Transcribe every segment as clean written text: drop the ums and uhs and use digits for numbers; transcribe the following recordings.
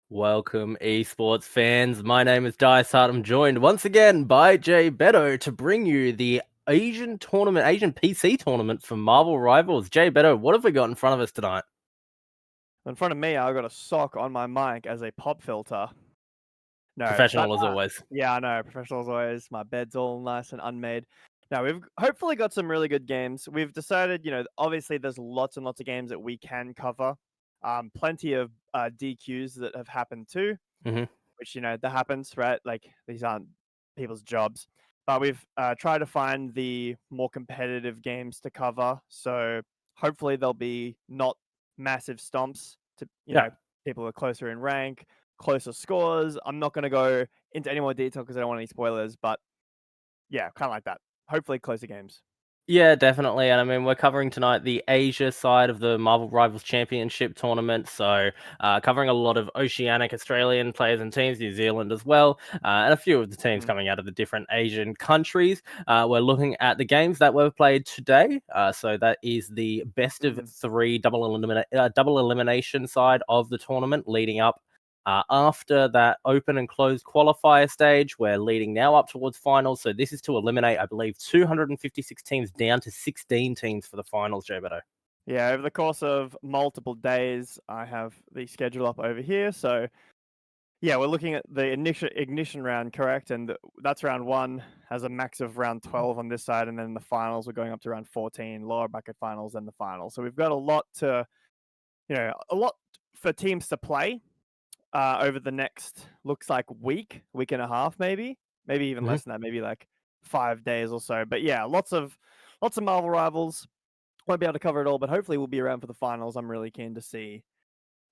Welcome, esports fans. My name is Dice Hart. I'm joined once again by Jay Beto to bring you the Asian PC tournament for Marvel Rivals. Jay Beto, what have we got in front of us tonight? In front of me, I've got a sock on my mic as a pop filter. No, Professional as always. yeah, I know. Professional as always. My bed's all nice and unmade. Now, we've hopefully got some really good games. We've decided, obviously there's lots and lots of games that we can cover. Plenty of DQs that have happened too, hmm which, that happens, right? Like, these aren't people's jobs. But we've tried to find the more competitive games to cover. So hopefully there'll be not massive stomps to, Yeah. people who are closer in rank, closer scores. I'm not going to go into any more detail because I don't want any spoilers, but yeah, kind of like that. Hopefully closer games. Yeah, definitely. And I mean, we're covering tonight the Asia side of the Marvel Rivals Championship tournament. So, covering a lot of Oceanic Australian players and teams, New Zealand as well, and a few of the teams coming out of the different Asian countries. We're looking at the games that were played today. So, that is the best of three double elimination side of the tournament leading up. After that open and closed qualifier stage, we're leading now up towards finals. So this is to eliminate, I believe, 256 teams down to 16 teams for the finals, Joe Beto. Yeah, over the course of multiple days, I have the schedule up over here. So yeah, we're looking at the ignition round, correct? And that's round 1, has a max of round 12 on this side, and then the finals we're going up to round 14, lower bracket finals, and the finals. So we've got a lot for teams to play over the next, looks like week and a half, maybe even less than that, maybe like 5 days or so. But yeah, lots of Marvel Rivals. Won't be able to cover it all, but hopefully we'll be around for the finals. I'm really keen to see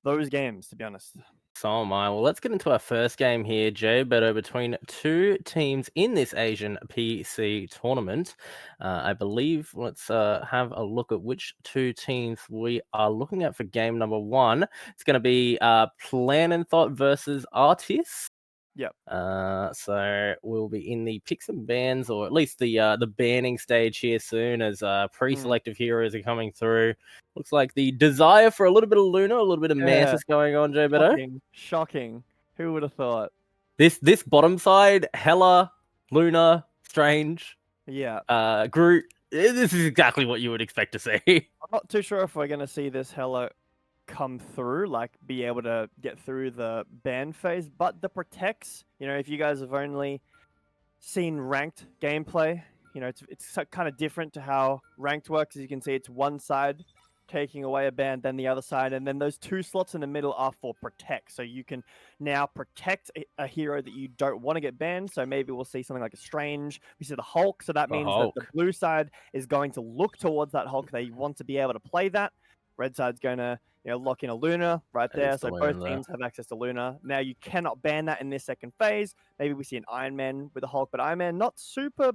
those games, to be honest. So am I. Well, let's get into our first game here, Jay Beto, between two teams in this Asian PC tournament. I believe let's have a look at which two teams we are looking at for game number 1. It's going to be Plan and Thought versus Artis. Yep. So we'll be in the picks and bans, or at least the banning stage here soon, as pre-selective heroes are coming through. Looks like the desire for a little bit of Luna, a little bit of Mantis going on, Joe Beto. Shocking. Who would have thought? This bottom side, Hela, Luna, Strange, Groot. This is exactly what you would expect to see. I'm not too sure if we're gonna see this Hela come through, like be able to get through the ban phase, but the protects, if you guys have only seen ranked gameplay, it's kind of different to how ranked works. As you can see, it's one side taking away a ban, then the other side, and then those 2 slots in the middle are for protect. So you can now protect a hero that you don't want to get banned. So maybe we'll see something like a Strange. We see the Hulk, so that means that the blue side is going to look towards that Hulk. They want to be able to play that. Red side's going to lock in a Luna right there. So both teams have access to Luna. Now you cannot ban that in this second phase. Maybe we see an Iron Man with a Hulk, but Iron Man not super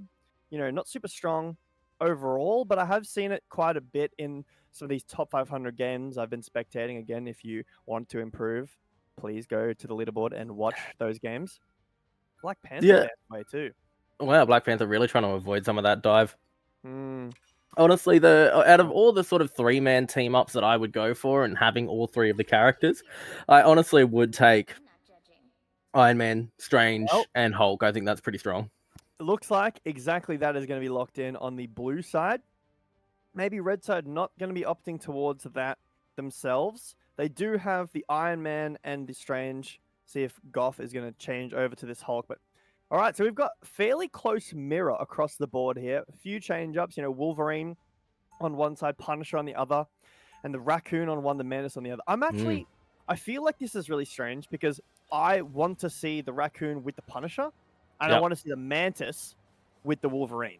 strong overall, but I have seen it quite a bit in some of these top 500 games I've been spectating. Again, if you want to improve, please go to the leaderboard and watch those games. Black Panther way too. Wow, Black Panther really trying to avoid some of that dive. Honestly, out of all the sort of 3-man team ups that I would go for, and having all 3 of the characters, I honestly would take Iron Man, Strange, and Hulk. I think that's pretty strong. It looks like exactly that is going to be locked in on the blue side. Maybe red side not going to be opting towards that themselves. They do have the Iron Man and the Strange. See if Goff is going to change over to this Hulk. But all right, so we've got fairly close mirror across the board here. A few change-ups, Wolverine on one side, Punisher on the other, and the Raccoon on one, the Mantis on the other. I feel like this is really strange because I want to see the Raccoon with the Punisher, and I want to see the Mantis with the Wolverine.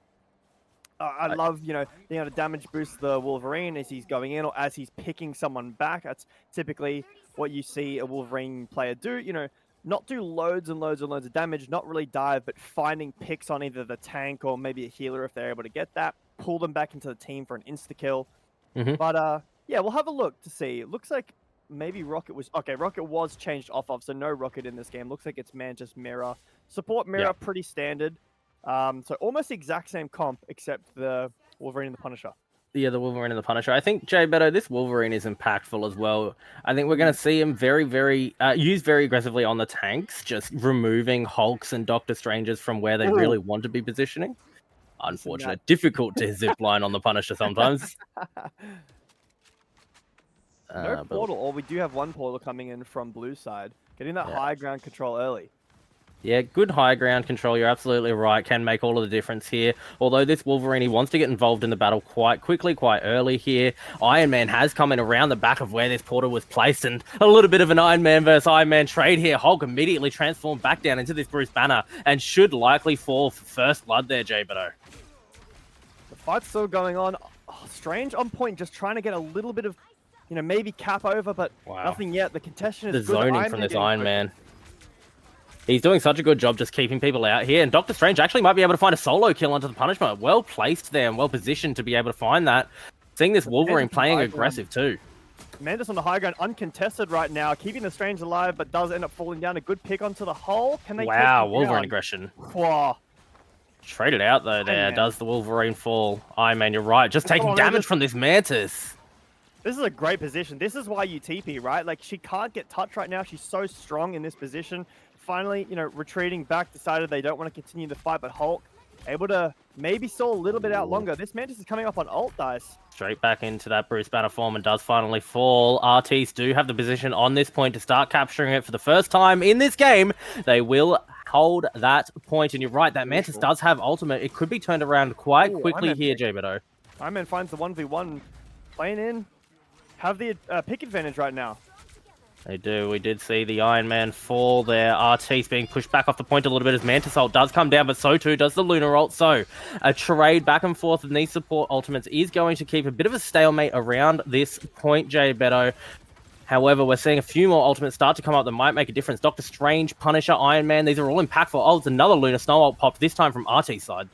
I love, being able to damage boost the Wolverine as he's going in or as he's picking someone back. That's typically what you see a Wolverine player do. Not do loads and loads and loads of damage, not really dive, but finding picks on either the tank or maybe a healer if they're able to get that, pull them back into the team for an insta-kill. But, yeah, we'll have a look to see. It looks like maybe Rocket was... Okay, Rocket was changed off of, so no Rocket in this game. Looks like it's Mantis Mirror. Support Mirror, pretty standard. So almost the exact same comp, except the Wolverine and the Punisher. Yeah, the Wolverine and the Punisher. I think, Jay Beto, this Wolverine is impactful as well. I think we're going to see him very used very aggressively on the tanks, just removing Hulks and Doctor Strangers from where they really want to be positioning. Unfortunate. Difficult to zip line on the Punisher sometimes. No portal, or we do have one portal coming in from blue side. Getting that high ground control early. Yeah, good high ground control. You're absolutely right. Can make all of the difference here. Although this Wolverine, he wants to get involved in the battle quite quickly, quite early here. Iron Man has come in around the back of where this portal was placed, and a little bit of an Iron Man versus Iron Man trade here. Hulk immediately transformed back down into this Bruce Banner and should likely fall for first blood there, Jay Beto. The fight's still going on. Oh, Strange on point, just trying to get a little bit of, maybe cap over, but nothing yet. The contestant is the zoning from this Iron Man. He's doing such a good job just keeping people out here. And Doctor Strange actually might be able to find a solo kill onto the punishment. Well placed there and well positioned to be able to find that. Seeing this Wolverine playing aggressive too. Mantis on the high ground, uncontested right now, keeping the Strange alive, but does end up falling down. A good pick onto the hole. Can they take Wolverine aggression. Wow. Traded out though there. Does the Wolverine fall? Iron Man, you're right. Just taking damage from this Mantis. This is a great position. This is why you TP, right? Like, she can't get touched right now. She's so strong in this position. Finally, retreating back, decided they don't want to continue the fight, but Hulk able to maybe stall a little bit out longer. This Mantis is coming up on ult dice. Straight back into that Bruce Banner form and does finally fall. RTs do have the position on this point to start capturing it for the first time in this game. They will hold that point, and you're right, that Mantis does have ultimate. It could be turned around quite quickly here, Jay Beto. Iron Man finds the 1v1, playing in, have the pick advantage right now. They do. We did see the Iron Man fall there. RT's being pushed back off the point a little bit as Mantis ult does come down, but so too does the Lunar ult. So a trade back and forth in these support ultimates is going to keep a bit of a stalemate around this point, Jay Beto. However, we're seeing a few more ultimates start to come up that might make a difference. Doctor Strange, Punisher, Iron Man, these are all impactful. Oh, it's another Lunar Snow ult popped, this time from RT's side.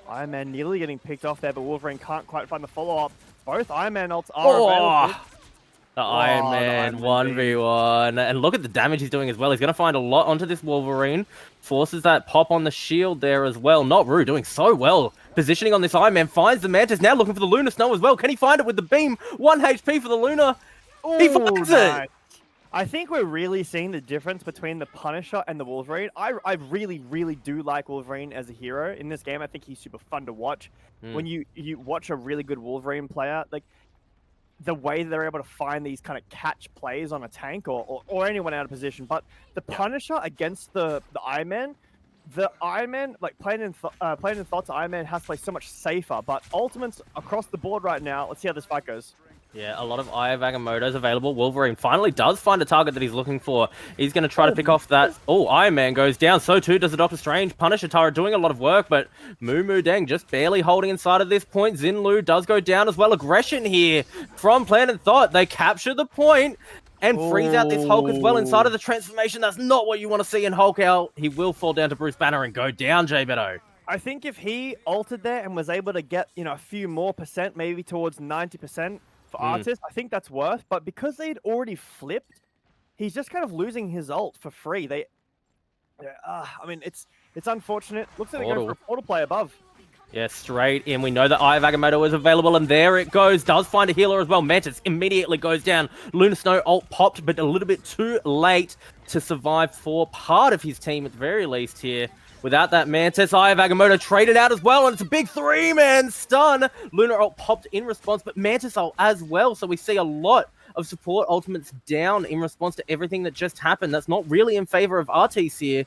Iron Man nearly getting picked off there, but Wolverine can't quite find the follow-up. Both Iron Man ults are available. The Iron Man 1v1. And look at the damage he's doing as well. He's going to find a lot onto this Wolverine. Forces that pop on the shield there as well. Not Rue doing so well. Positioning on this Iron Man. Finds the Mantis. Now looking for the Lunar Snow as well. Can he find it with the beam? 1 HP for the Lunar. He finds it. I think we're really seeing the difference between the Punisher and the Wolverine. I really do like Wolverine as a hero in this game. I think he's super fun to watch. When you watch a really good Wolverine player, like, the way they're able to find these kind of catch plays on a tank or anyone out of position. But the Punisher against the Iron Man, like playing in Thoughts, Iron Man has to play so much safer. But ultimates across the board right now. Let's see how this fight goes. Yeah, a lot of Eye of Agamotto's available. Wolverine finally does find a target that he's looking for. He's going to try to pick off that. Oh, Iron Man goes down. So too does the Doctor Strange. Punisher Tara doing a lot of work, but Moo Deng just barely holding inside at this point. Xinlu does go down as well. Aggression here from Planet Thought. They capture the point and freeze out this Hulk as well inside of the transformation. That's not what you want to see in Hulk out. He will fall down to Bruce Banner and go down, Jay Beto. I think if he altered there and was able to get, a few more percent, maybe towards 90%, for Artist, I think that's worth, but because they'd already flipped, he's just kind of losing his ult for free. I mean, it's unfortunate. Looks like they're going for a portal play above. Yeah, straight in. We know that Eye of Agamotto is available, and there it goes. Does find a healer as well. Mantis immediately goes down. Lunar Snow ult popped, but a little bit too late to survive for part of his team at the very least here. Without that Mantis, Eye of Agamotto traded out as well, and it's a big 3-man stun. Lunar ult popped in response, but Mantis ult as well, so we see a lot of support ultimates down in response to everything that just happened. That's not really in favor of RTs here,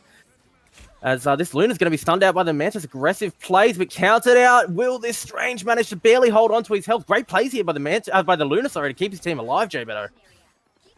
as this Lunar's going to be stunned out by the Mantis. Aggressive plays, but countered out. Will this Strange manage to barely hold on to his health? Great plays here by the Lunar, sorry, to keep his team alive, Jay Beto.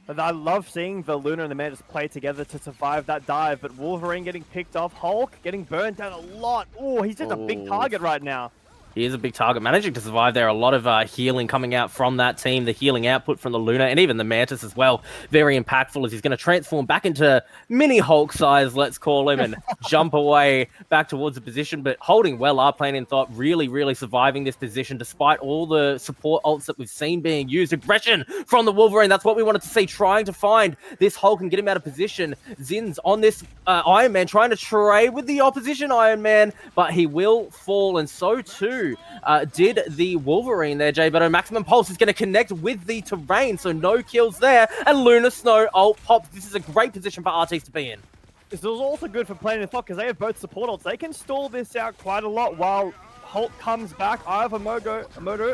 I love seeing the Lunar and the Mantis play together to survive that dive, but Wolverine getting picked off, Hulk getting burned down a lot. Oh, he's just a big target right now. He is a big target, managing to survive there. A lot of healing coming out from that team, the healing output from the Lunar, and even the Mantis as well. Very impactful as he's going to transform back into mini Hulk size, let's call him, and jump away back towards the position, but holding well up, Planet Thought really surviving this position despite all the support ults that we've seen being used. Aggression from the Wolverine, that's what we wanted to see, trying to find this Hulk and get him out of position. Zin's on this Iron Man, trying to trade with the opposition Iron Man, but he will fall, and so too 2. Did the Wolverine there, Jay Beto. Maximum Pulse is going to connect with the terrain, so no kills there. And Lunar Snow ult pops. This is a great position for Artis to be in. This is also good for Planet and Thought because they have both support ults. They can stall this out quite a lot while Hulk comes back. I have a Modo.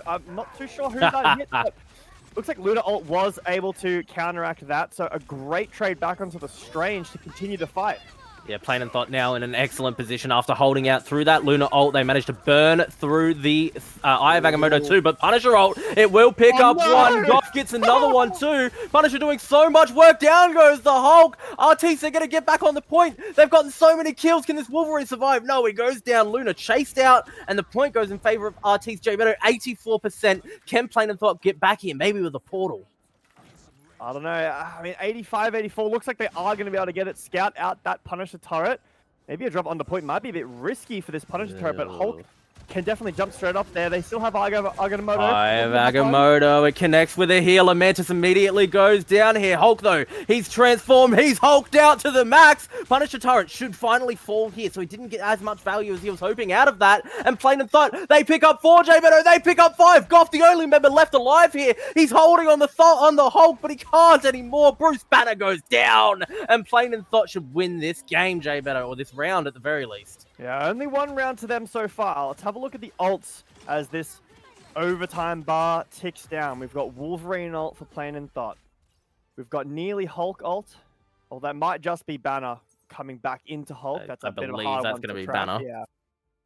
I'm not too sure who that hit, but looks like Lunar ult was able to counteract that. So a great trade back onto the Strange to continue the fight. Yeah, Plain and Thought now in an excellent position after holding out through that Lunar ult. They managed to burn through the Eye of Agamotto too, but Punisher ult, it will pick up one. Goff gets another one too. Punisher doing so much work. Down goes the Hulk. Artis, they're going to get back on the point. They've gotten so many kills. Can this Wolverine survive? No, he goes down. Lunar chased out, and the point goes in favor of Artis. Jay Beto, 84%. Can Plain and Thought get back here? Maybe with a portal. I don't know. I mean, 85, 84. Looks like they are going to be able to get it. Scout out that Punisher turret. Maybe a drop on the point might be a bit risky for this Punisher turret, but Hulk can definitely jump straight up there. They still have Agamotto. Eye of Agamotto. It connects with a healer. Mantis immediately goes down here. Hulk, though, he's transformed. He's hulked out to the max. Punisher turret should finally fall here, so he didn't get as much value as he was hoping out of that. And Plain and Thought, they pick up 4, Jay Beto. They pick up 5. Goff, the only member left alive here. He's holding on the Hulk, but he can't anymore. Bruce Banner goes down. And Plain and Thought should win this game, Jay Beto, or this round at the very least. Yeah, only one round to them so far. Let's have a look at the ults as this overtime bar ticks down. We've got Wolverine ult for Plain and Thought. We've got nearly Hulk ult. Well, that might just be Banner coming back into Hulk. That's a bit of a hard one to track. Banner. Yeah,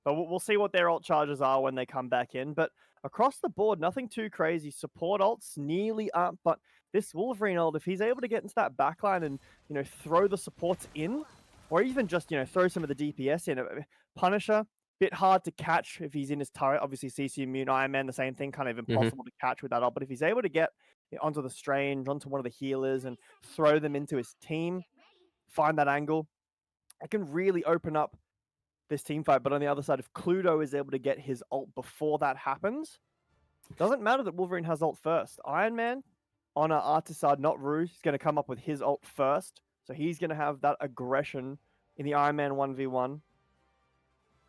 but we'll see what their ult charges are when they come back in. But across the board, nothing too crazy. Support ults nearly up, but this Wolverine ult, if he's able to get into that backline and throw the supports in, or even just, throw some of the DPS in. Punisher, bit hard to catch if he's in his turret. Obviously, CC Immune, Iron Man, the same thing, kind of impossible to catch with that ult. But if he's able to get onto the Strange, onto one of the healers, and throw them into his team, find that angle, it can really open up this team fight. But on the other side, if Cluedo is able to get his ult before that happens, it doesn't matter that Wolverine has ult first. Iron Man, on our Artis side, not Rue, is going to come up with his ult first. So he's going to have that aggression in the Iron Man 1v1.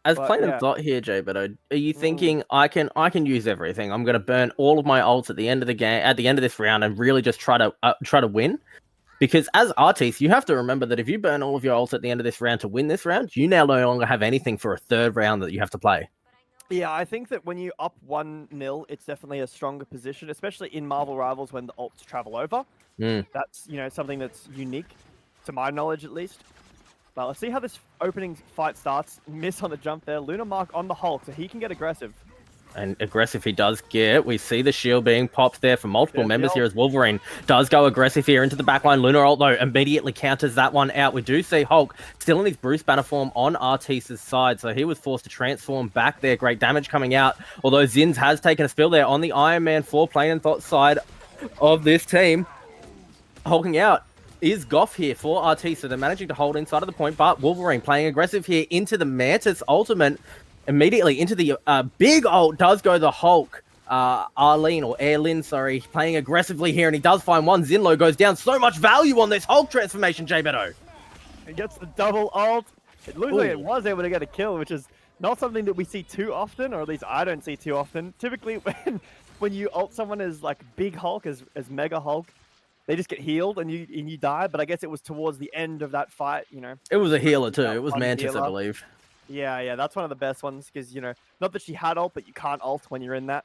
As Plain and Thought here, Jay, but are you thinking I can use everything? I'm going to burn all of my ults at the end of the game, at the end of this round, and really just try to win? Because as Artis, you have to remember that if you burn all of your ults at the end of this round to win this round, you now no longer have anything for a third round that you have to play. Yeah, I think that when you up 1-0, it's definitely a stronger position, especially in Marvel Rivals when the ults travel over. That's something that's unique, to my knowledge at least. But let's see how this opening fight starts. Miss on the jump there. Lunar Mark on the Hulk, so he can get aggressive. And aggressive he does get. We see the shield being popped there for multiple members here as Wolverine does go aggressive here into the backline. Lunar ult, though, immediately counters that one out. We do see Hulk still in his Bruce Banner form on Artis' side, so he was forced to transform back there. Great damage coming out, although Zins has taken a spill there on the Iron Man 4 Plain and Thought side of this team. Hulking out is Goff here for Artis, so they're managing to hold inside of the point, but Wolverine playing aggressive here into the Mantis ultimate. Immediately into the big ult does go the Hulk. Erlin, sorry, playing aggressively here, and he does find one. Zinlo goes down. So much value on this Hulk transformation, Jay Beto. He gets the double ult. It looks like it was able to get a kill, which is not something that we see too often, or at least I don't see too often. Typically, when you ult someone as like Big Hulk, as Mega Hulk, they just get healed and you die. But I guess it was towards the end of that fight, It was a healer too. It was Mantis, I believe. Yeah, that's one of the best ones because, not that she had ult, but you can't ult when you're in that.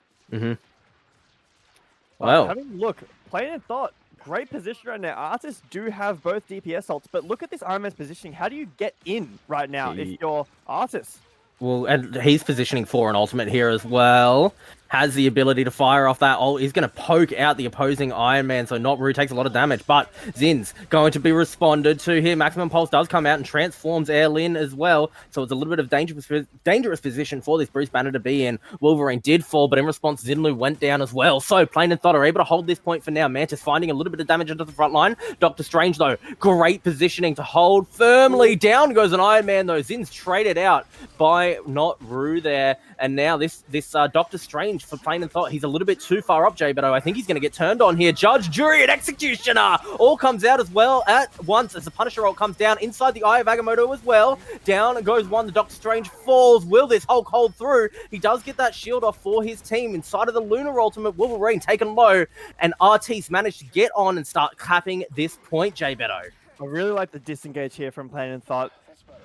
Wow. Having a look, Plain and Thought, great position right now. Artists do have both DPS ults, but look at this Iron Man's positioning. How do you get in right now if you're Artists? Well, and he's positioning for an ultimate here as well. Has the ability to fire off that ult. He's going to poke out the opposing Iron Man, so not Rue takes a lot of damage. But Zin's going to be responded to here. Maximum Pulse does come out and transforms Erlin as well. So it's a little bit of dangerous position for this Bruce Banner to be in. Wolverine did fall, but in response, Zinlu went down as well. So Plain and Thought are able to hold this point for now. Mantis finding a little bit of damage into the front line. Doctor Strange, though, great positioning to hold firmly. Down goes an Iron Man, though. Zin's traded out by not Rue there. And now this Doctor Strange range for Plain and Thought. He's a little bit too far up, Jay, but I think he's going to get turned on here. Judge, Jury, and Executioner all comes out as well at once as the Punisher ult comes down inside the Eye of Agamotto as well. Down goes one. The Doctor Strange falls. Will this Hulk hold through? He does get that shield off for his team inside of the Lunar Ultimate. Wolverine taken low, and Artis managed to get on and start capping this point, Jay Beto. I really like the disengage here from Plain and Thought.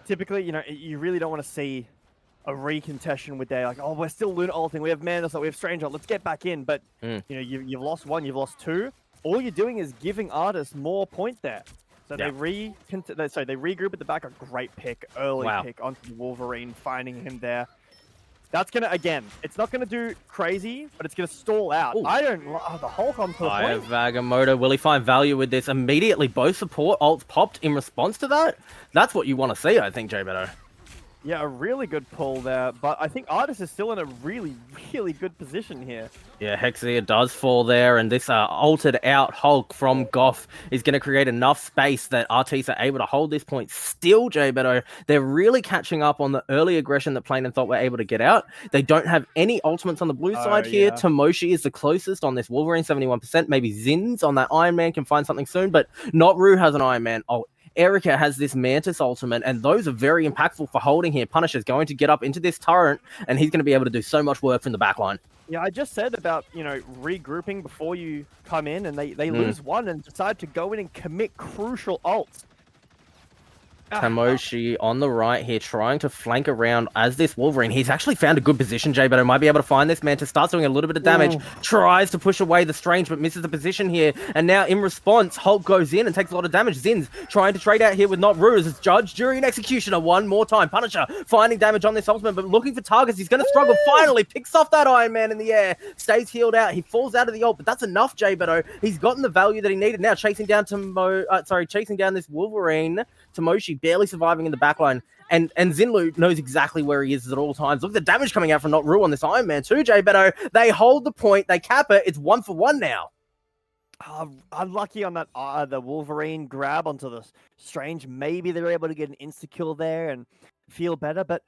Typically, you know, you really don't want to see a recontestation with like, oh, we're still Lunar ulting, we have Mana, so we have Strange ult, let's get back in. But, you know, you've lost one, you've lost two. All you're doing is giving Artis more point there. So they regroup at the back. A great pick, early pick onto the Wolverine, finding him there. That's going to, again, it's not going to do crazy, but it's going to stall out. Ooh. I don't... Oh, the Hulk onto the point. Agamotto, will he find value with this? Immediately, both support ults popped in response to that. That's what you want to see, I think, Jay Beto. Yeah, a really good pull there, but I think Artis is still in a really, really good position here. Yeah, Hexia does fall there, and this altered out Hulk from Goff is going to create enough space that Artis are able to hold this point still, Jay Beto. They're really catching up on the early aggression that Plain and Thought were able to get out. They don't have any ultimates on the blue side here. Tomoshi is the closest on this Wolverine, 71%. Maybe Zins on that Iron Man can find something soon, but not Rue has an Iron Man ult. Erica has this Mantis ultimate, and those are very impactful for holding here. Punisher's going to get up into this turret, and he's going to be able to do so much work from the backline. Yeah, I just said about, you know, regrouping before you come in, and they lose one and decide to go in and commit crucial ults. Tomoshi on the right here, trying to flank around as this Wolverine. He's actually found a good position, Jay, but he might be able to find this Mantis. Starts doing a little bit of damage, tries to push away the Strange, but misses the position here. And now, in response, Hulk goes in and takes a lot of damage. Zin's trying to trade out here with not Ruse. It's Judge, Jury, and Executioner one more time. Punisher finding damage on this ultimate, but looking for targets. He's going to struggle. Finally, picks off that Iron Man in the air. Stays healed out. He falls out of the ult, but that's enough, Jay Beto. He's gotten the value that he needed. Now chasing down chasing down this Wolverine. Tomoshi barely surviving in the backline, and Zinlu knows exactly where he is at all times. Look at the damage coming out from not Rue on this Iron Man too, Jay Beto. They hold the point, they cap it. It's 1-for-1 now. Unlucky on that the Wolverine grab onto the Strange. Maybe they were able to get an insta-kill there and feel better, but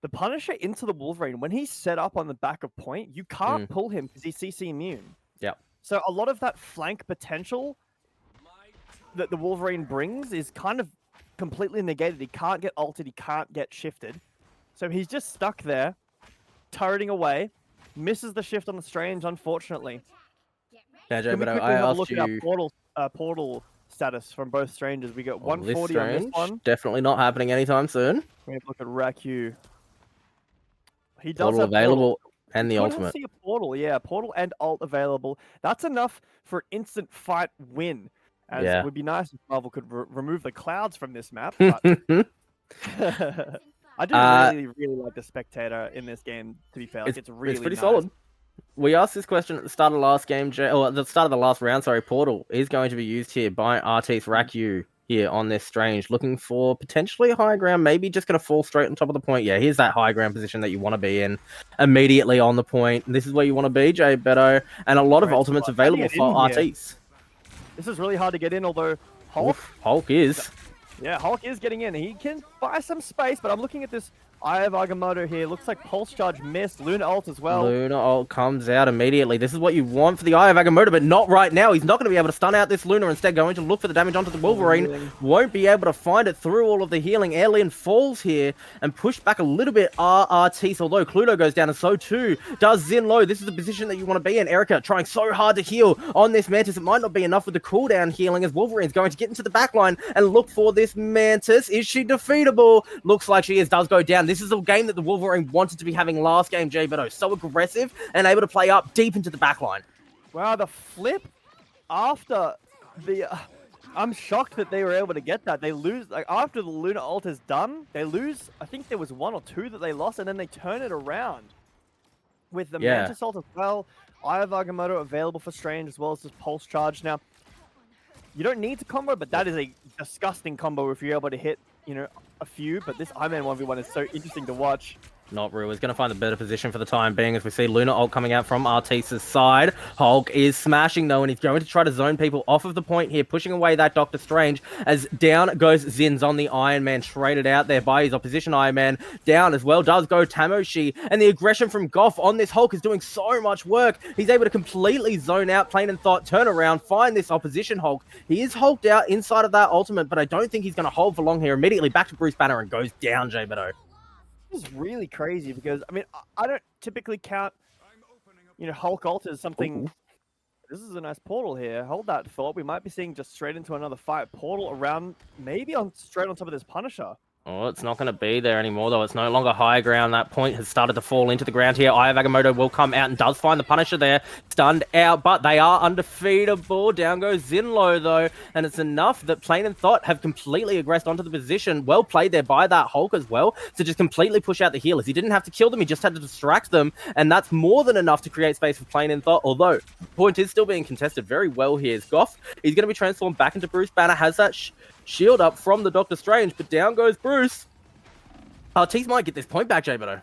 the Punisher into the Wolverine, when he's set up on the back of point, you can't pull him because he's CC immune. Yep. So a lot of that flank potential that the Wolverine brings is kind of completely negated. He can't get ulted, he can't get shifted. So he's just stuck there, turreting away, misses the shift on the Strange, unfortunately. Yeah, Jay, but I asked look at our portal status from both Strangers. We got 140 on this one. Definitely not happening anytime soon. We have a look at Raku. He does portal have available and the ultimate. See a portal, yeah, portal and ult available. That's enough for instant fight win. As it would be nice if Marvel could remove the clouds from this map. But I do really like the spectator in this game, to be fair. Like, it's really pretty nice. solid. We asked this question at the start of the last game, or at the start of the last round, sorry. Portal is going to be used here by Artis Raku here on this Strange, looking for potentially a high ground, maybe just going to fall straight on top of the point. Yeah, here's that high ground position that you want to be in, immediately on the point. This is where you want to be, Jay Beto, and a lot of ultimates available for Artis. This is really hard to get in, although Hulk is. Yeah, Hulk is getting in. He can buy some space, but I'm looking at this Eye of Agamotto here. Looks like Pulse Charge missed. Lunar ult as well. Lunar ult comes out immediately. This is what you want for the Eye of Agamotto, but not right now. He's not going to be able to stun out this Lunar. Instead, going to look for the damage onto the Wolverine. Won't be able to find it through all of the healing. Alien falls here and pushed back a little bit. RRT, although Cluedo goes down, and so too does Zinlo. This is the position that you want to be in. Erica trying so hard to heal on this Mantis. It might not be enough with the cooldown healing, as Wolverine's going to get into the backline and look for this Mantis. Is she defeatable? Looks like she is. Does go down. This is a game that the Wolverine wanted to be having last game, Jay Beto. So aggressive and able to play up deep into the backline. Wow, the flip after the... I'm shocked that they were able to get that. They lose, like, after the Lunar ult is done, they lose, I think there was 1 or 2 that they lost, and then they turn it around. With the Mantis ult as well, Eye of Agamotto available for Strange, as well as this Pulse Charge. Now, you don't need to combo, but that is a disgusting combo if you're able to hit, you know, a few. But this Iron Man 1v1 is so interesting to watch. Not Rue is going to find the better position for the time being as we see Luna ult coming out from Artisa's side. Hulk is smashing though, and he's going to try to zone people off of the point here, pushing away that Doctor Strange as down goes Zins on the Iron Man, traded out there by his opposition Iron Man. Down as well does go Tamoshi, and the aggression from Goff on this Hulk is doing so much work. He's able to completely zone out Plain and Thought, turn around, find this opposition Hulk. He is hulked out inside of that ultimate, but I don't think he's going to hold for long here. Immediately back to Bruce Banner and goes down, J Beto. This is really crazy because I mean I don't typically count, Hulk ult as something. Ooh. This is a nice portal here. Hold that thought. We might be seeing just straight into another fight portal around, maybe straight on top of this Punisher. Oh, it's not going to be there anymore, though. It's no longer high ground. That point has started to fall into the ground here. Eye of Agamotto will come out and does find the Punisher there. Stunned out, but they are undefeatable. Down goes Zinlo, though. And it's enough that Plain and Thought have completely aggressed onto the position. Well played there by that Hulk as well, to just completely push out the healers. He didn't have to kill them. He just had to distract them. And that's more than enough to create space for Plain and Thought. Although, point is still being contested very well here. Goff, he's going to be transformed back into Bruce Banner. Has that shield up from the Doctor Strange, but down goes Bruce. Artis might get this point back, J Beto.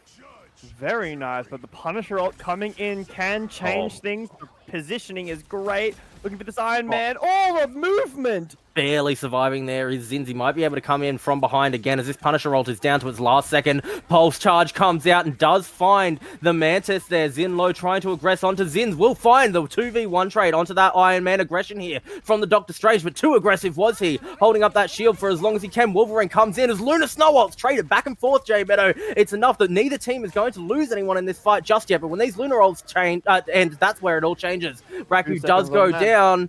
Very nice, but the Punisher ult coming in can change things. The positioning is great. Looking for this Iron Man. Oh, the movement! Barely surviving there is Zins. He might be able to come in from behind again as this Punisher ult is down to its last second. Pulse charge comes out and does find the Mantis there. Zinlo trying to aggress onto Zins. Will find the 2v1 trade onto that Iron Man aggression here from the Doctor Strange, but too aggressive was he, holding up that shield for as long as he can. Wolverine comes in as Luna Snow ults traded back and forth, J Beto. It's enough that neither team is going to lose anyone in this fight just yet, but when these Luna ults change, and that's where it all changes. Raku does go down.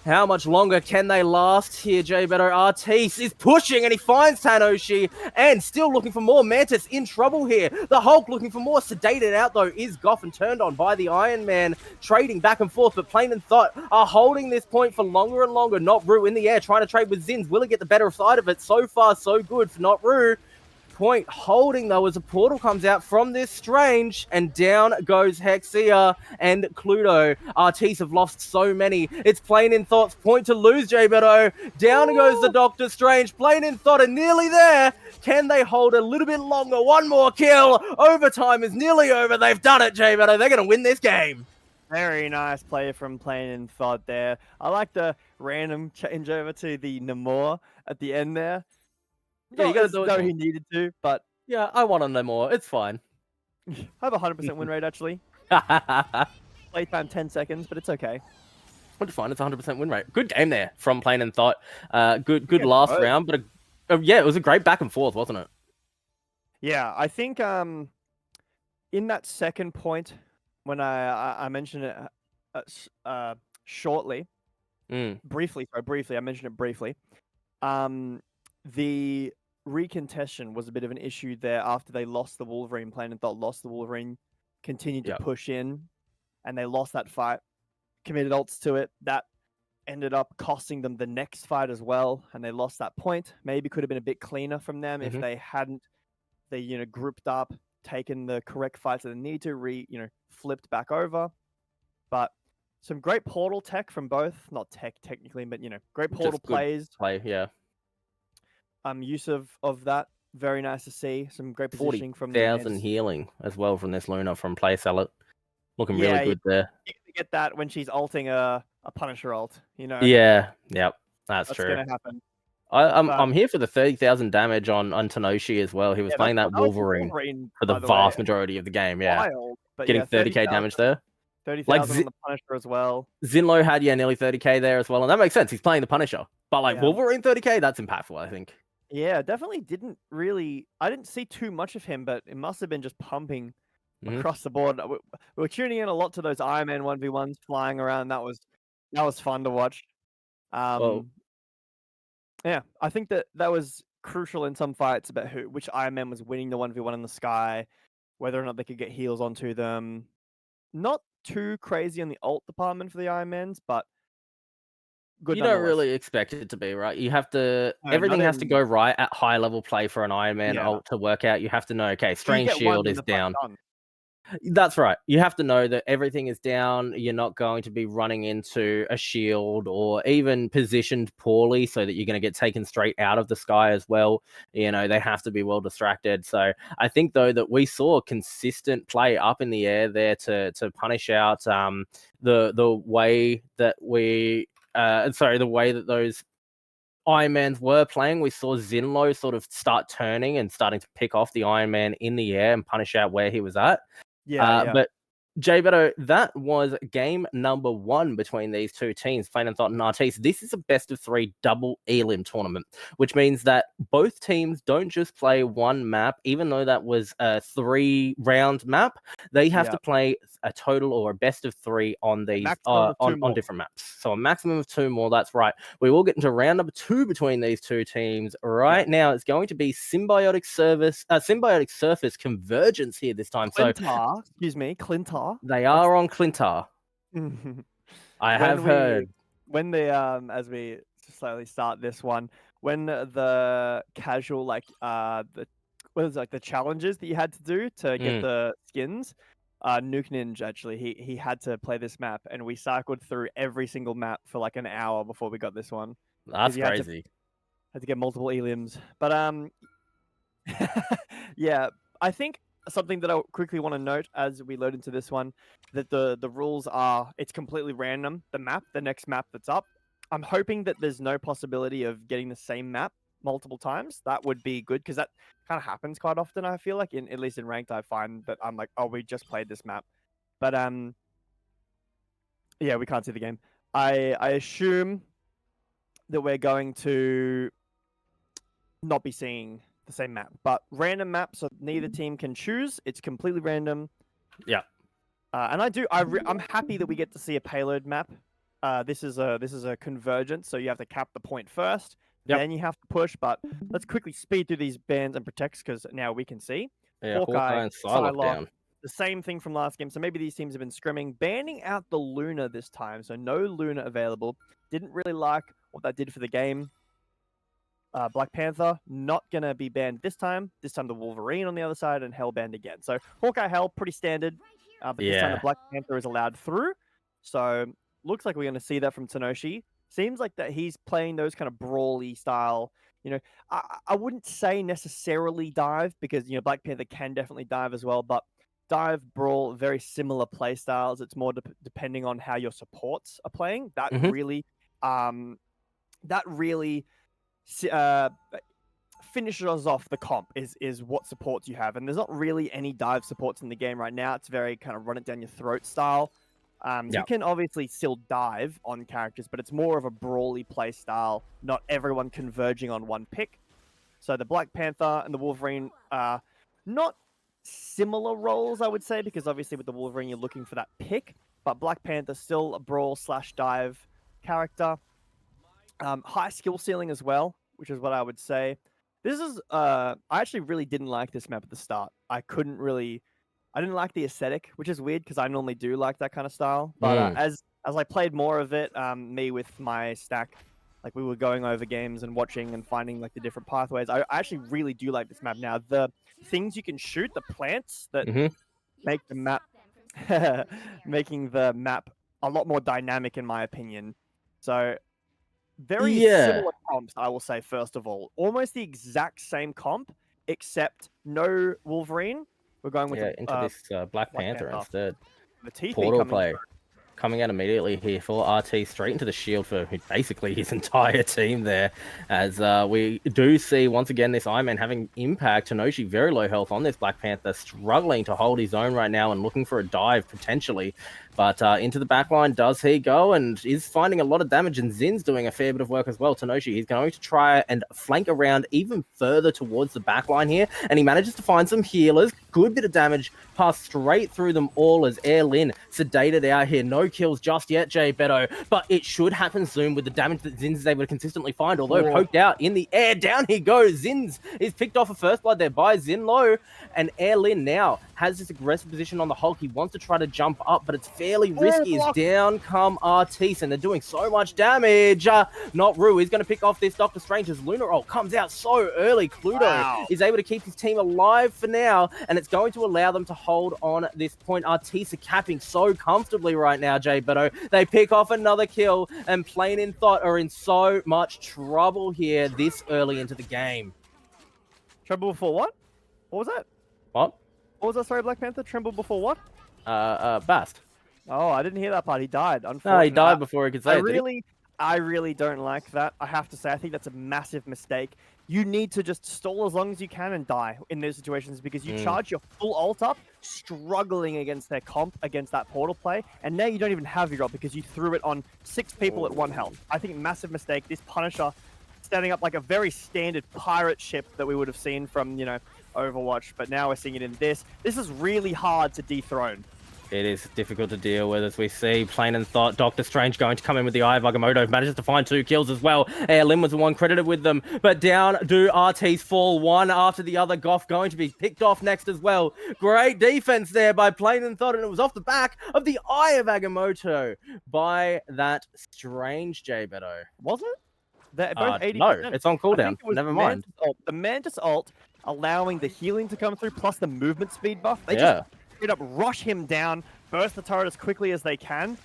How much longer can they last here, J Beto? Artis is pushing and he finds Tanoshi and still looking for more. Mantis in trouble here. The Hulk looking for more. Sedated out though is Goff and turned on by the Iron Man. Trading back and forth, but Plain and Thought are holding this point for longer and longer. Not Rue in the air trying to trade with Zins. Will he get the better side of it? So far, so good for Not Rue. Point holding though as a portal comes out from this Strange, and down goes Hexia and Cluedo. Artis have lost so many. It's Plain in Thought's point to lose, J Beto. Down goes the Doctor Strange. Plain in Thought are nearly there. Can they hold a little bit longer? One more kill. Overtime is nearly over. They've done it, J Beto. They're going to win this game. Very nice play from Plain in Thought there. I like the random change over to the Namor at the end there. Yeah, you gotta do it. No, he needed to, but yeah, I want to know more. It's fine. I have a 100% win rate actually. Playtime 10 seconds, but it's okay. It's fine. It's 100% win rate. Good game there from Plain and Thought. Good last round, but yeah, it was a great back and forth, wasn't it? Yeah, I think in that second point when I mentioned it shortly, briefly. I mentioned it briefly. The recontestation was a bit of an issue there after they lost the Wolverine. Plain and Thought lost the Wolverine, continued to push in, and they lost that fight, committed ults to it. That ended up costing them the next fight as well, and they lost that point. Maybe could have been a bit cleaner from them if they hadn't, grouped up, taken the correct fights that they need to, flipped back over. But some great portal tech from both, not tech technically, but great portal plays. Yeah. Use of that, very nice to see. Some great positioning from the 40,000 healing as well from this Luna from Play Salad. Looking really good there. You get that when she's ulting a Punisher ult, Yeah, yep, that's true. Gonna happen. I'm here for the 30,000 damage on Tanoshi as well. He was playing that Wolverine for the vast majority of the game. Yeah, wild, but getting 30k damage there. 30,000 on the Punisher as well. Zinlo had nearly 30k there as well, and that makes sense. He's playing the Punisher, but Wolverine 30k, that's impactful, I think. Yeah, definitely I didn't see too much of him, but it must have been just pumping across the board. We were tuning in a lot to those Iron Man 1v1s flying around. That was fun to watch. Yeah, I think that was crucial in some fights about which Iron Man was winning the 1v1 in the sky, whether or not they could get heals onto them. Not too crazy in the ult department for the Iron Mans, but good. You don't really expect it to be, right? You have to, everything has to go right at high level play for an Iron Man ult to work out. You have to know, okay, Strange Shield is down. That's right. You have to know that everything is down. You're not going to be running into a shield or even positioned poorly so that you're going to get taken straight out of the sky as well. You know, they have to be well distracted. So I think, though, that we saw consistent play up in the air there to punish out the way that the way that those Iron Mans were playing. We saw Zinlo sort of start turning and starting to pick off the Iron Man in the air and punish out where he was at. Yeah. But Jay Beto, that was game number 1 between these two teams, Plain and Thought and Artiste. This is a best of 3 double elim tournament, which means that both teams don't just play one map, even though that was a 3-round map. They have to play a total or a best of 3 on these on different maps. So a maximum of 2 more. That's right. We will get into round number 2 between these two teams. Right now, it's going to be symbiotic surface convergence here this time. Clintar, excuse me, Clintar. They are on Clintar. I have heard. When the as we slowly start this one, when the casual the challenges that you had to do to get the skins, Nuke Ninja actually he had to play this map, and we cycled through every single map for like an hour before we got this one. That's crazy. Had to get multiple elims, but yeah, I think something that I quickly want to note as we load into this one, that the rules are, it's completely random. The next map that's up, I'm hoping that there's no possibility of getting the same map multiple times. That would be good, because that kind of happens quite often. I feel like at least in ranked, I find that I'm like, oh, we just played this map, but yeah, we can't see the game. I assume that we're going to not be seeing the same map, but random map, so neither team can choose. It's completely random. Yeah. And I'm happy that we get to see a payload map. This is a convergence, so you have to cap the point first, then you have to push. But let's quickly speed through these bans and protects, because now we can see. Yeah, Hawkeye and Psylocke down. The same thing from last game. So maybe these teams have been scrimming, banning out the Luna this time. So no Luna available. Didn't really like what that did for the game. Black Panther not gonna be banned this time. This time the Wolverine on the other side, and Hell banned again. So Hawkeye, Hell, pretty standard. But this time the Black Panther is allowed through. So looks like we're gonna see that from Tenoshi. Seems like that he's playing those kind of brawly style. You know, I wouldn't say necessarily dive, because Black Panther can definitely dive as well, but dive, brawl, very similar play styles. It's more depending on how your supports are playing. That really finishes off the comp is what supports you have, and there's not really any dive supports in the game right now. It's very kind of run it down your throat style. You can obviously still dive on characters, but it's more of a brawly play style, not everyone converging on one pick. So the Black Panther and the Wolverine are not similar roles, I would say, because obviously with the Wolverine you're looking for that pick, but Black Panther still a brawl / dive character. High skill ceiling as well, which is what I would say. This is I actually really didn't like this map at the start. I didn't like the aesthetic, which is weird, because I normally do like that kind of style. But as I played more of it, me with my stack, like we were going over games and watching and finding like the different pathways. I actually really do like this map now. The things you can shoot, the plants that make the map making the map a lot more dynamic, in my opinion. So very similar comps, I will say, first of all. Almost the exact same comp, except no Wolverine. We're going with into this Black Panther instead. The TP Portal play coming out immediately here for RT, straight into the shield for basically his entire team there, as we do see once again this Iron Man having impact. Tenoshi very low health on this Black Panther, struggling to hold his own right now and looking for a dive potentially. But into the backline does he go, and is finding a lot of damage, and Zin's doing a fair bit of work as well. Tenoshi, he's going to try and flank around even further towards the backline here, and he manages to find some healers. Good bit of damage, passed straight through them all as Air Lin sedated out here. No kills just yet, Jay Beto, but it should happen soon with the damage that Zins is able to consistently find, although poked out in the air. Down he goes. Zins is picked off a first blood there by Zinlo, and Air Lin now has this aggressive position on the Hulk. He wants to try to jump up, but it's fairly risky as down come Artis, and they're doing so much damage. Not Rue is going to pick off this Doctor Strange as Lunar Ult comes out so early. Cluedo is able to keep his team alive for now, and it's going to allow them to hold on this point. Artis are capping so comfortably right now, Jay Beto. They pick off another kill, and Plain in Thought are in so much trouble here this early into the game. Tremble before what? What was that? What? What was that? Sorry, Black Panther. Tremble before what? Bast. Oh, I didn't hear that part. He died. Unfortunately. No, he died before he could say I really don't like that. I have to say, I think that's a massive mistake. You need to just stall as long as you can and die in those situations, because you charge your full ult up, struggling against their comp, against that portal play, and now you don't even have your ult because you threw it on 6 people at 1 health. I think massive mistake. This Punisher standing up like a very standard pirate ship that we would have seen from, you know, Overwatch, but now we're seeing it in this. This is really hard to dethrone. It is difficult to deal with, as we see Plain and Thought. Doctor Strange going to come in with the Eye of Agamotto, manages to find 2 kills as well. Lim was the one credited with them, but down do RTs fall one after the other. Goff going to be picked off next as well. Great defense there by Plain and Thought, and it was off the back of the Eye of Agamotto by that Strange J Beto. Was it? They're both 80%. No, it's on cooldown. Never mind. The Mantis ult allowing the healing to come through, plus the movement speed buff. They just straight up rush him down, burst the turret as quickly as they can.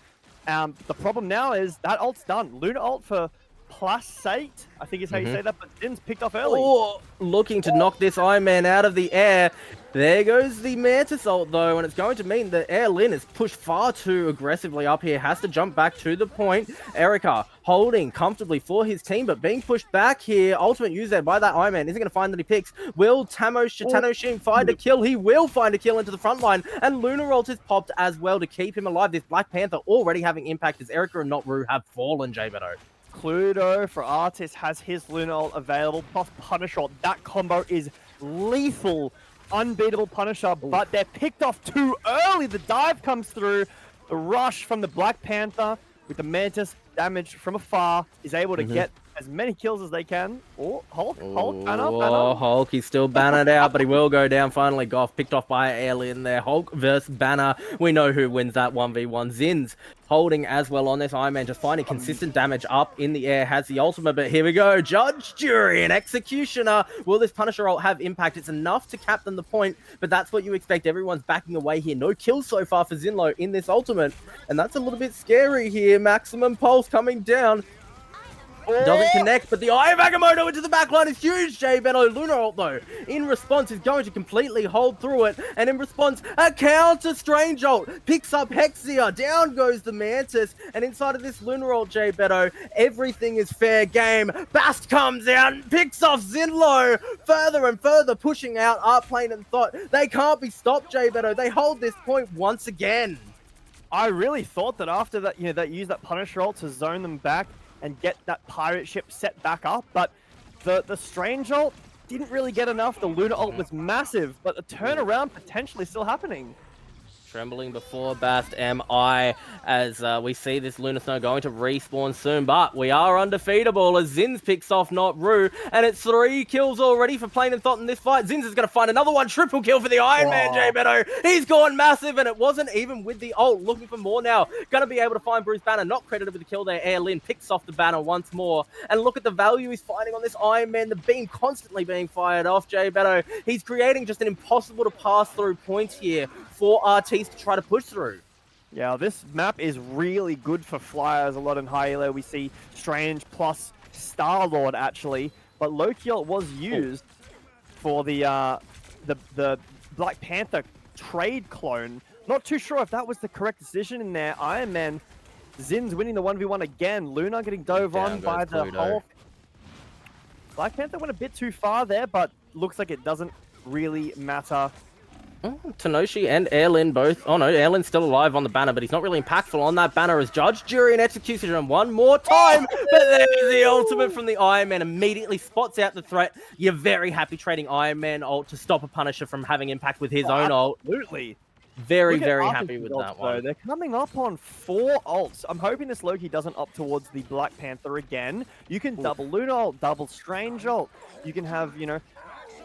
The problem now is that ult's done. Lunar ult for +8, I think is how you say that, but Din's picked off early. Oh, looking to knock this Iron Man out of the air. There goes the Mantis ult, though, and it's going to mean that Lin is pushed far too aggressively up here. Has to jump back to the point. Erica holding comfortably for his team, but being pushed back here. Ultimate used there by that Iron Man. Isn't going to find that he picks. Will Tanoshim find a kill? He will find a kill into the front line, and Lunar ult is popped as well to keep him alive. This Black Panther already having impact as Erica and not Rue have fallen, J Beto. Cluedo for Artis has his Lunar ult available, plus Punisher. That combo is lethal. Unbeatable Punisher, but they're picked off too early. The dive comes through. The rush from the Black Panther with the Mantis damage from afar is able to get as many kills as they can. Oh, Hulk, banner. Oh, Hulk, he's still bannered out, but he will go down finally. Goff picked off by Alien there. Hulk versus Banner. We know who wins that 1v1. Zins holding as well on this Iron Man, just finding consistent damage up in the air. Has the ultimate, but here we go. Judge, Jury, and Executioner. Will this Punisher ult have impact? It's enough to cap them the point, but that's what you expect. Everyone's backing away here. No kills so far for Zinlo in this ultimate, and that's a little bit scary here. Maximum Pulse coming down. Doesn't connect, but the Eye of Agamotto into the backline is huge. J Beto. Lunar ult, though, in response, is going to completely hold through it. And in response, a counter Strange ult picks up Hexia. Down goes the Mantis. And inside of this Lunar ult, J Beto, everything is fair game. Bast comes out and picks off Zinlo. Further and further pushing out Plain and Thought. They can't be stopped, J Beto. They hold this point once again. I really thought that after that, you know, they used that Punisher ult to zone them back and get that pirate ship set back up, but the Strange ult didn't really get enough. The Lunar ult was massive, but a turnaround potentially still happening. Trembling before Bast MI as we see this Lunar Snow going to respawn soon, but we are undefeatable as Zins picks off not Rue, and it's 3 kills already for Plain and Thought in this fight. Zins is going to find another one. Triple kill for the Iron Man, J Beto. He's gone massive, and it wasn't even with the ult. Looking for more now. Going to be able to find Bruce Banner. Not credited with the kill there. Lin picks off the banner once more, and look at the value he's finding on this Iron Man. The beam constantly being fired off, J Beto. He's creating just an impossible to pass through points here for RTs to try to push through. Yeah, this map is really good for flyers a lot in high elo. We see Strange plus Star-Lord actually, but Loki ult was used for the Black Panther trade clone. Not too sure if that was the correct decision in there. Iron Man, Zin's winning the 1v1 again. Luna getting dove on by the Hulk. Black Panther went a bit too far there, but looks like it doesn't really matter. Tanoshi and Erlin both. Oh no, Erlin's still alive on the banner, but he's not really impactful on that banner as Judge, Jury, and Executioner one more time. But there's the ultimate from the Iron Man. Immediately spots out the threat. You're very happy trading Iron Man ult to stop a Punisher from having impact with his own ult. Absolutely. Very happy with that one. They're coming up on 4 ults. I'm hoping this Loki doesn't up towards the Black Panther again. You can double Luna ult, double Strange ult. You can have, you know,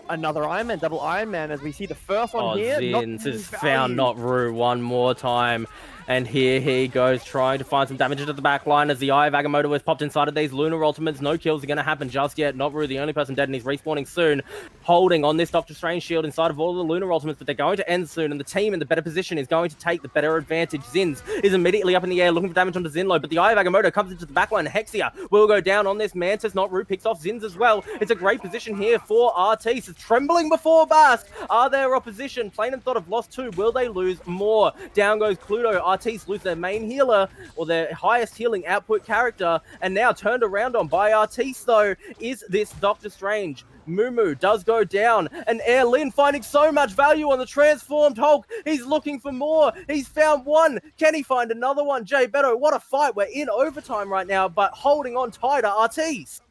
another Iron Man, double Iron Man, as we see the first one here. Zins has found Not Rue one more time. And here he goes, trying to find some damage into the back line as the Eye of Agamotto has popped inside of these Lunar Ultimates. No kills are going to happen just yet. Not Rue, the only person dead, and he's respawning soon. Holding on this Doctor Strange shield inside of all of the Lunar Ultimates, but they're going to end soon, and the team in the better position is going to take the better advantage. Zins is immediately up in the air looking for damage onto Zinlo, but the Eye of Agamotto comes into the backline. Hexia will go down on this. Mantis, Not Rue, picks off Zins as well. It's a great position here for Artis. It's trembling before Bast. Are their opposition? Plain and Thought have lost 2. Will they lose more? Down goes Cluedo. Artis lose their main healer, or their highest healing output character, and now turned around on by Artis, though, is this Doctor Strange. Mumu does go down, and Lin finding so much value on the transformed Hulk. He's looking for more. He's found one. Can he find another one? Jay Beto, what a fight. We're in overtime right now, but holding on tighter, Artis.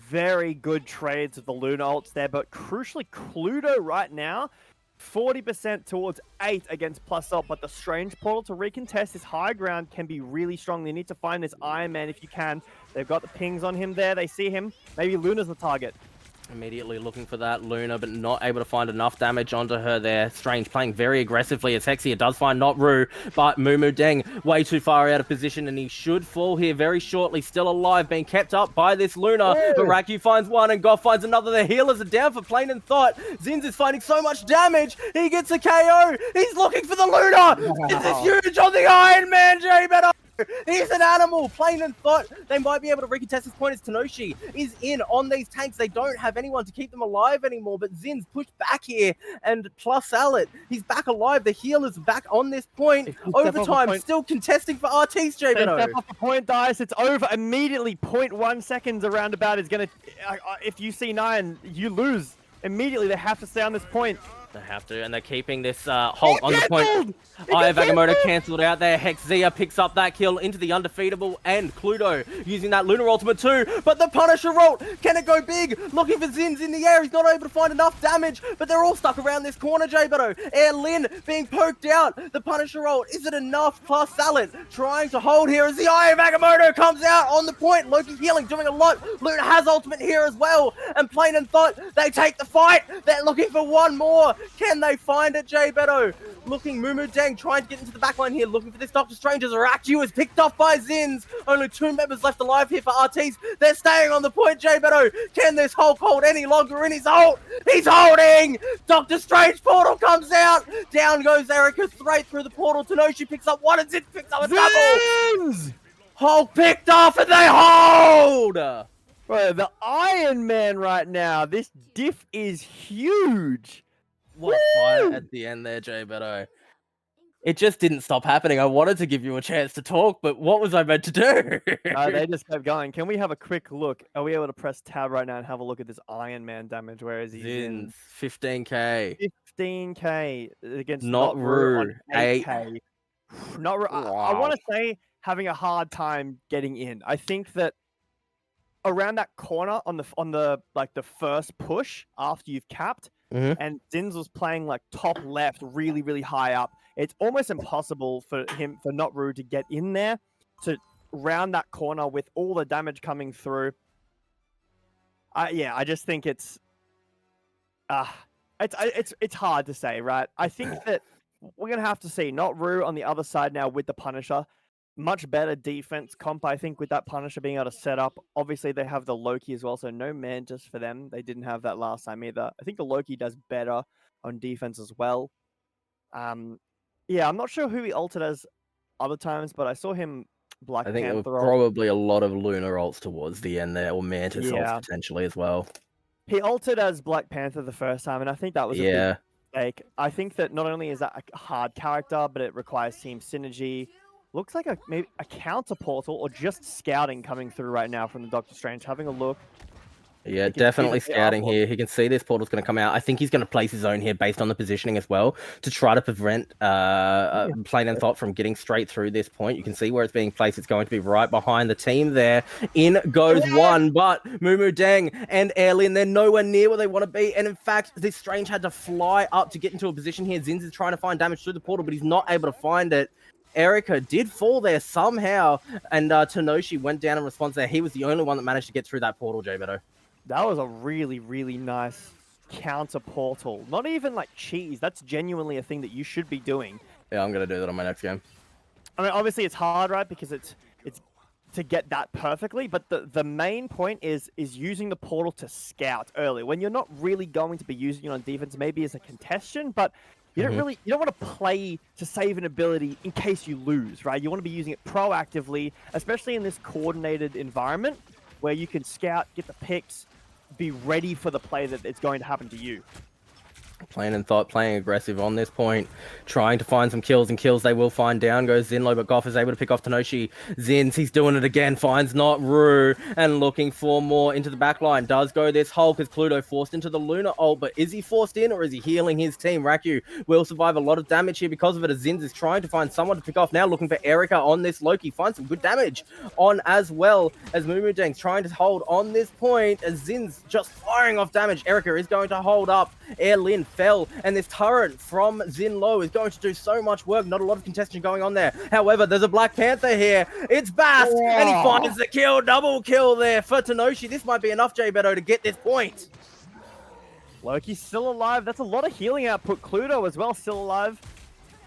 Very good trades with the Lunar ults there, but crucially, Cluedo right now, 40% towards 8 against plus ult, but the Strange Portal to recontest this high ground can be really strong. They need to find this Iron Man if you can. They've got the pings on him there. They see him. Maybe Luna's the target. Immediately looking for that Luna, but not able to find enough damage onto her there. Strange playing very aggressively as Hexia does find Not Rue, but Mumu Deng way too far out of position, and he should fall here very shortly. Still alive, being kept up by this Luna. But Raku finds one and Goff finds another. The healers are down for Plain and Thought. Zins is finding so much damage. He gets a KO. He's looking for the Luna. This is huge on the Iron Man, Jay Beto. He's an animal. Plain and Thought they might be able to recontest this point as Tenoshi is in on these tanks. They don't have anyone to keep them alive anymore, but Zin's pushed back here, and plus Salet, he's back alive. The healer's back on this point. Overtime, still contesting for Artis, Jay Beto. Step off the point, Dice. It's over immediately. 0.1 seconds around about is going to... if you see 9, you lose. Immediately, they have to stay on this point. They have to, and they're keeping this hold on the point. Eye of Agamotto cancelled out there. Hexia picks up that kill into the undefeatable, and Cluedo using that Lunar Ultimate too. But the Punisher ult, can it go big? Looking for Zins in the air. He's not able to find enough damage, but they're all stuck around this corner, Jay Beto. Lin being poked out. The Punisher ult, is it enough? Plus Salet trying to hold here as the Eye of Agamotto comes out on the point. Loki healing, doing a lot. Luna has ultimate here as well, and Plain and Thought, they take the fight. They're looking for one more. Can they find it, Jay Beto? Looking, Mumu Deng trying to get into the backline here, looking for this Doctor Strange as Raku is picked off by Zins. Only 2 members left alive here for Artis. They're staying on the point, Jay Beto. Can this Hulk hold any longer in his ult? He's holding! Doctor Strange portal comes out. Down goes Erica straight through the portal. Tenoshi picks up one and Zins picks up a double. Hulk picked off and they hold! Bro, the Iron Man right now, this diff is huge. What a fight at the end there, Jay Beto. It just didn't stop happening. I wanted to give you a chance to talk, but what was I meant to do? They just kept going. Can we have a quick look? Are we able to press tab right now and have a look at this Iron Man damage? Where is he? Zins, 15k. 15k against Not Rue, 8k. Not Rue. Wow. I want to say having a hard time getting in. I think that around that corner on the like the first push after you've capped, and Zins was playing like top left, really, really high up. It's almost impossible for Not Rue to get in there to round that corner with all the damage coming through. Yeah, I just think it's hard to say, right? I think that we're gonna have to see Not Rue on the other side now with the Punisher. Much better defense comp, I think, with that Punisher being able to set up. Obviously, they have the Loki as well, so no Mantis for them. They didn't have that last time either. I think the Loki does better on defense as well. Yeah, I'm not sure who he ulted as other times, but I saw him Black Panther. I think there were probably a lot of Lunar ults towards the end there, or Mantis ults potentially as well. He ulted as Black Panther the first time, and I think that was a big mistake. I think that not only is that a hard character, but it requires team synergy. Looks like maybe a counter portal or just scouting coming through right now from the Doctor Strange. Having a look. Yeah, definitely scouting here. He can see this portal's going to come out. I think he's going to place his own here based on the positioning as well to try to prevent Plain and Thought from getting straight through this point. You can see where it's being placed. It's going to be right behind the team there. In goes one, but Mumu Deng and Lin, they're nowhere near where they want to be. And in fact, this Strange had to fly up to get into a position here. Zins is trying to find damage through the portal, but he's not able to find it. Erica did fall there somehow, and Tenoshi went down in response there. He was the only one that managed to get through that portal, Jay Beto. That was a really, really nice counter portal. Not even like cheese. That's genuinely a thing that you should be doing. Yeah, I'm gonna do that on my next game. I mean, obviously it's hard, right? Because it's to get that perfectly, but the main point is using the portal to scout early when you're not really going to be using it on defense, maybe as a contestation, but you don't want to play to save an ability in case you lose, right? You want to be using it proactively, especially in this coordinated environment where you can scout, get the picks, be ready for the play that it's going to happen to you. Playing in thought, playing aggressive on this point, trying to find some kills, and kills they will find. Down goes Zinlo, but Goff is able to pick off Tenoshi. Zins, he's doing it again, finds not Rue, and looking for more into the back line. Does go this Hulk as Cluedo forced into the Luna ult, but is he forced in or is he healing his team? Raku will survive a lot of damage here because of it, as Zins is trying to find someone to pick off now, looking for Erica on this Loki. Finds some good damage on as well, as Mumu Dang's trying to hold on this point, as Zins just firing off damage. Erica is going to hold up. Air Lin fell, and this turret from Zinlo is going to do so much work. Not a lot of contestation going on there. However, there's a Black Panther here. It's Bast, and he finds the kill. Double kill there for Tenoshi. This might be enough, J Beto, to get this point. Loki's still alive. That's a lot of healing output. Cluedo as well, still alive.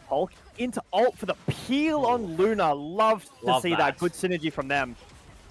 Hulk into ult for the peel on Luna. Love to see that. Good synergy from them.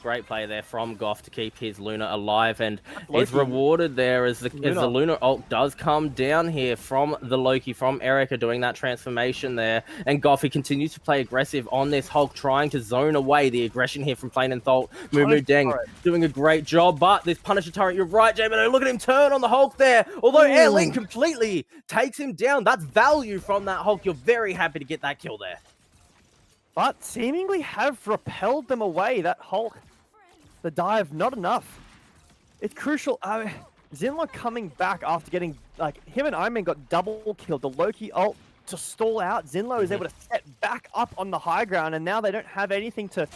Great play there from Goff to keep his Luna alive, and is rewarded there as the Luna ult does come down here from the Loki, from Erica doing that transformation there. And Goff, he continues to play aggressive on this Hulk, trying to zone away the aggression here from Plain and Thalt. Mumu Deng doing a great job, but this Punisher turret, you're right, Jay, but look at him turn on the Hulk there. Although Air Lin completely takes him down, that's value from that Hulk. You're very happy to get that kill there. But seemingly have repelled them away. That Hulk, the dive, not enough. It's crucial. Zinlo coming back after getting, like, him and Iron Man got double killed. The Loki ult to stall out. Zinlo is able to set back up on the high ground, and now they don't have anything to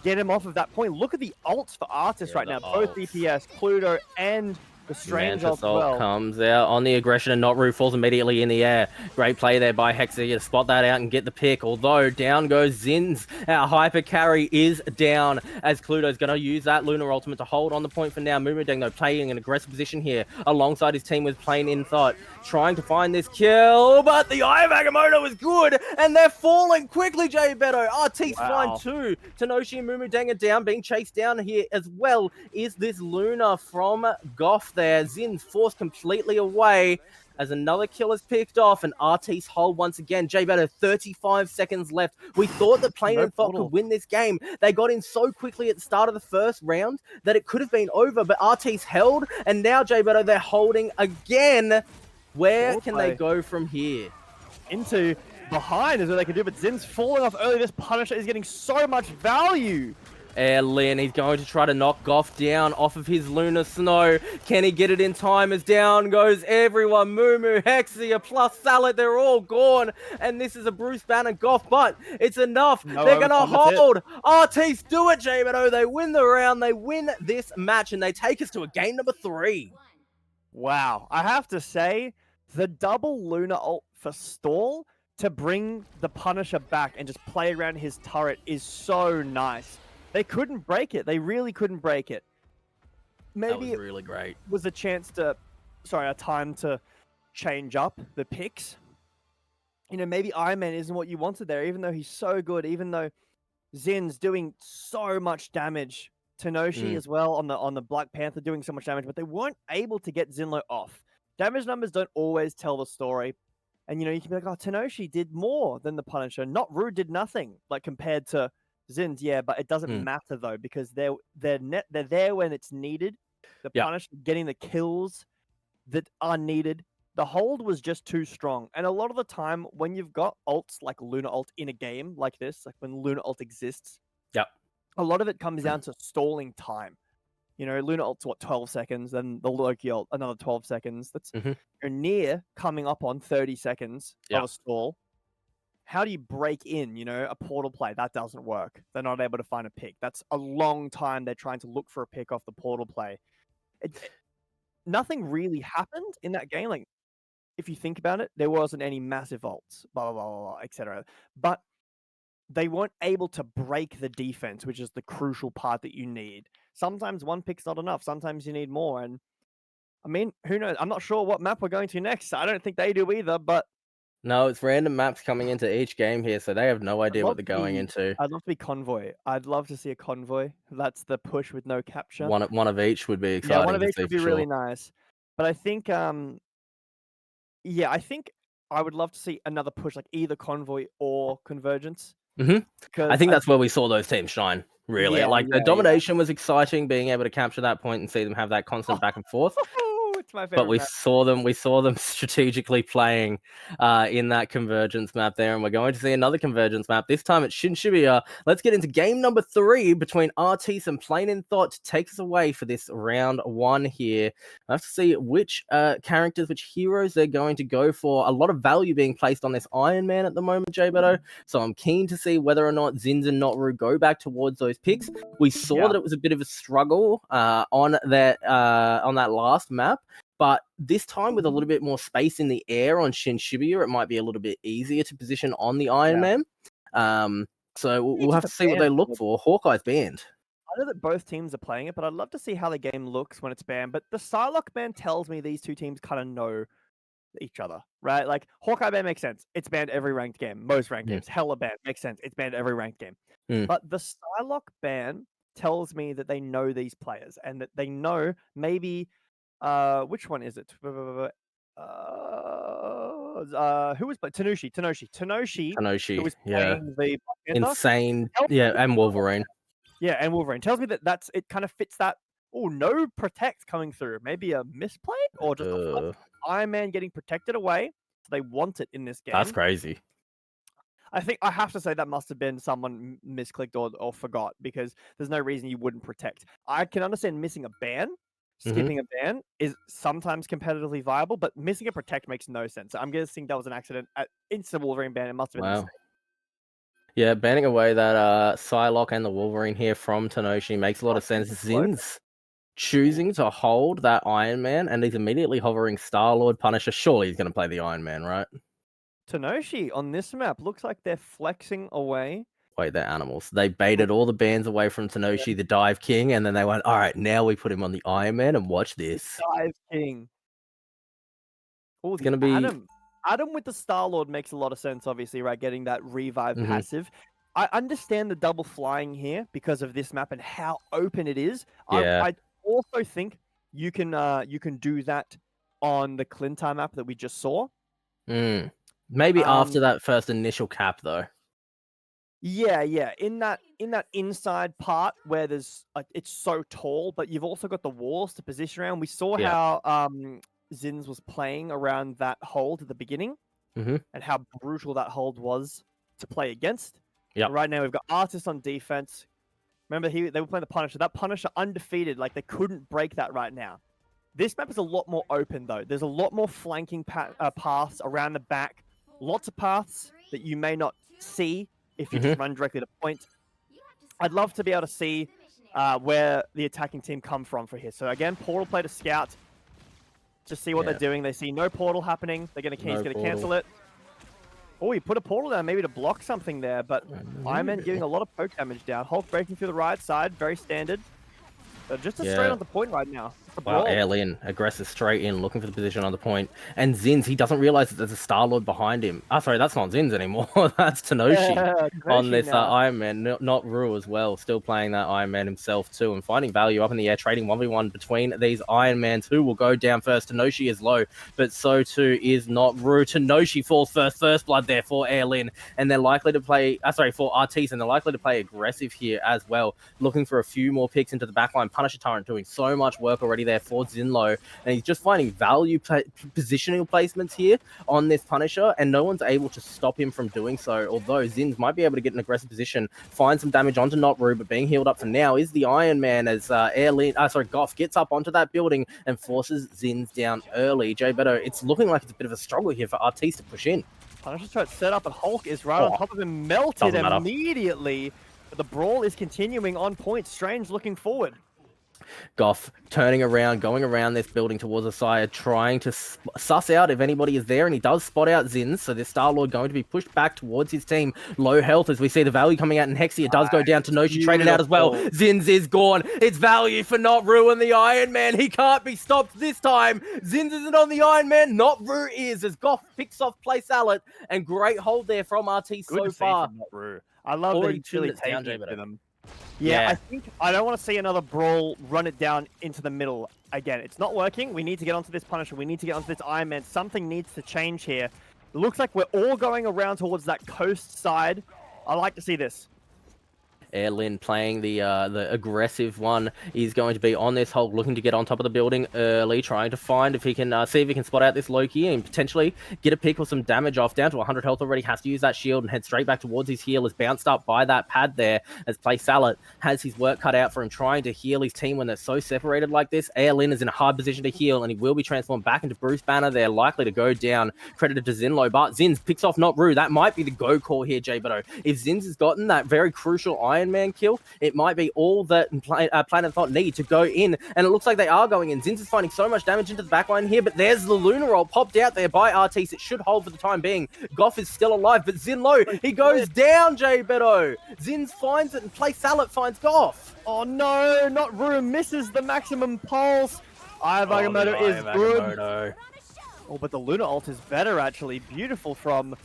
get him off of that point. Look at the ults for Artis right now. Both DPS, Cluedo, and the Strange ult as well. Comes out on the aggression, and not Rue falls immediately in the air. Great play there by Hexa to spot that out and get the pick. Although down goes Zins. Our hyper carry is down, as Cluedo's going to use that Lunar ultimate to hold on the point for now. Mumudeng, though, playing an aggressive position here alongside his team with Plain in Thought, trying to find this kill, but the Eye of Agamotto is good, and they're falling quickly, Jay Beto. RT's fine too. Tenoshi and Mumudeng are down, being chased down here as well. Is this Luna from Goff there? Zin's forced completely away as another kill is picked off, and RT's hold once again. Jay Beto, 35 seconds left. We thought that Plain and Thought could win this game. They got in so quickly at the start of the first round that it could have been over, but RT's held, and now Jay Beto, they're holding again. Where can they go from here? Into behind is what they can do, but Zin's falling off early. This Punisher is getting so much value. Air Lin, he's going to try to knock Goff down off of his Lunar Snow. Can he get it in time? As down goes everyone. Mumu, Hexia, plus Salad, they're all gone. And this is a Bruce Banner Goff, but it's enough. They're going to hold. RT's do it, Jay Beto. They win the round. They win this match, and they take us to a game number 3. Wow. I have to say, the double Lunar ult for Stall to bring the Punisher back and just play around his turret is so nice. They couldn't break it. They really couldn't break it. Maybe that was really great. It was a chance to, a time to change up the picks. You know, maybe Iron Man isn't what you wanted there, even though he's so good, even though Zin's doing so much damage. Tenoshi as well on the Black Panther doing so much damage, but they weren't able to get Zinlo off. Damage numbers don't always tell the story. And, you know, you can be like, oh, Tenoshi did more than the Punisher. Not Rue did nothing, like, compared to Zins, yeah, but it doesn't matter though, because they're there when it's needed. The Punisher getting the kills that are needed. The hold was just too strong, and a lot of the time when you've got ults like Luna ult in a game like this, like when Luna ult exists, a lot of it comes down to stalling time. You know, Luna ult's what, 12 seconds, then the Loki ult another 12 seconds. That's you're near coming up on 30 seconds of a stall. How do you break in, you know, a portal play? That doesn't work. They're not able to find a pick. That's a long time they're trying to look for a pick off the portal play. Nothing really happened in that game. Like, if you think about it, there wasn't any massive ults, blah, blah, blah, blah, blah, etc. But they weren't able to break the defense, which is the crucial part that you need. Sometimes one pick's not enough. Sometimes you need more. And I mean, who knows? I'm not sure what map we're going to next. I don't think they do either, but No, it's random maps coming into each game here, so they have no idea what they're going into. I'd love to be convoy. I'd love to see a convoy. That's the push with no capture. One of each would be Yeah, one exciting of to each see would for be really sure. nice. But I think, yeah, I think I would love to see another push, like either convoy or convergence. I Because think that's where we saw those teams shine. Really, yeah, like the yeah. domination was exciting, being able to capture that point and see them have that constant back and forth. It's my But favorite map. we saw them strategically playing in that convergence map there, and we're going to see another convergence map. This time at Shinshibuya. Let's get into game number 3 between Artis and Plain in Thought to take us away for this round 1 here. I have to see which characters, which heroes they're going to go for. A lot of value being placed on this Iron Man at the moment, J Beto. So I'm keen to see whether or not Zinz and Notru go back towards those picks. We saw that it was a bit of a struggle on that last map. But this time, with a little bit more space in the air on Shinshibuya, it might be a little bit easier to position on the Iron Man. So we'll have to see what they look for. Hawkeye's banned. I know that both teams are playing it, but I'd love to see how the game looks when it's banned. But the Psylocke ban tells me these two teams kind of know each other, right? Like Hawkeye ban makes sense. It's banned every ranked game, most ranked games. Hella ban makes sense. It's banned every ranked game. But the Psylocke ban tells me that they know these players and that they know maybe which one is it? Who was Tanoshi, who was playing the Insane, and Wolverine. Yeah, and Wolverine tells me that it kind of fits that. Oh, no protect coming through. Maybe a misplay or just a Iron Man getting protected away. So they want it in this game. That's crazy. I think I have to say that must have been someone misclicked or forgot, because there's no reason you wouldn't protect. I can understand missing a ban. Skipping a ban is sometimes competitively viable, but missing a protect makes no sense. I'm guessing that was an accident. Instant Wolverine ban, it must have been a mistake. Yeah, banning away that Psylocke and the Wolverine here from Tanoshi makes a lot of sense. Zinz choosing to hold that Iron Man, and he's immediately hovering Star-Lord, Punisher. Surely he's going to play the Iron Man, right? Tanoshi on this map looks like they're flexing away. Wait, they're animals. They baited all the bans away from Tanoshi, the Dive King, and then they went, all right, now we put him on the Iron Man, and watch this. Dive King. Oh, it's going to be... Adam with the Star-Lord makes a lot of sense, obviously, right? Getting that revive passive. I understand the double flying here because of this map and how open it is. Yeah. I also think you can do that on the Clintar map that we just saw. Maybe after that first initial cap, though. Yeah. In that inside part where there's it's so tall, but you've also got the walls to position around. We saw how Zinz was playing around that hold at the beginning, and how brutal that hold was to play against. Right now we've got Artis on defense. Remember, they were playing the Punisher. That Punisher undefeated, like they couldn't break that right now. This map is a lot more open though. There's a lot more flanking paths around the back. Lots of paths that you may not see if you just run directly to point. I'd love to be able to see where the attacking team come from for here. So again, portal play to scout. Just see what they're doing. They see no portal happening. They're gonna cancel it. Oh, he put a portal down maybe to block something there, but Iron Man getting a lot of poke damage down. Hulk breaking through the right side, very standard. Just straight on the point right now. Wow, Alien, aggressive straight in, looking for the position on the point. And Zinz, he doesn't realize that there's a Star-Lord behind him. Oh, sorry, that's not Zinz anymore. That's Tanoshi on this Iron Man, not Rue as well. Still playing that Iron Man himself too, and finding value up in the air, trading 1v1 between these Iron Mans. Who will go down first? Tanoshi is low, but so too is not Rue. Tanoshi falls first blood there for Alien, and they're likely to play, for Artis, and they're likely to play aggressive here as well, looking for a few more picks into the backline. Punisher Torrent doing so much work already there for Zinlo, and he's just finding value positional placements here on this Punisher, and no one's able to stop him from doing so, although Zinz might be able to get an aggressive position, find some damage onto Notru, but being healed up for now is the Iron Man as Goff gets up onto that building and forces Zinz down early. Jay Beto, it's looking like it's a bit of a struggle here for Artis to push in. Punisher's trying to set up, and Hulk is right on top of him, melted immediately, but the brawl is continuing on point. Strange looking forward. Goff turning around, going around this building towards the side, trying to suss out if anybody is there, and he does spot out Zins, so this Star-Lord going to be pushed back towards his team. Low health as we see the value coming out, and Hexia does go down to Noshi, traded out as well. Zins is gone. It's value for Not Ru and the Iron Man. He can't be stopped this time. Zins isn't on the Iron Man. Not Ru is, as Goff picks off Play Salad, and great hold there from RT so far. I love that he's really taking it to them. Yeah, I don't want to see another brawl run it down into the middle again. It's not working. We need to get onto this Punisher. We need to get onto this Iron Man. Something needs to change here. It looks like we're all going around towards that coast side. I like to see this. Airlin playing the aggressive one. He's going to be on this Hulk, looking to get on top of the building early, trying to find if he can see if he can spot out this Loki and potentially get a pick or some damage off. Down to 100 health already, has to use that shield and head straight back towards his heal. Is bounced up by that pad there as Play Salad has his work cut out for him, trying to heal his team when they're so separated like this. Airlin is in a hard position to heal, and he will be transformed back into Bruce Banner. They're likely to go down, credited to Zinlo, but Zins picks off Not Ru. That might be the go call here, Jay Beto. If Zins has gotten that very crucial Iron Man kill, it might be all that Planet Thought need to go in, and it looks like they are going in. Zins is finding so much damage into the backline here, but there's the Lunar Roll popped out there by Artis. It should hold for the time being. Goff is still alive, but Zinlo, he goes down, Jay Beto. Zins finds it, and Play Salad finds Goff. Oh no, Not Ru misses the maximum pulse. Agamotto is good. Oh, but the Lunar Ult is better, actually. Beautiful from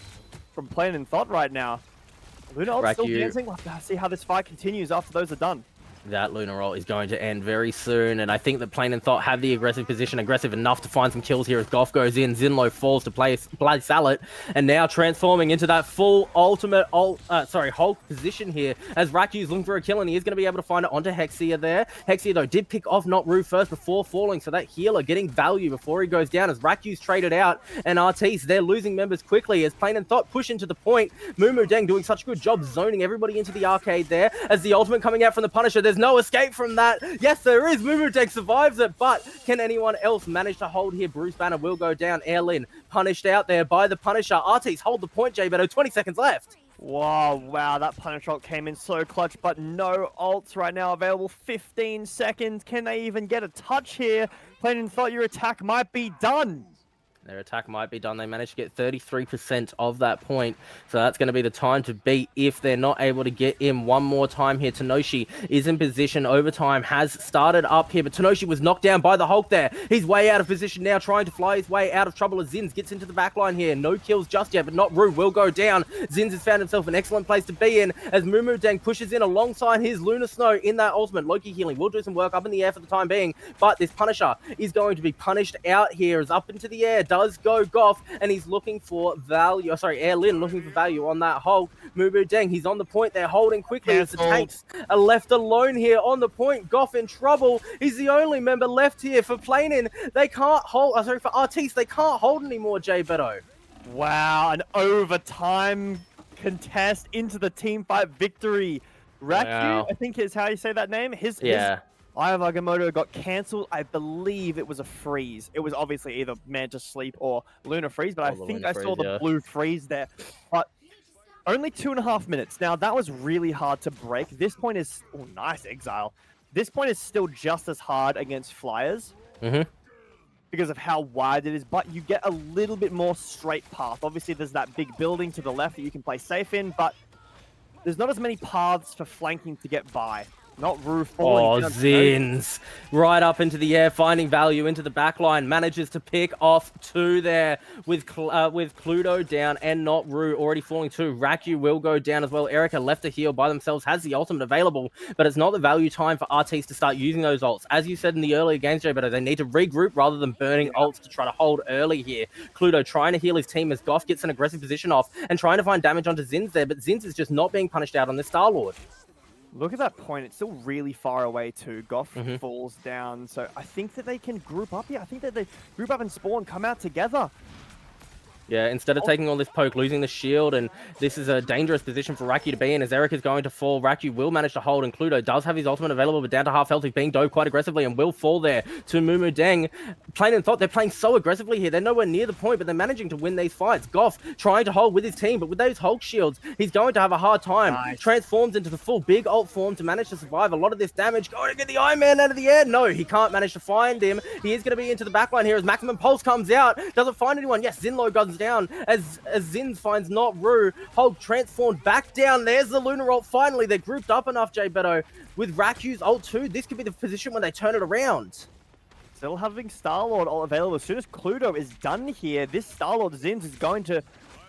Planet Thought right now. Lunar Ult's still dancing. We'll have to see how this fight continues after those are done. That Lunar Roll is going to end very soon, and I think that Plain and Thought have the aggressive position, aggressive enough to find some kills here as Goff goes in. Zinlo falls to play Salad, and now transforming into that full ultimate Hulk position here as Rakyu's looking for a kill, and he is going to be able to find it onto Hexia there. Hexia, though, did pick off Not Ru first before falling, so that healer getting value before he goes down as Rakyu's traded out, and Artis, they're losing members quickly as Plain and Thought push into the point. Mumu Deng doing such a good job zoning everybody into the arcade there as the ultimate coming out from the Punisher. There's no escape from that. Yes, there is. Mumu Deng survives it, but can anyone else manage to hold here? Bruce Banner will go down. Airlin punished out there by the Punisher. Artis hold the point, Jay Beto. 20 seconds left. Wow, that Punisher ult came in so clutch, but no ults right now available. 15 seconds. Can they even get a touch here? Plain Thought your attack might be done. Their attack might be done. They managed to get 33% of that point. So that's going to be the time to beat if they're not able to get in one more time here. Tenoshi is in position. Overtime has started up here, but Tenoshi was knocked down by the Hulk there. He's way out of position now, trying to fly his way out of trouble as Zins gets into the backline here. No kills just yet, but Not Ru will go down. Zins has found himself an excellent place to be in as Mumu Deng pushes in alongside his Lunar Snow in that ultimate. Loki healing will do some work up in the air for the time being, but this Punisher is going to be punished out here as up into the air does go Goff, and he's looking for value. Airlin looking for value on that Hulk. Mumu Deng, he's on the point. They're holding quickly as the tanks are left alone here on the point. Goff in trouble. He's the only member left here for Plainin. They can't hold. For Artis, they can't hold anymore. Jay Beto. Wow, an overtime contest into the team fight victory. Rakyu, I think is how you say that name. His Agamotto got cancelled. I believe it was a freeze. It was obviously either Manta Sleep or Lunar Freeze, but I think I saw the blue freeze there. But only 2.5 minutes. Now, that was really hard to break. This point is... Oh, nice exile. This point is still just as hard against Flyers because of how wide it is, but you get a little bit more straight path. Obviously, there's that big building to the left that you can play safe in, but there's not as many paths for flanking to get by. Not Ru falling. Oh, Zins. Right up into the air, finding value into the backline. Manages to pick off 2 there with Cluedo down and Not Ru already falling 2. Rakyu will go down as well. Erica left to heal by themselves, has the ultimate available, but it's not the value time for Artis to start using those ults. As you said in the earlier games, Jay, but they need to regroup rather than burning ults to try to hold early here. Cluedo trying to heal his team as Goff gets an aggressive position off and trying to find damage onto Zins there, but Zins is just not being punished out on this Star-Lord. Look at that point. It's still really far away too. Goff falls down. So I think that they can group up here. I think that they group up and spawn, come out together. Yeah, instead of taking on this poke, losing the shield, and this is a dangerous position for Raku to be in, as Eric is going to fall. Raku will manage to hold, and Cluedo does have his ultimate available, but down to half health. He's being dove quite aggressively and will fall there to Mumu Deng. Plain and Thought, they're playing so aggressively here. They're nowhere near the point, but they're managing to win these fights. Goff trying to hold with his team, but with those Hulk shields, he's going to have a hard time. Nice. Transforms into the full big ult form to manage to survive a lot of this damage. Going to get the Iron Man out of the air. No, he can't manage to find him. He is going to be into the backline here as Maximum Pulse comes out. Doesn't find anyone. Yes, Zinlo guns down as Zins finds not Rue. Hulk transformed back down. There's the Lunar ult. Finally, they're grouped up enough, Jay Beto. With Raku's ult too, this could be the position when they turn it around. Still having Star-Lord ult available. As soon as Cluedo is done here, this Star-Lord Zins is going to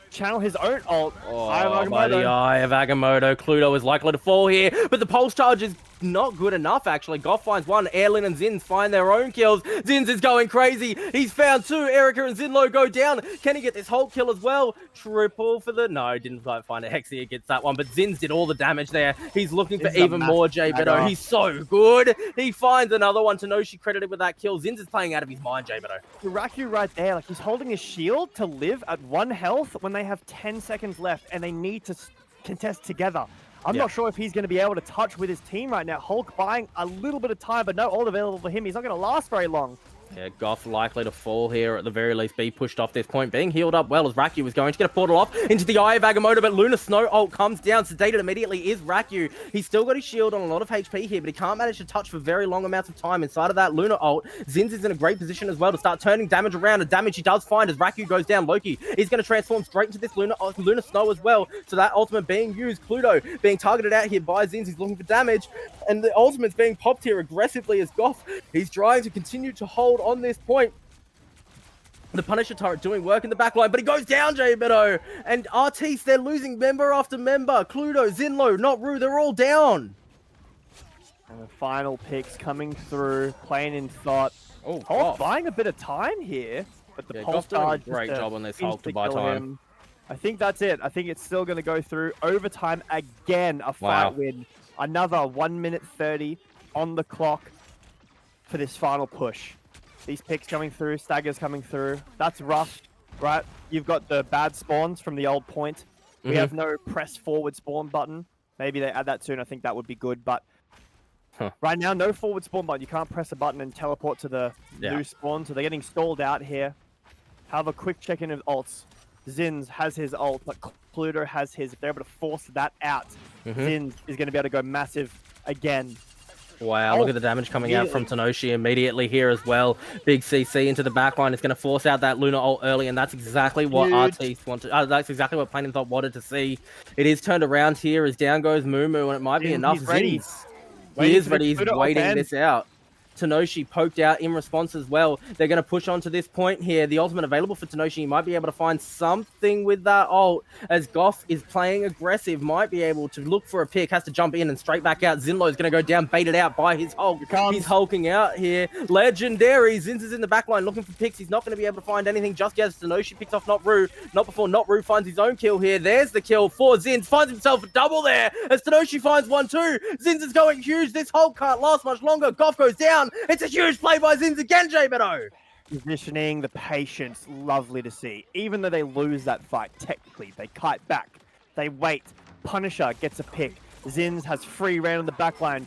channel his own ult. Oh, by the eye of Agamotto. Cluedo is likely to fall here, but the pulse charge is not good enough, actually. Goff finds one. Erlin and Zins find their own kills. Zins is going crazy. He's found two. Erica and Zinlo go down. Can he get this Hulk kill as well? Triple for the... No, didn't quite find it. Hexia gets that one, but Zins did all the damage there. He's looking for even more, Jay Beto. He's so good. He finds another one. Tanoshi credited with that kill. Zins is playing out of his mind, Jay Beto. Raku right there, like he's holding his shield to live at 1 health when they have 10 seconds left and they need to contest together. I'm not sure if he's going to be able to touch with his team right now. Hulk buying a little bit of time, but no ult available for him. He's not going to last very long. Yeah, Goff likely to fall here, at the very least be pushed off this point. Being healed up well as Raku was going to get a portal off into the eye of Agamotto, but Lunar Snow ult comes down. Sedated immediately is Raku. He's still got his shield on a lot of HP here, but he can't manage to touch for very long amounts of time inside of that Lunar ult. Zins is in a great position as well to start turning damage around, and damage he does find as Raku goes down. Loki is going to transform straight into this Lunar Snow as well, so that ultimate being used. Cluedo being targeted out here by Zins. He's looking for damage, and the ultimate's being popped here aggressively as Goff. He's trying to continue to hold on this point. The Punisher turret doing work in the backline, but he goes down, Jay Beto. And Artis, they're losing member after member. Cluedo, Zinlo, not Rue, they're all down. And the final picks coming through, Plain in Thought. Oh, Hulk buying a bit of time here, but the pulse charge great job on this Hulk to buy time. I think that's it. I think it's still going to go through overtime again. A fight win. Another 1 minute 30 on the clock for this final push. These picks coming through, staggers coming through. That's rough, right? You've got the bad spawns from the old point. We have no press forward spawn button. Maybe they add that soon. I think that would be good. But right now, no forward spawn button. You can't press a button and teleport to the new spawn. So they're getting stalled out here. Have a quick check-in of ults. Zins has his ult, but Cluedo has his. If they're able to force that out, Zins is going to be able to go massive again. Wow, look at the damage coming out from Tanoshi immediately here as well. Big CC into the backline. It's going to force out that Lunar ult early, and that's exactly what Artis wanted. That's exactly what Plain and Thought wanted to see. It is turned around here as down goes Mumu, and it might be enough. Zins. He is ready. He's waiting this out. Tanoshi poked out in response as well. They're going to push on to this point here. The ultimate available for Tanoshi. He might be able to find something with that ult as Goff is playing aggressive. Might be able to look for a pick. Has to jump in and straight back out. Zinlo is going to go down, baited out by his Hulk. He's hulking out here. Legendary. Zins is in the backline looking for picks. He's not going to be able to find anything just yet. Tanoshi picks off Not Rue. Not before Not Rue finds his own kill here. There's the kill for Zins. Finds himself a double there as Tanoshi finds one too. Zins is going huge. This Hulk can't last much longer. Goff goes down. It's a huge play by Zins again, Jay Beto. Positioning, the patience, lovely to see. Even though they lose that fight, technically, they kite back. They wait. Punisher gets a pick. Zins has free reign on the backline.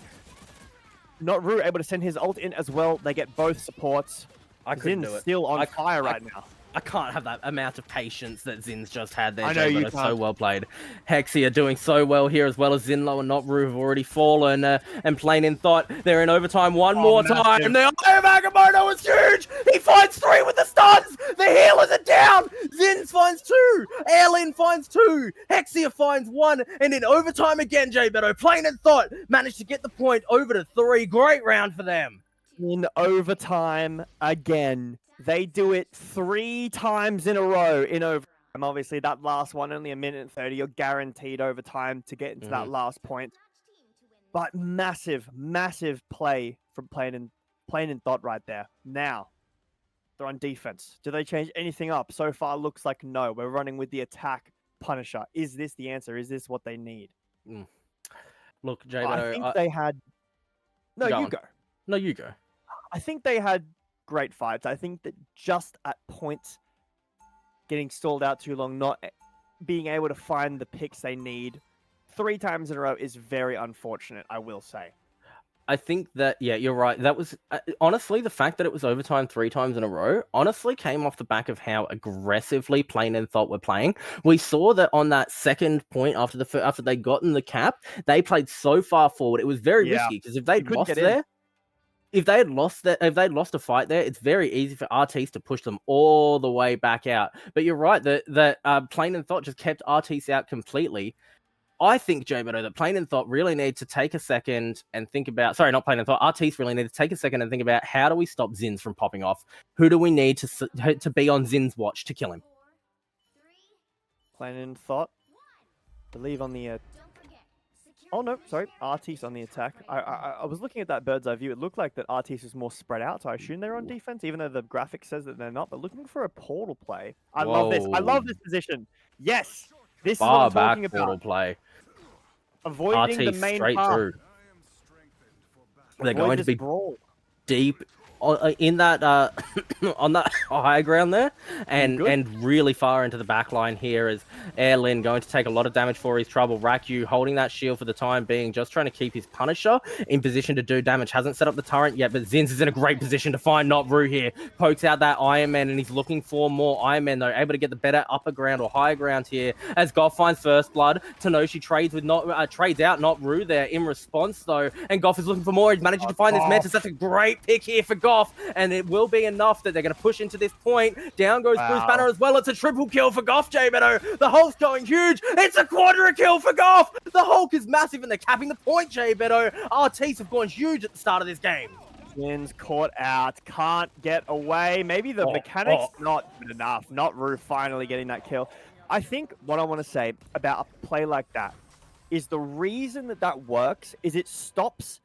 Not Rue able to send his ult in as well. They get both supports. Zins still on fire right now. I can't have that amount of patience that Zins just had there. I know you can't. So well played. Hexia doing so well here as well as Zinlo and Not Rue have already fallen. And Plain in Thought, they're in overtime one more time. The eye of Agamotto is huge. He finds 3 with the stuns. The healers are down. Zins finds 2. Erlin finds 2. Hexia finds 1. And in overtime again, Jay Beto. Plain in Thought managed to get the point over to 3. Great round for them. In overtime again. They do it 3 times in a row in overtime. Obviously, that last one, only 1 minute and 30. You're guaranteed overtime to get into that last point. But massive, massive play from Plain and Thought right there. Now, they're on defense. Do they change anything up? So far, looks like no. We're running with the attack Punisher. Is this the answer? Is this what they need? Look, Jay, I think they had... No, you go. No, you go. I think they had great fights. I think that just at points getting stalled out too long, not being able to find the picks they need 3 times in a row is very unfortunate, I will say. I think that, yeah, you're right. That was, honestly, the fact that it was overtime 3 times in a row, honestly came off the back of how aggressively Plain and Thought were playing. We saw that on that second point after they got in the cap, they played so far forward. It was very risky, because if they'd lost there, if they'd lost a fight there, it's very easy for Artis to push them all the way back out. But you're right, that Plain and Thought just kept Artis out completely. I think, Joe Beto, that Plain and Thought really need to take a second and think about... Sorry, not Plain and Thought. Artis really need to take a second and think about, how do we stop Zins from popping off? Who do we need to be on Zin's watch to kill him? Plain and Thought. Believe on the... Oh, no, sorry. Artis on the attack. I was looking at that bird's eye view. It looked like that Artis is more spread out, so I assume they're on defense, even though the graphic says that they're not. But looking for a portal play. I love this. I love this position. Yes! This is what I'm talking about. Portal play. Avoiding the main path. Through. They're going to be brawl. Deep in that on that high ground there, and really far into the back line here, as Airlin going to take a lot of damage for his trouble. Rakyu holding that shield for the time being, just trying to keep his Punisher in position to do damage. Hasn't set up the turret yet, but Zins is in a great position to find Not Ru here. Pokes out that Iron Man, and he's looking for more Iron Man, though. Able to get the better upper ground or higher ground here, as Goff finds First Blood. Tanoshi trades out Not Ru there in response, though, and Goff is looking for more. He's managing to find this Mantis. That's a great pick here for Goff, and it will be enough that they're going to push into this point. Down goes Bruce Banner as well. It's a triple kill for Goff, J-Beto. The Hulk's going huge. It's a quadra kill for Goff. The Hulk is massive, and they're capping the point, J-Beto. Artis have gone huge at the start of this game. Wins caught out. Can't get away. Maybe the mechanics not good enough. Not Ru finally getting that kill. I think what I want to say about a play like that is the reason that works is it stops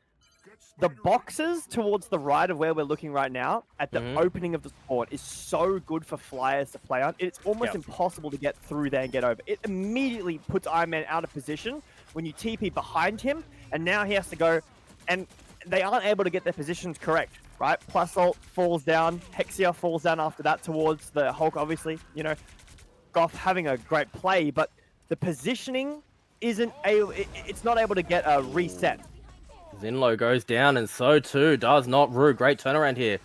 the boxes towards the right of where we're looking right now at the opening of the spawn is so good for flyers to play on. It's almost impossible to get through there and get over. It immediately puts Iron Man out of position when you TP behind him, and now he has to go, and they aren't able to get their positions correct, right? Plus Ult falls down, Hexia falls down after that towards the Hulk, obviously. You know, Goff having a great play, but the positioning isn't able, it's not able to get a reset. Zinlo goes down, and so too does Not Ru. Great turnaround here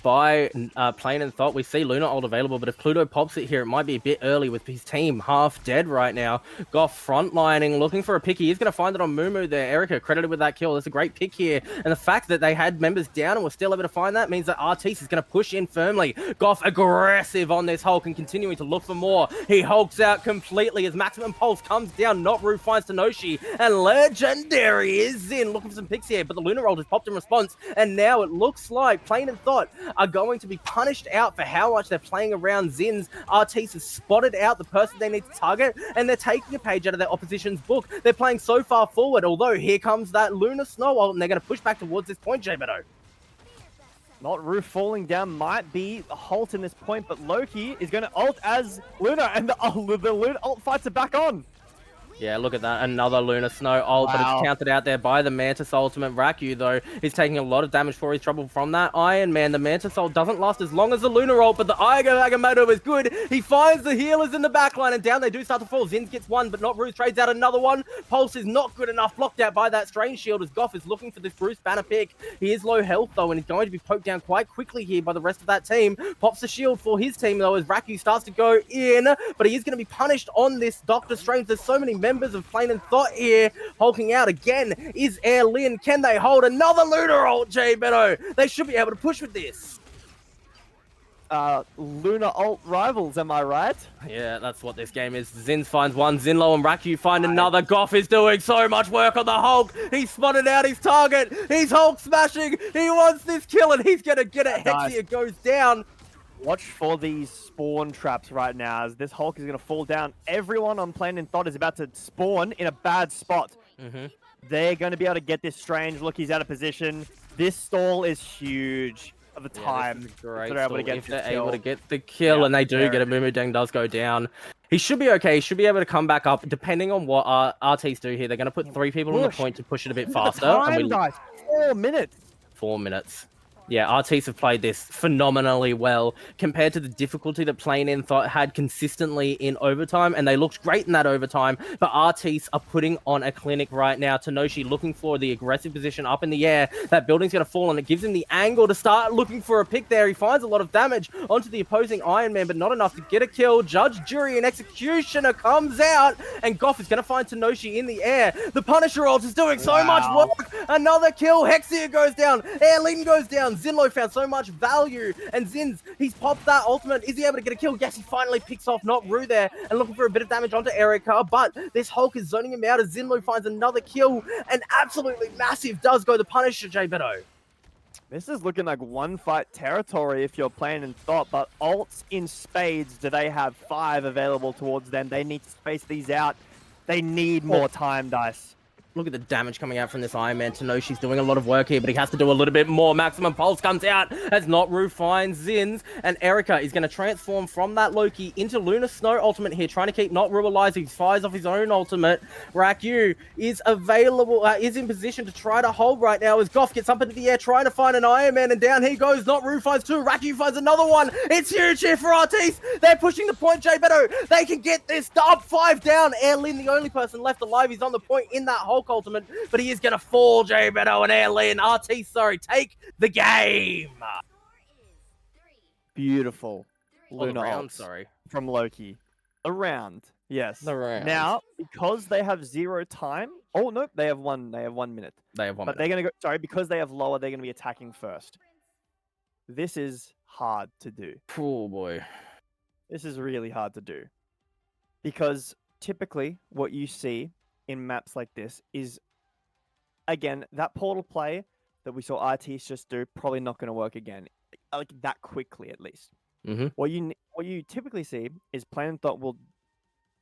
by Plain and Thought. We see Luna ult available, but if Pluto pops it here, it might be a bit early with his team half dead right now. Goff frontlining, looking for a pick. He is going to find it on Mumu there. Erica credited with that kill. That's a great pick here. And the fact that they had members down and were still able to find that means that Artis is going to push in firmly. Goff aggressive on this Hulk and continuing to look for more. He hulks out completely as Maximum Pulse comes down. Not Ru finds Tanoshi, and Legendary is in looking for some picks here, but the Luna ult has popped in response, and now it looks like Plain and Thought are going to be punished out for how much they're playing around Zins. Artis has spotted out the person they need to target, and they're taking a page out of their opposition's book. They're playing so far forward, although here comes that Luna Snow ult, and they're going to push back towards this point, J-Beto. Not Ru falling down might be a halt in this point, but Loki is going to ult as Luna, and the Luna ult fights are back on. Yeah, look at that. Another Luna Snow ult, but it's counted out there by the Mantis ultimate. Rakyu, though, is taking a lot of damage for his trouble from that Iron Man. The Mantis ult doesn't last as long as the Luna ult, but the Agamotto is good. He finds the healers in the backline, and down they do start to fall. Zins gets one, but Not Ru trades out another one. Pulse is not good enough, blocked out by that Strange Shield as Goff is looking for this Bruce Banner pick. He is low health, though, and he's going to be poked down quite quickly here by the rest of that team. Pops the shield for his team, though, as Rakyu starts to go in, but he is going to be punished on this Doctor Strange. There's so many members of Plain and Thought here. Hulking out again is Air Lin. Can they hold another Luna ult, J-Beto? They should be able to push with this. Luna ult rivals, am I right? Yeah, that's what this game is. Zins finds one, Zinlo and Rakyu find another. Goff is doing so much work on the Hulk. He's spotted out his target. He's Hulk smashing. He wants this kill, and he's going to get it. Hexia goes down. Watch for these spawn traps right now, as this Hulk is going to fall down. Everyone on Plain and Thought is about to spawn in a bad spot. They're going to be able to get this Strange. Look, he's out of position. This stall is huge of the time. Great. They're able to get if they're able to get the kill, and they do get it, Mumu Deng does go down. He should be okay. He should be able to come back up, depending on what Artis do here. They're going to put 3 people on the point to push it a bit faster. Time, guys. 4 minutes. 4 minutes. Yeah, Artis have played this phenomenally well compared to the difficulty that Plain In Thought had consistently in overtime, and they looked great in that overtime. But Artis are putting on a clinic right now. Tanoshi looking for the aggressive position up in the air. That building's going to fall, and it gives him the angle to start looking for a pick there. He finds a lot of damage onto the opposing Iron Man, but not enough to get a kill. Judge, jury, and executioner comes out, and Goff is going to find Tanoshi in the air. The Punisher ult is doing so much work. Another kill. Hexia goes down. Airlin goes down. Zinlo found so much value, and Zins, he's popped that ultimate. Is he able to get a kill? Yes, he finally picks off Not Rue there and looking for a bit of damage onto Erica, but this Hulk is zoning him out as Zinlo finds another kill, and absolutely massive does go the Punisher, J Beto. This is looking like one fight territory if you're playing in Thought, but ults in spades, do they have 5 available towards them? They need to space these out. They need more time, Dice. Look at the damage coming out from this Iron Man. Tanoshi's doing a lot of work here, but he has to do a little bit more. Maximum Pulse comes out as Notru finds Zins, and Erica is going to transform from that Loki into Lunar Snow ultimate here, trying to keep Notru alive. He fires off his own ultimate. Rakyu is available, is in position to try to hold right now as Goff gets up into the air, trying to find an Iron Man, and down he goes. Notru finds 2, Rakyu finds another one. It's huge here for Artis. They're pushing the point, J Beto. They can get this up, 5 down. Airlin, the only person left alive, he's on the point in that Hulk ultimate, but he is going to fall, J Beto, and Airlin. RT, sorry, take the game. Beautiful. Lunar round, ults sorry. From Loki. A round. Yes. The round. Now, because they have 0 time. Oh, no, they have 1 minute. They have 1 minute. But they're going to go, sorry, because they have lower, they're going to be attacking first. This is hard to do. Oh, boy. This is really hard to do. Because typically what you see in maps like this is, again, that portal play that we saw Artis just do, probably not going to work again, like that quickly at least. Mm-hmm. What you typically see is Plain Thought will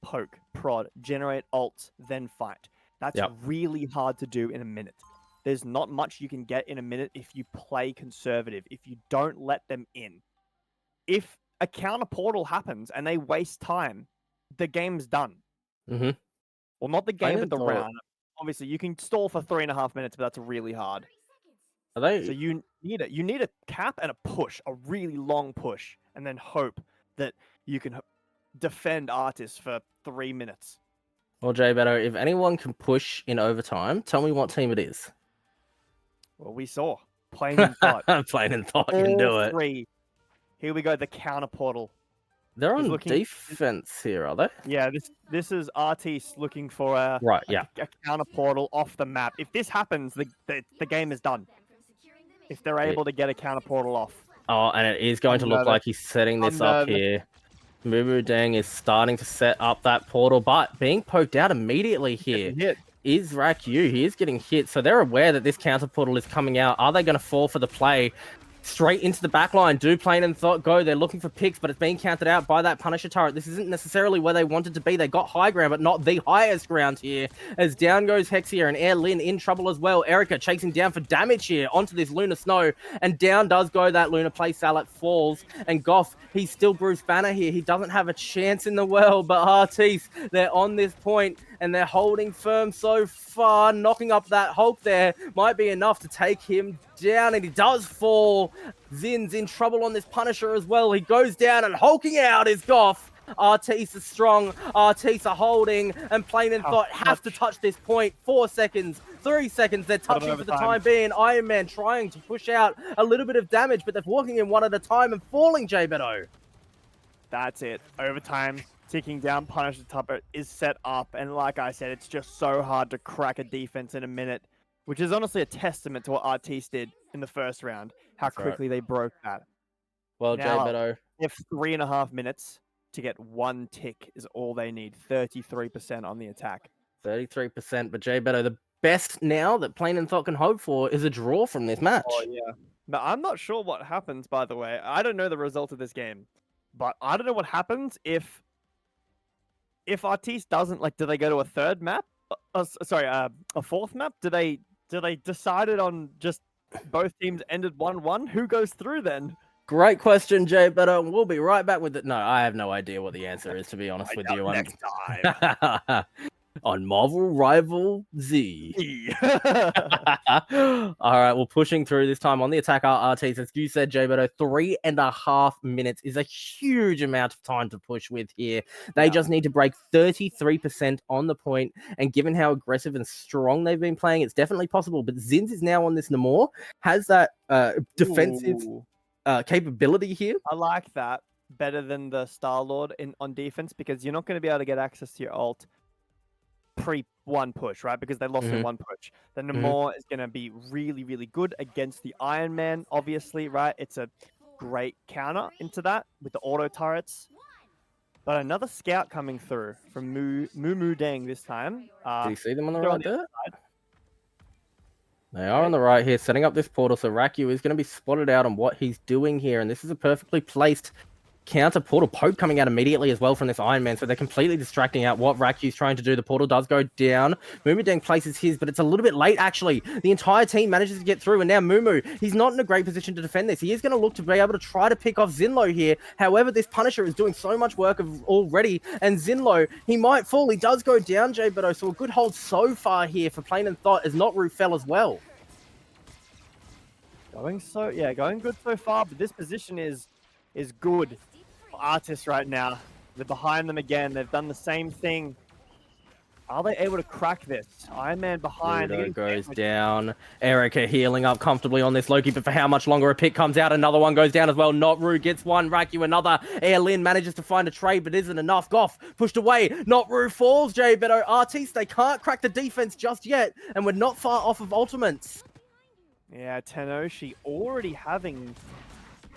poke, prod, generate ults, then fight. That's really hard to do in a minute. There's not much you can get in a minute if you play conservative, if you don't let them in. If a counter portal happens and they waste time, the game's done. Mm-hmm. Well, not the game, but the round. Obviously, you can stall for 3.5 minutes, but that's really hard. Are they? So you need it. You need a cap and a push, a really long push, and then hope that you can defend Artis for 3 minutes. Well, J Beto, if anyone can push in overtime, tell me what team it is. Well, we saw. Plain In Thought. Plain In Thought can do it. 3. Here we go, the counter portal. They're on defense here, are they? Yeah, this is Artis looking for a counter portal off the map. If this happens, the game is done. If they're able to get a counter portal off. Oh, and it is going to look like he's setting this up here. Mumu Dang is starting to set up that portal, but being poked out immediately here is Rakyu. He is getting hit, so they're aware that this counter portal is coming out. Are they going to fall for the play? Straight into the back line. Do Plain In Thought go? They're looking for picks, but it's being counted out by that Punisher turret. This isn't necessarily where they wanted to be. They got high ground, but not the highest ground here. As down goes Hexia, and Airlin in trouble as well. Erica chasing down for damage here onto this Lunar Snow, and down does go that Lunar Play Salad falls. And Goff, he's still Bruce Banner here. He doesn't have a chance in the world, but Artis, they're on this point, and they're holding firm so far. Knocking up that Hulk there might be enough to take him down, and he does fall. Zin's in trouble on this Punisher as well. He goes down, and hulking out is Goff. Artis is strong. Artis are holding, and Plain In Thought have to touch this point. 4 seconds, 3 seconds. They're touching for the time being. Iron Man trying to push out a little bit of damage, but they're walking in one at a time and falling, J Beto. That's it. Overtime. Ticking down, Punisher Tupper is set up, and like I said, it's just so hard to crack a defense in a minute, which is honestly a testament to what Artis did in the first round, how quickly they broke that. Well, now, J Beto, if 3.5 minutes to get 1 tick is all they need, 33% on the attack. 33%, but J Beto, the best now that Plain In Thought can hope for is a draw from this match. Oh, yeah. But I'm not sure what happens, by the way. I don't know the result of this game, but I don't know what happens if Artis doesn't, like, do they go to a third map? A fourth map? Do they decide it on just both teams ended 1-1? Who goes through then? Great question, Jay, but we'll be right back with it. No, I have no idea what the answer is, to be honest with you. Next time. on Marvel Rival Z. E. All right, well, pushing through this time on the attack RTs, as you said, Jaybeto, 3.5 minutes is a huge amount of time to push with here. They just need to break 33% on the point, and given how aggressive and strong they've been playing, it's definitely possible. But Zinz is now on this Namor, has that defensive capability here. I like that better than the Star-Lord on defense, because you're not going to be able to get access to your ult pre-one push, right? Because they lost their one push. The Namor is going to be really, really good against the Iron Man, obviously, right? It's a great counter into that with the auto turrets. But another scout coming through from Moo Dang this time. Do you see them on the right there? Side. They are on the right here, setting up this portal, so Rakyu is going to be spotted out on what he's doing here, and this is a perfectly placed counter portal poke coming out immediately as well from this Iron Man, so they're completely distracting out what Rakyu's trying to do. The portal does go down. Mumudeng places his, but it's a little bit late, actually. The entire team manages to get through, and now Mumu, he's not in a great position to defend this. He is going to look to be able to try to pick off Zinlo here. However, this Punisher is doing so much work already, and Zinlo, he might fall. He does go down, Jaybeto, so a good hold so far here for Plain and Thought as not Rue fell as well. Going good so far, but this position is good for Artists right now. They're behind them again. They've done the same thing. Are they able to crack this? Iron Man behind. Ludo goes down. Erica healing up comfortably on this Loki, but for how much longer? A pick comes out. Another one goes down as well. Not Rue gets one. Rakyu another. Airlin manages to find a trade, but isn't enough. Goff pushed away. Not Rue falls. Jaybeto. Artiste, they can't crack the defense just yet, and we're not far off of ultimates. Yeah, Tenoshi already having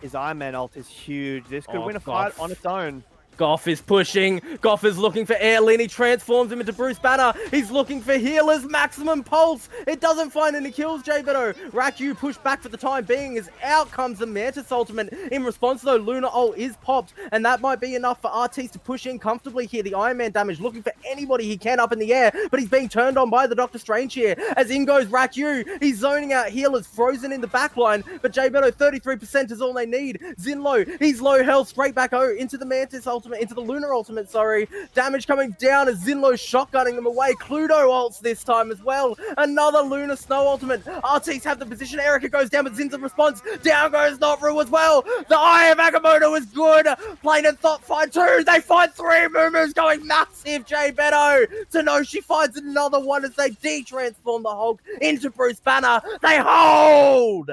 his Iron Man ult is huge. This could win a fight on its own. Goff is pushing. Goff is looking for Airlin. He transforms him into Bruce Banner. He's looking for healers. Maximum pulse. It doesn't find any kills, Jaybeto. Rakyu pushed back for the time being as out comes the Mantis ultimate. In response, though, Luna ult is popped, and that might be enough for Artiste to push in comfortably here. The Iron Man damage, looking for anybody he can up in the air, but he's being turned on by the Doctor Strange here. As in goes Rakyu. He's zoning out healers, frozen in the backline, but Jaybeto, 33% is all they need. Zinlo, he's low health, straight back into the Mantis ultimate. Into the Lunar ultimate, sorry. Damage coming down as Zinlo shotgunning them away. Cluedo ults this time as well. Another Lunar Snow ultimate. Artiste have the position. Erica goes down, but Zin's in response. Down goes Notru as well. The Eye of Agamotto is good. Plain and Thought find two. They find three. Mumu's going massive, Jaybeto. Tenoshi finds another one as they de-transform the Hulk into Bruce Banner. They hold!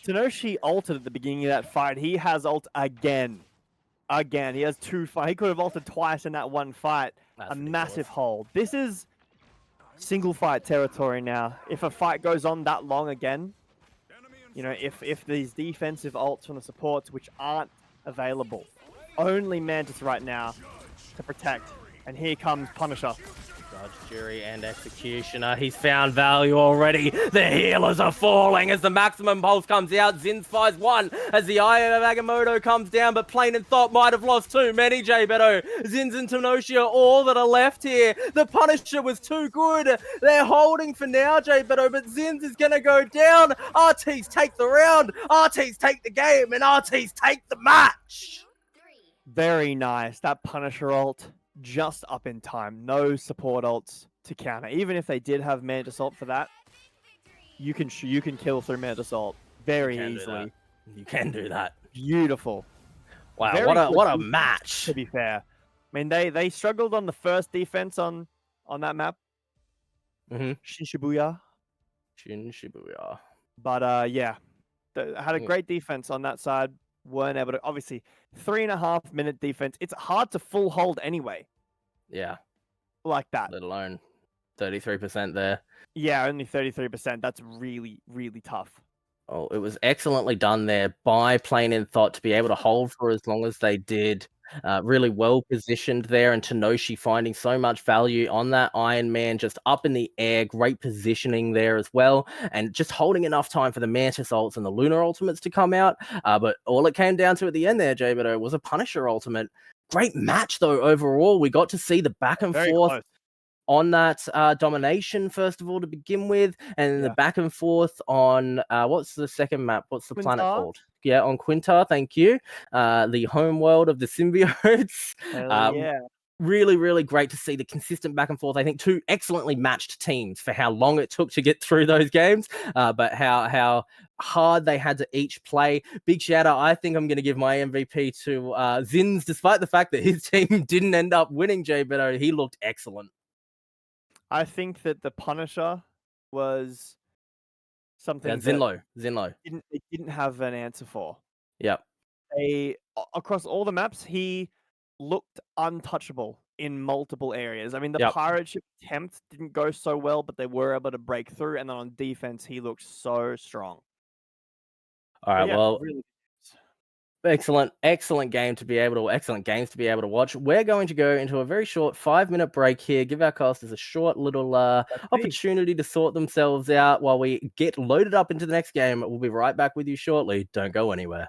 Tenoshi ulted at the beginning of that fight. He has ult again. He has two fights. He could have ulted twice in that one fight. That's massive hold. This is single fight territory now. If a fight goes on that long again, you know, if these defensive ults from the supports, which aren't available, only Mantis right now to protect. And here comes Punisher. Judge, jury, and executioner. He's found value already. The healers are falling as the maximum pulse comes out. Zinz fires one as the Eye of Agamotto comes down, but Plain and Thought might have lost too many, Jaybeto. Zinz and Tenoshi are all that are left here. The Punisher was too good. They're holding for now, Jaybeto, but Zinz is going to go down. Artiste take the round. Artiste take the game, and Artiste take the match. Very nice. That Punisher ult. Just up in time. No support ults to counter. Even if they did have Mantis ult for that, you can kill through Mantis ult very easily. You can do that. Beautiful. Wow, what a match. To be fair, I mean they struggled on the first defense on that map. Shinshibuya. But yeah, they had a great defense on that side. Weren't able to, obviously 3.5 minute defense. It's hard to full hold anyway. Yeah. Like that. Let alone 33% there. Yeah, only 33%. That's really, really tough. Oh, it was excellently done there by Plain and Thought to be able to hold for as long as they did. Really well positioned there, and Tenoshi finding so much value on that Iron Man just up in the air. Great positioning there as well, and just holding enough time for the Mantis ults and the Lunar ultimates to come out. But all it came down to at the end there, Jaybeto, was a Punisher ultimate. Great match though overall. We got to see the back and forth on that domination first of all to begin with, and then the back and forth on what's the second map? What's the planet called? Yeah, on Quintar, thank you. The home world of the symbiotes. Yeah. really, really great to see the consistent back and forth. I think two excellently matched teams for how long it took to get through those games, but how hard they had to each play. Big shout out. I think I'm going to give my MVP to Zins, despite the fact that his team didn't end up winning, Jay, but he looked excellent. I think that the Punisher was something Yeah, that Zinlo. they didn't have an answer for. Yep. Across all the maps, he looked untouchable in multiple areas. I mean, the Yep. pirate ship attempt didn't go so well, but they were able to break through. And then on defense, he looked so strong. All right. Yeah, Well, really. excellent games to be able to watch. We're going to go into a very short 5-minute break here. Give our casters a short little opportunity to sort themselves out while we get loaded up into the next game. We'll be right back with you shortly. Don't go anywhere.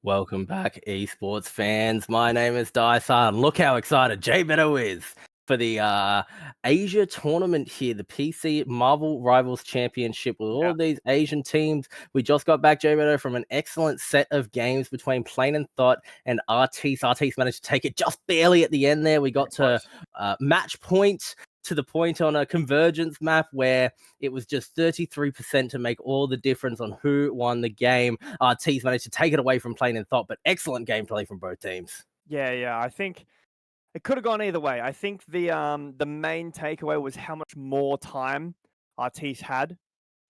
Welcome back, esports fans. My name is Dyson. Look how excited J Beto is for the Asia tournament here, the PC Marvel Rivals Championship with all of these Asian teams. We just got back, J Beto, from an excellent set of games between Plain and Thought and Artis. Artis managed to take it just barely at the end there. We got to match point to the point on a convergence map where it was just 33% to make all the difference on who won the game. T's managed to take it away from Plain and Thought, but excellent gameplay from both teams. Yeah. I think it could have gone either way. I think the main takeaway was how much more time Artis had.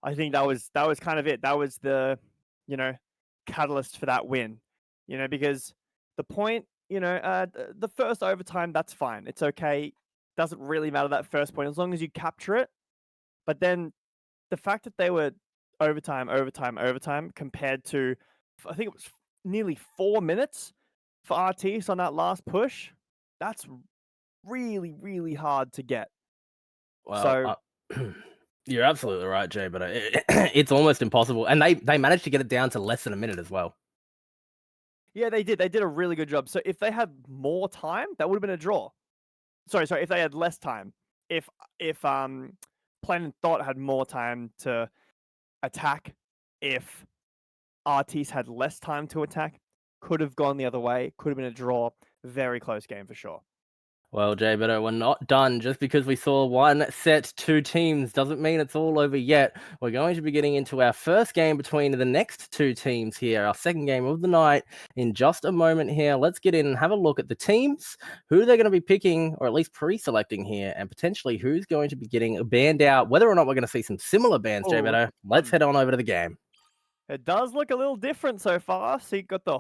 I think that was kind of it. That was the catalyst for that win. Because the point, the first overtime, that's fine. It's okay. Doesn't really matter that first point as long as you capture it. But then the fact that they were overtime compared to, I think it was nearly 4 minutes for Artis on that last push, that's really, really hard to get. Well, you're absolutely right, Jay, but it's almost impossible. And they managed to get it down to less than a minute as well. Yeah, they did. They did a really good job. So if they had more time, that would have been a draw. Sorry. If they had less time, if Plan and Thought had more time to attack, if Artis had less time to attack, could have gone the other way. Could have been a draw. Very close game for sure. Well, Jay, but we're not done. Just because we saw one set, two teams, doesn't mean it's all over yet. We're going to be getting into our first game between the next two teams here, our second game of the night, in just a moment here. Let's get in and have a look at the teams, who they're going to be picking, or at least pre-selecting here, and potentially who's going to be getting banned out, whether or not we're going to see some similar bans, Jay Beto. Let's head on over to the game. It does look a little different so far. So you got the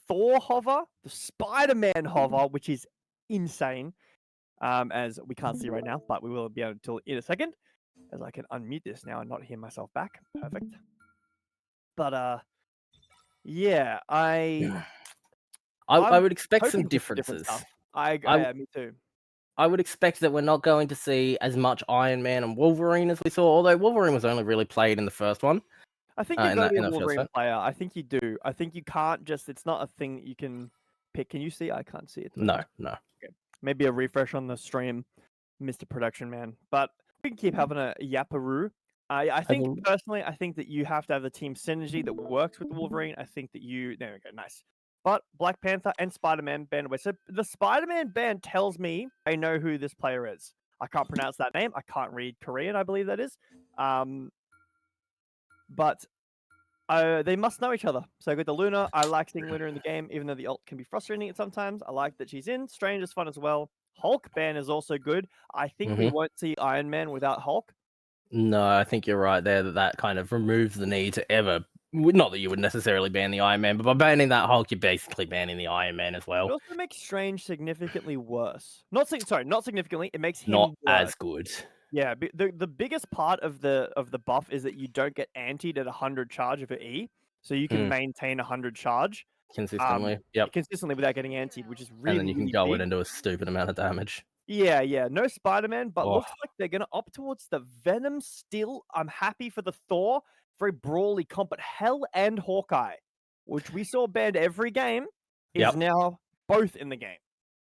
Thor hover, the Spider-Man hover, which is insane. As we can't see right now, but we will be able to in a second, as I can unmute this now and not hear myself back. Perfect. But yeah, I would expect some differences. Me too. I would expect that we're not going to see as much Iron Man and Wolverine as we saw, although Wolverine was only really played in the first one. I think you've got to be a Wolverine player. I think you do. I think you can't just, it's not a thing that you can pick. Can you see? I can't see it. No. Okay. Maybe a refresh on the stream, Mr. Production Man. But we can keep having a yaparoo. I think, personally, I think that you have to have the team synergy that works with Wolverine. I think that there we go, nice. But Black Panther and Spider-Man banned away. So the Spider-Man ban tells me I know who this player is. I can't pronounce that name. I can't read Korean, I believe that is. But they must know each other. So I got the Luna. I like seeing Luna in the game, even though the ult can be frustrating at sometimes. I like that she's in. Strange is fun as well. Hulk ban is also good. I think we won't see Iron Man without Hulk. No, I think you're right there. That kind of removes the need to ever. Not that you would necessarily ban the Iron Man, but by banning that Hulk, you're basically banning the Iron Man as well. It also makes Strange significantly worse. Not significantly. It makes him not worse. as good. Yeah, the biggest part of the buff is that you don't get antied at 100 charge of your E, so you can maintain 100 charge consistently. Consistently without getting antied, which is really. And then you can really go big. in and do a stupid amount of damage. Yeah. No Spider-Man, but looks like they're gonna opt towards the Venom still. I'm happy for the Thor. Very brawly comp, but Hell and Hawkeye, which we saw banned every game, is now both in the game.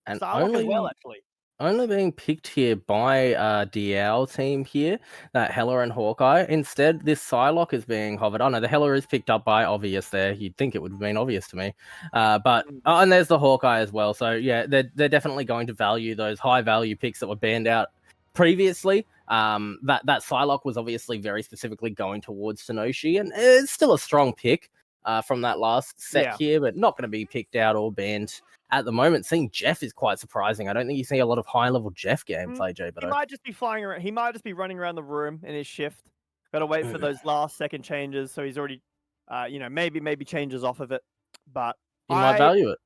And Psylocke as well, actually. Only being picked here by DL team here, that Hela and Hawkeye. Instead, this Psylocke is being hovered. Oh no, the Hela is picked up by Obvious there. You'd think it would have been obvious to me. And there's the Hawkeye as well. So yeah, they're definitely going to value those high value picks that were banned out previously. That Psylocke was obviously very specifically going towards Tenoshi, and it's still a strong pick from that last set here, but not going to be picked out or banned. At the moment, seeing Jeff is quite surprising. I don't think you see a lot of high-level Jeff gameplay, Jay. But he might just be flying around. He might just be running around the room in his shift. Got to wait for those last second changes. So he's already, maybe changes off of it. But you might value it.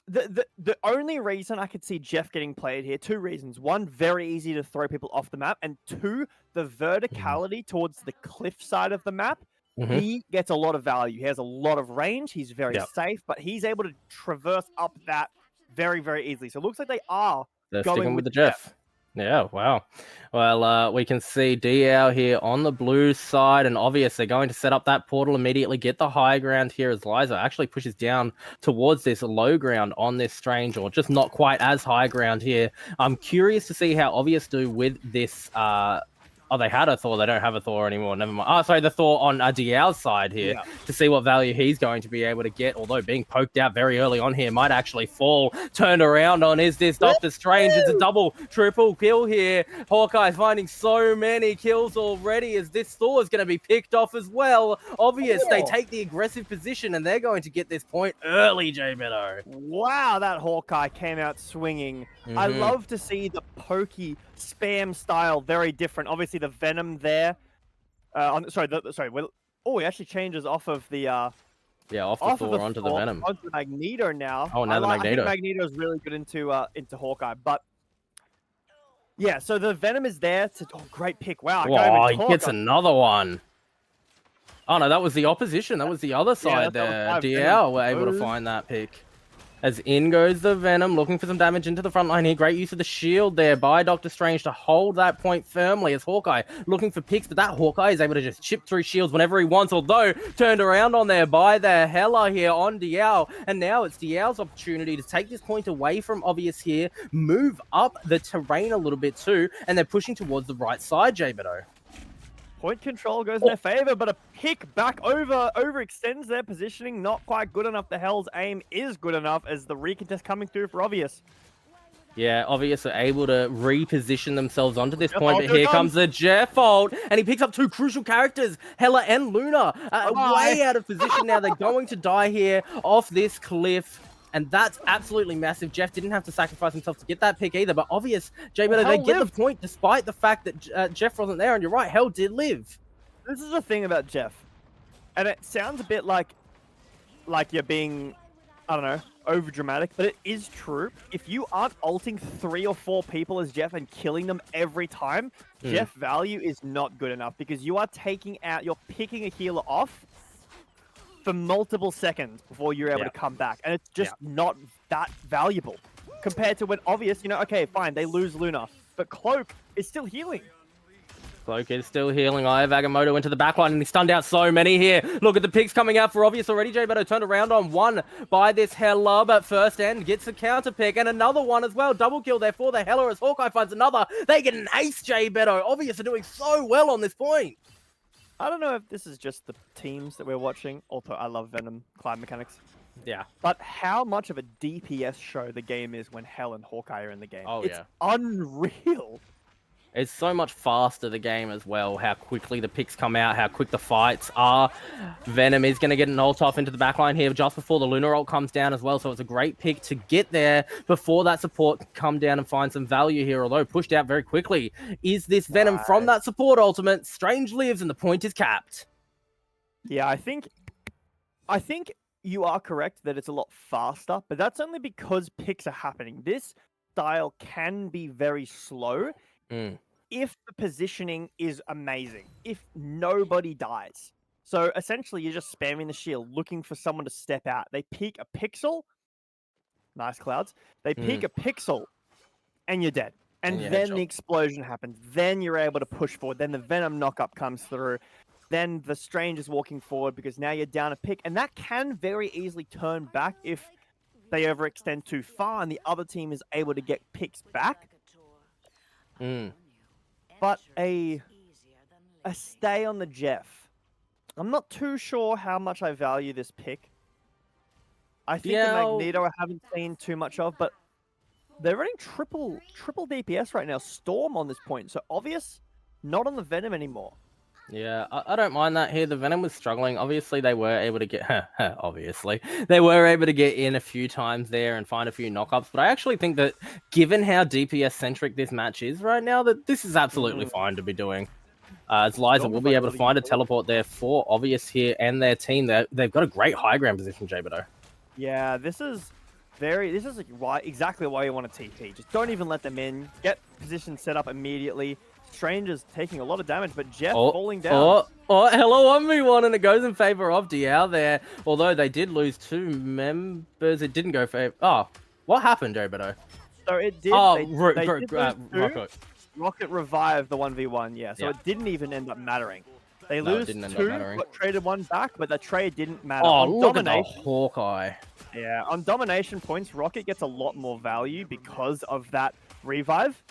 The only reason I could see Jeff getting played here, two reasons. One, very easy to throw people off the map, and two, the verticality towards the cliff side of the map. He gets a lot of value. He has a lot of range. He's very safe, but he's able to traverse up that very, very easily. So it looks like they're going with the Jeff. Yeah, wow. Well, we can see DL here on the blue side, and obvious they're going to set up that portal immediately, get the high ground here as Liza actually pushes down towards this low ground on this Strange, or just not quite as high ground here. I'm curious to see how obvious do with this Oh, they had a Thor. They don't have a Thor anymore. Never mind. Oh, sorry, the Thor on DL's side here to see what value he's going to be able to get. Although being poked out very early on here might actually fall. Turned around on is this Doctor Strange. It's a double, triple kill here. Hawkeye's finding so many kills already as this Thor is going to be picked off as well. Obvious, they take the aggressive position and they're going to get this point early, J Beto. Wow, that Hawkeye came out swinging. I love to see the pokey spam style, very different. Obviously, the Venom there. Oh, he actually changes off of the. Off the Thor onto the Venom. Onto the Magneto now. Oh, now the Magneto. I think Magneto is really good into Hawkeye, but yeah. So the Venom is there to. Oh, great pick! Wow. Oh, he gets another one. Oh no, that was the opposition. That was the other side there. DL were able to find that pick. As in goes the Venom, looking for some damage into the front line here. Great use of the shield there by Doctor Strange to hold that point firmly as Hawkeye looking for picks, but that Hawkeye is able to just chip through shields whenever he wants, although turned around on there by the Hela here on DL. And now it's DL's opportunity to take this point away from Obvious here, move up the terrain a little bit too, and they're pushing towards the right side, J Beto. Point control goes in their favor, but a pick back overextends their positioning. Not quite good enough. The Hell's aim is good enough as the recontest coming through for Obvious. Yeah, Obvious are able to reposition themselves onto this point, but here comes the Jeff ult, and he picks up two crucial characters, Hela and Luna, way out of position now. They're going to die here off this cliff. And that's absolutely massive. Jeff didn't have to sacrifice himself to get that pick either. But Obvious, J Beto, they get the point despite the fact that Jeff wasn't there. And you're right, Hell did live. This is the thing about Jeff. And it sounds a bit like you're being, I don't know, over dramatic. But it is true. If you aren't ulting 3 or 4 people as Jeff and killing them every time, Jeff value is not good enough. Because you are you're picking a healer off for multiple seconds before you're able to come back. And it's just not that valuable. Compared to when Obvious, okay, fine, they lose Luna. But Cloak is still healing. Cloak is still healing. I have Agamotto into the backline, and he stunned out so many here. Look at the picks coming out for Obvious already. J Beto turned around on one by this Hela, but first end gets a counter pick, and another one as well. Double kill there for the Hela as Hawkeye finds another. They get an ace, J Beto. Obvious are doing so well on this point. I don't know if this is just the teams that we're watching, although I love Venom climb mechanics. Yeah. But how much of a DPS show the game is when Hell and Hawkeye are in the game. Oh, it's unreal. It's so much faster, the game, as well. How quickly the picks come out, how quick the fights are. Venom is going to get an ult off into the backline here just before the Lunar ult comes down as well. So it's a great pick to get there before that support can come down and find some value here, although pushed out very quickly. Is this Venom from that support ultimate? Strange lives and the point is capped. Yeah, I think you are correct that it's a lot faster, but that's only because picks are happening. This style can be very slow. If the positioning is amazing, if nobody dies. So essentially you're just spamming the shield, looking for someone to step out. They peek a pixel. Nice clouds. They peek a pixel and you're dead. And then the explosion happens. Then you're able to push forward. Then the Venom knockup comes through. Then the Strange is walking forward because now you're down a pick. And that can very easily turn back if they overextend too far and the other team is able to get picks back. But a stay on the Jeff. I'm not too sure how much I value this pick. I think the Magneto I haven't seen too much of, but they're running triple DPS right now. Storm on this point, so Obvious not on the Venom anymore. Yeah, I don't mind that here. The Venom was struggling. Obviously, they were able to get... obviously. They were able to get in a few times there and find a few knockups. But I actually think that, given how DPS-centric this match is right now, that this is absolutely fine to be doing. As Liza will be able to find a teleport there for Obvious here and their team. They've got a great high ground position, J Beto. Yeah, this is exactly why you want to TP. Just don't even let them in. Get position set up immediately. Stranger's taking a lot of damage, but Jeff falling down. Hello 1v1, and it goes in favor of DL there. Although they did lose 2 members, it didn't go favor. Oh, what happened, J Beto? So it did. Oh, They did lose 2. Rocket. Rocket revived the 1v1, yeah. So Yeah. it didn't even end up mattering. They No, it lose didn't end up 2, mattering. got traded 1 back, but the trade didn't matter. Oh, On look at the domination, Hawkeye. yeah, on domination points, Rocket gets a lot more value because of that revive.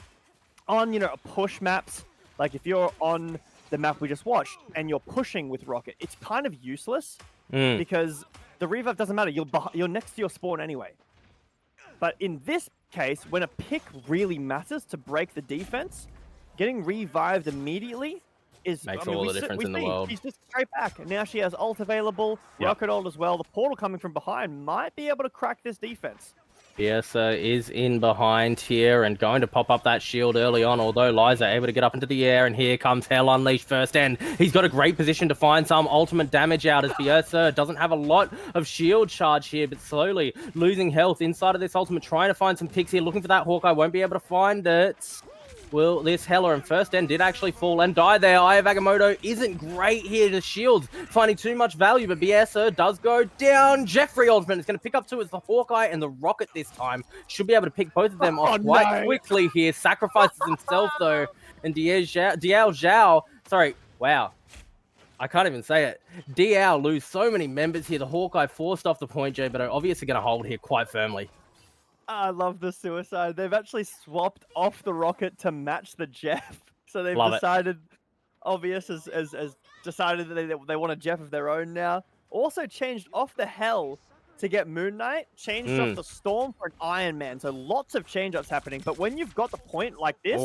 On, push maps, like if you're on the map we just watched and you're pushing with Rocket, it's kind of useless Mm. because the revive doesn't matter. You're next to your spawn anyway. But in this case, when a pick really matters to break the defense, getting revived immediately is Makes all the difference in the world. She's just straight back. And now she has ult available, Yep. rocket ult as well. The portal coming from behind might be able to crack this defense. Biersa is in behind here and going to pop up that shield early on, although Liza able to get up into the air, and here comes Hell Unleashed first end. He's got a great position to find some ultimate damage out as Biersa doesn't have a lot of shield charge here, but slowly losing health inside of this ultimate, trying to find some picks here, looking for that Hawkeye, won't be able to find it. Well, this Hella and first end did actually fall and die there. Eye of Agamotto isn't great here to shields, finding too much value, but Biersa does go down. Jeffrey ultimate is going to pick up 2 as the Hawkeye and the Rocket this time. Should be able to pick both of them off quite quickly here. Sacrifices himself though, and Diao Zhao, sorry, wow. I can't even say it. Diao lose so many members here. The Hawkeye forced off the point, Jay, but are obviously going to hold here quite firmly. I love the suicide. They've actually swapped off the Rocket to match the Jeff. So they've decided, obvious as decided that they want a Jeff of their own now. Also changed off the Hell to get Moon Knight, changed off the Storm for an Iron Man. So lots of change-ups happening. But when you've got the point like this,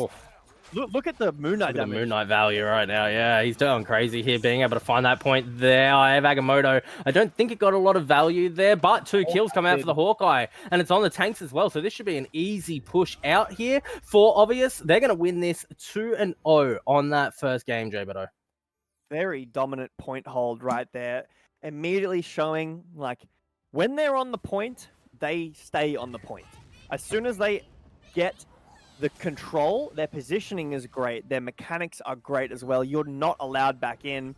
look at the Moon Knight damage. The Moon Knight value right now. Yeah, he's going crazy here, being able to find that point there. I have Agamotto. I don't think it got a lot of value there, but 2 kills come out for the Hawkeye, and it's on the tanks as well. So this should be an easy push out here for Obvious. They're going to win this 2-0 on that first game, Jay Beto. Very dominant point hold right there. Immediately showing, like, when they're on the point, they stay on the point. As soon as they get the control, their positioning is great. Their mechanics are great as well. You're not allowed back in.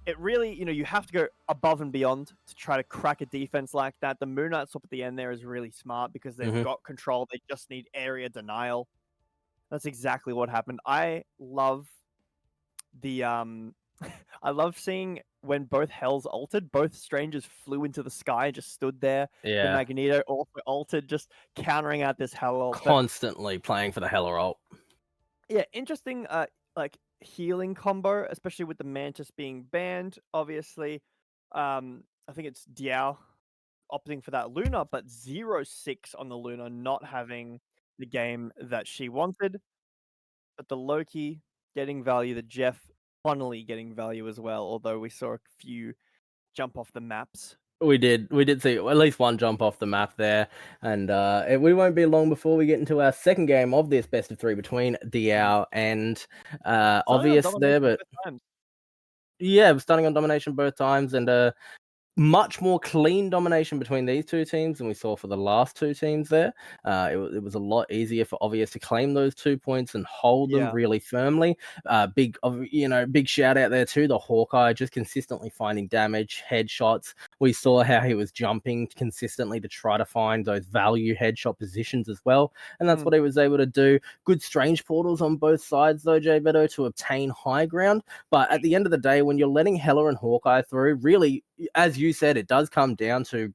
It really, you have to go above and beyond to try to crack a defense like that. The Moon Knight swap at the end there is really smart because they've got control. They just need area denial. That's exactly what happened. I love the I love seeing when both Hells ulted, both Strangers flew into the sky and just stood there. Yeah. The Magneto also ulted, just countering out this Hell ult. Constantly playing for the Hella ult. Yeah, interesting, like, healing combo, especially with the Mantis being banned, obviously. I think it's Diao opting for that Luna, but 0-6 on the Luna, not having the game that she wanted. But the Loki getting value, the Jeff finally getting value as well, although we saw a few jump off the maps. We did see at least one jump off the map there, and we won't be long before we get into our second game of this best of 3 between Diao and Obvious there, but yeah, we're starting on domination both times, and much more clean domination between these 2 teams than we saw for the last 2 teams there. It was a lot easier for Obvious to claim those 2 points and hold them really firmly. Big shout out there to the Hawkeye, just consistently finding damage, headshots. We saw how he was jumping consistently to try to find those value headshot positions as well, and that's what he was able to do. Good strange portals on both sides though, Jay Beto, to obtain high ground. But at the end of the day, when you're letting Hella and Hawkeye through, really, as you said, it does come down to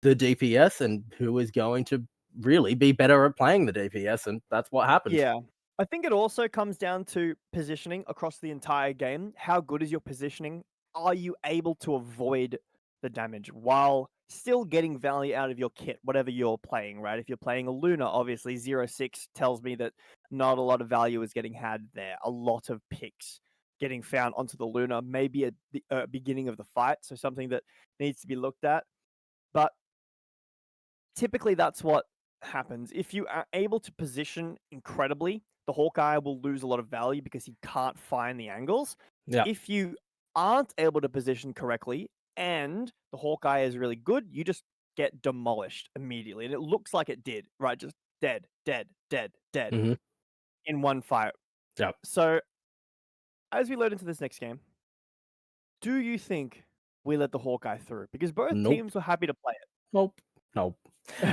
the DPS and who is going to really be better at playing the DPS, and that's what happened. Yeah. I think it also comes down to positioning across the entire game. How good is your positioning? Are you able to avoid the damage while still getting value out of your kit, whatever you're playing, right? If you're playing a Luna, obviously 0-6 tells me that not a lot of value is getting had there. A lot of picks getting found onto the Luna, maybe at the beginning of the fight, so something that needs to be looked at. But typically that's what happens. If you are able to position incredibly, the Hawkeye will lose a lot of value because he can't find the angles. Yeah. If you aren't able to position correctly and the Hawkeye is really good, you just get demolished immediately. And it looks like it did, right? Just dead in one fight. Yep. So as we load into this next game, do you think we let the Hawkeye through? Because both teams were happy to play it. Nope.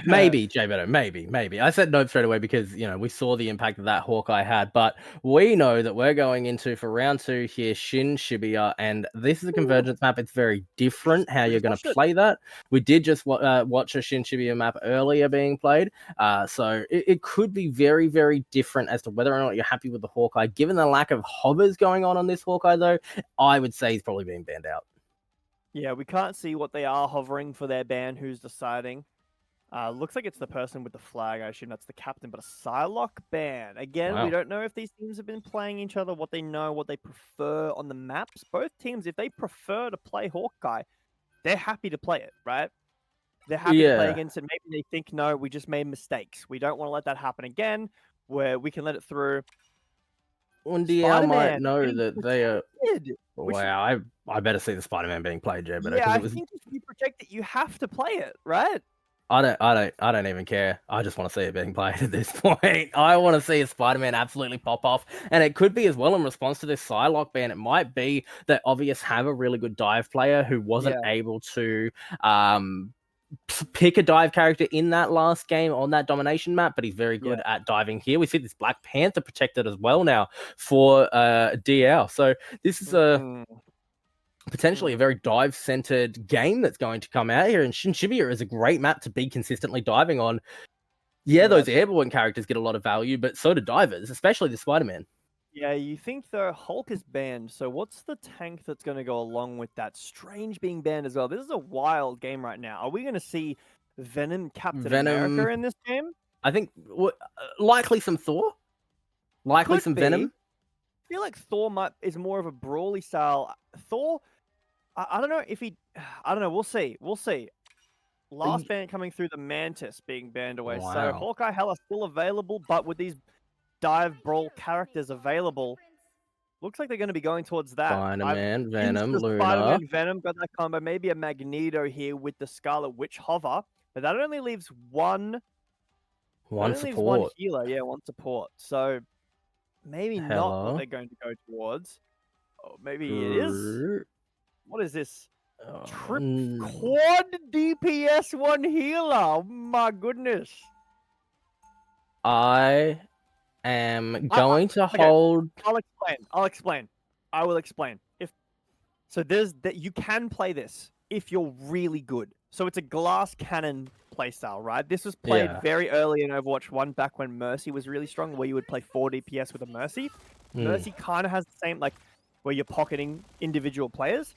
Maybe, Jay Beto, maybe. I said nope straight away because, you know, we saw the impact that Hawkeye had, but we know that we're going into, for round 2 here, Shin Shibuya, and this is a convergence map. It's very different how We you're just going watched to it. play that. We did just watch a Shin Shibuya map earlier being played, so it could be very, very different as to whether or not you're happy with the Hawkeye. Given the lack of hovers going on this Hawkeye, though, I would say he's probably being banned out. Yeah, we can't see what they are hovering for their ban, who's deciding. Looks like it's the person with the flag. I assume that's the captain, but a Psylocke ban. Again, we Wow. don't know if these teams have been playing each other, what they know, what they prefer on the maps. Both teams, if they prefer to play Hawkeye, they're happy to play it, right? They're happy to play Yeah. against it. Maybe they think, no, we just made mistakes. We don't want to let that happen again, where we can let it through. One DL might Spider-Man know getting that they are. protected, which, Wow, I better see the Spider-Man being played, Jay, better yeah, because I it was. think if you protect it, you have to play it, right? I don't even care. I just want to see it being played at this point. I want to see a Spider-Man absolutely pop off, and it could be as well in response to this Psylocke ban. It might be that Obvious have a really good dive player who wasn't Yeah. able to pick a dive character in that last game on that domination map, but he's very good at diving here. We see this Black Panther protected as well now for DL. So this is a potentially a very dive-centered game that's going to come out here, and Shin Shibuya is a great map to be consistently diving on. Yeah, those airborne characters get a lot of value, but so do divers, especially the Spider-Man. Yeah, you think though Hulk is banned, so what's the tank that's going to go along with that? Strange being banned as well. This is a wild game right now. Are we going to see Venom Captain America Venom, in this game? I think, likely some Thor, likely Could some be. Venom. I feel like Thor is more of a brawly style. Thor, I don't know if he, I don't know. We'll see. We'll see. Last ban coming through, the Mantis being banned away. So Wow. Hawkeye Hela still available, but with these dive brawl characters available, looks like they're going to be going towards that. Spider-Man, Venom, Insta Luna. Spider-Man Venom got that combo. Maybe a Magneto here with the Scarlet Witch hover, but that only leaves one. One Leaves one support. healer. Yeah, one support. So maybe not what Hella. they're going to go towards. Oh, maybe it is. What is this? Quad DPS one healer. Oh, my goodness. I am going to hold. I'll explain. I will explain. So there's that you can play this if you're really good. So it's a glass cannon playstyle, right? This was played very early in Overwatch 1 back when Mercy was really strong, where you would play 4 DPS with a Mercy. Mercy kind of has the same, like, where you're pocketing individual players.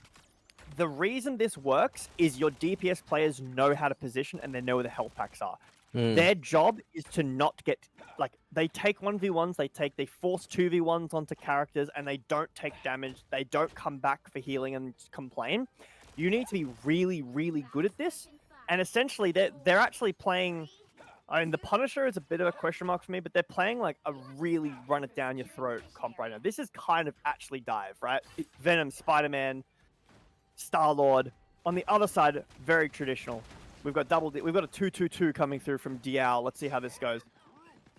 The reason this works is your DPS players know how to position and they know where the health packs are. Their job is to not get, like, they take 1v1s, they force 2v1s onto characters, and they don't take damage. They don't come back for healing and complain. You need to be really, really good at this. And essentially, they're actually playing. I mean, the Punisher is a bit of a question mark for me, but they're playing like a really run it down your throat comp right now. This is kind of actually dive, right? Venom, Spider-Man, Star-Lord. On the other side, very traditional. We've got a 2-2-2 coming through from Diao. Let's see how this goes.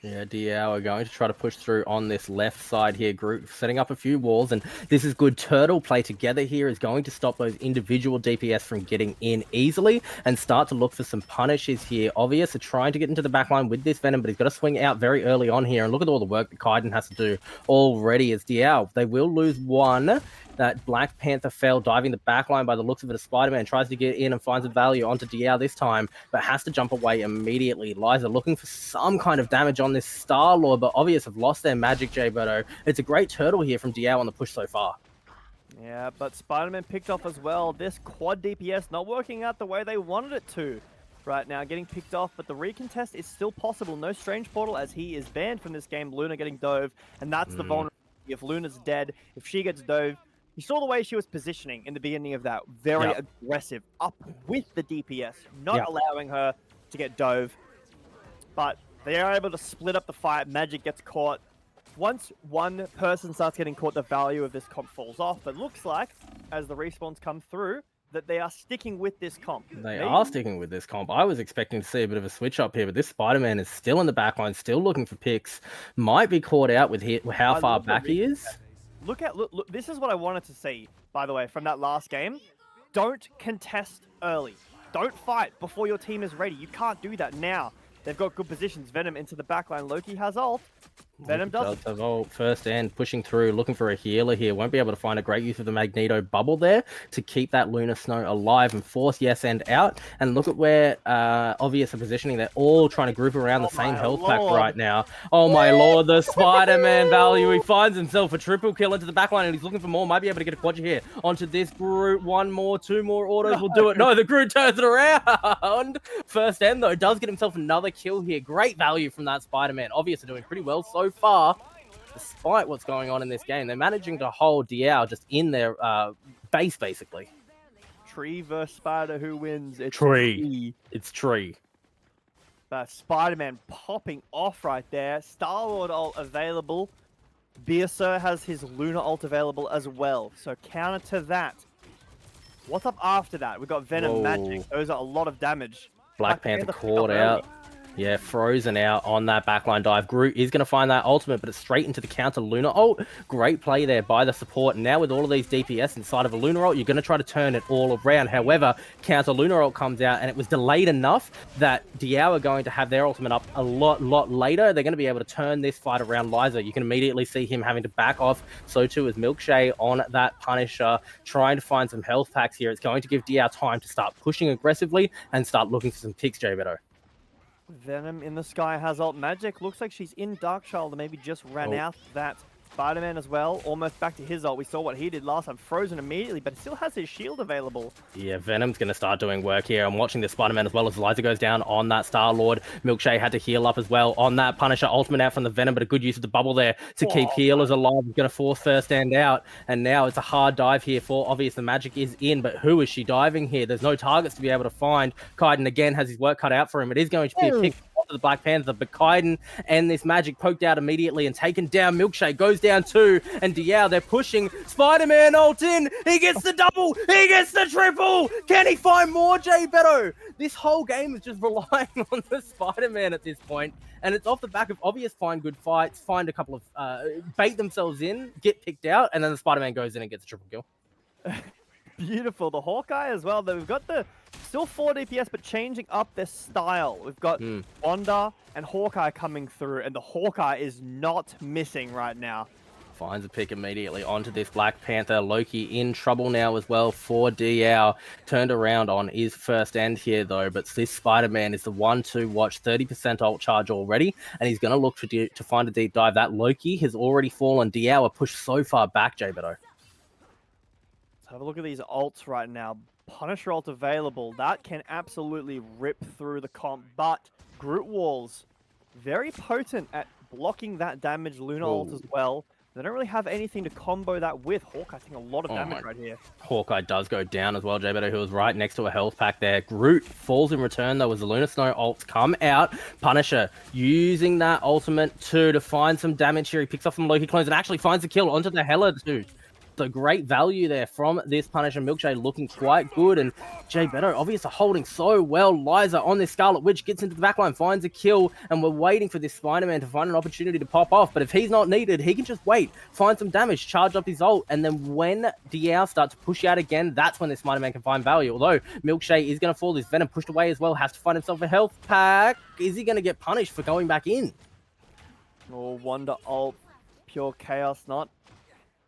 Yeah, DL are going to try to push through on this left side here, group setting up a few walls, and this is good. Turtle play together here is going to stop those individual DPS from getting in easily and start to look for some punishes here. Obvious are trying to get into the backline with this Venom, but he's got to swing out very early on here, and look at all the work that Kaiden has to do already as DL. They will lose one. That Black Panther fell diving the backline by the looks of it. A Spider-Man tries to get in and finds a value onto Diao this time, but has to jump away immediately. Liza looking for some kind of damage on this Star-Lord, but Obvious have lost their magic, Jay Berto. It's a great turtle here from Diao on the push so far. Yeah, but Spider-Man picked off as well. This quad DPS not working out the way they wanted it to right now, getting picked off, but the recontest is still possible. No Strange Portal as he is banned from this game. Luna getting dove, and that's the vulnerability. If Luna's dead, if she gets dove, you saw the way she was positioning in the beginning of that. Very aggressive, up with the DPS, not allowing her to get dove. But they are able to split up the fight. Magic gets caught. Once one person starts getting caught, the value of this comp falls off. But looks like, as the respawns come through, that they are sticking with this comp. They are sticking with this comp. I was expecting to see a bit of a switch up here, but this Spider-Man is still in the backline, still looking for picks. Might be caught out with how far back he is. Look, this is what I wanted to see, by the way, from that last game. Don't contest early. Don't fight before your team is ready. You can't do that now. They've got good positions. Venom into the backline. Loki has ult. Venom doesn't. Does have ult first and pushing through, looking for a healer here. Won't be able to find a great use of the Magneto bubble there to keep that Lunar Snow alive and force Yes End out. And look at where obvious are positioning. They're all trying to group around the same health pack right now. Oh my lord, the Spider-Man value. He finds himself a triple kill into the backline and he's looking for more. Might be able to get a quadra here onto this Groot. One more, two more autos will do it. No, the Groot turns it around. First End though, does get himself another kill here. Great value from that Spider-Man. Obvious are doing pretty well so far, despite what's going on in this game. They're managing to hold Diao just in their base, basically. Tree versus Spider, who wins? It's Tree. It's Tree. Spider-Man popping off right there. Star-Lord ult available. Beerser has his Lunar ult available as well. So counter to that. What's up after that? We've got Venom Magic. Those are a lot of damage. Black Panther caught out. Yeah, frozen out on that backline dive. Groot is going to find that ultimate, but it's straight into the counter Lunar ult. Great play there by the support. And now with all of these DPS inside of a Lunar ult, you're going to try to turn it all around. However, counter Lunar ult comes out, and it was delayed enough that Diao are going to have their ultimate up a lot later. They're going to be able to turn this fight around. Liza, you can immediately see him having to back off. So too is Milkshake on that Punisher, trying to find some health packs here. It's going to give Diao time to start pushing aggressively and start looking for some picks, J Beto. Venom in the sky has ult. Magic looks like she's in Darkchild and maybe just ran out that. Spider-Man as well, almost back to his ult. We saw what he did last time, frozen immediately, but still has his shield available. Yeah, Venom's going to start doing work here. I'm watching the Spider-Man as well as Liza goes down on that Star-Lord. Milkshake had to heal up as well on that Punisher. Ultimate out from the Venom, but a good use of the bubble there to keep healers alive. He's going to force first stand out, and now it's a hard dive here for obvious. The Magic is in, but who is she diving here? There's no targets to be able to find. Kaiden again has his work cut out for him. It is going to be a pick to the Black Panther, but Kaiden and this Magic poked out immediately and taken down. Milkshake goes down too, and Diao, they're pushing. Spider-Man ult in, he gets the double, he gets the triple. Can he find more, J Beto? This whole game is just relying on the Spider-Man at this point, and it's off the back of obvious find good fights, find a couple of bait themselves in, get picked out, and then the Spider-Man goes in and gets a triple kill. Beautiful. The Hawkeye as well. We've got the still 4 DPS, but changing up their style. We've got Wanda and Hawkeye coming through, and the Hawkeye is not missing right now. Finds a pick immediately onto this Black Panther. Loki in trouble now as well for Diao. Turned around on his first end here though, but this Spider-Man is the one to watch. 30% ult charge already, and he's going to look to find a deep dive. That Loki has already fallen. Diao are pushed so far back, J Beto. Have a look at these ults right now. Punisher ult available. That can absolutely rip through the comp, but Groot Walls, very potent at blocking that damage. Lunar ult as well. They don't really have anything to combo that with. Hawkeye taking a lot of damage right here. Hawkeye does go down as well, J Beto, who was right next to a health pack there. Groot falls in return, though, as the Lunar Snow ults come out. Punisher using that ultimate too to find some damage here. He picks up some Loki clones and actually finds the kill onto the Hela too. So great value there from this Punisher. Milkshake looking quite good, and J Beto obviously holding so well. Liza on this Scarlet Witch gets into the backline, finds a kill, and we're waiting for this Spider-Man to find an opportunity to pop off. But if he's not needed, he can just wait, find some damage, charge up his ult, and then when Diao starts to push out again, that's when this Spider-Man can find value. Although Milkshake is going to fall, this Venom pushed away as well, has to find himself a health pack. Is he going to get punished for going back in? Oh, Wonder ult, pure chaos, not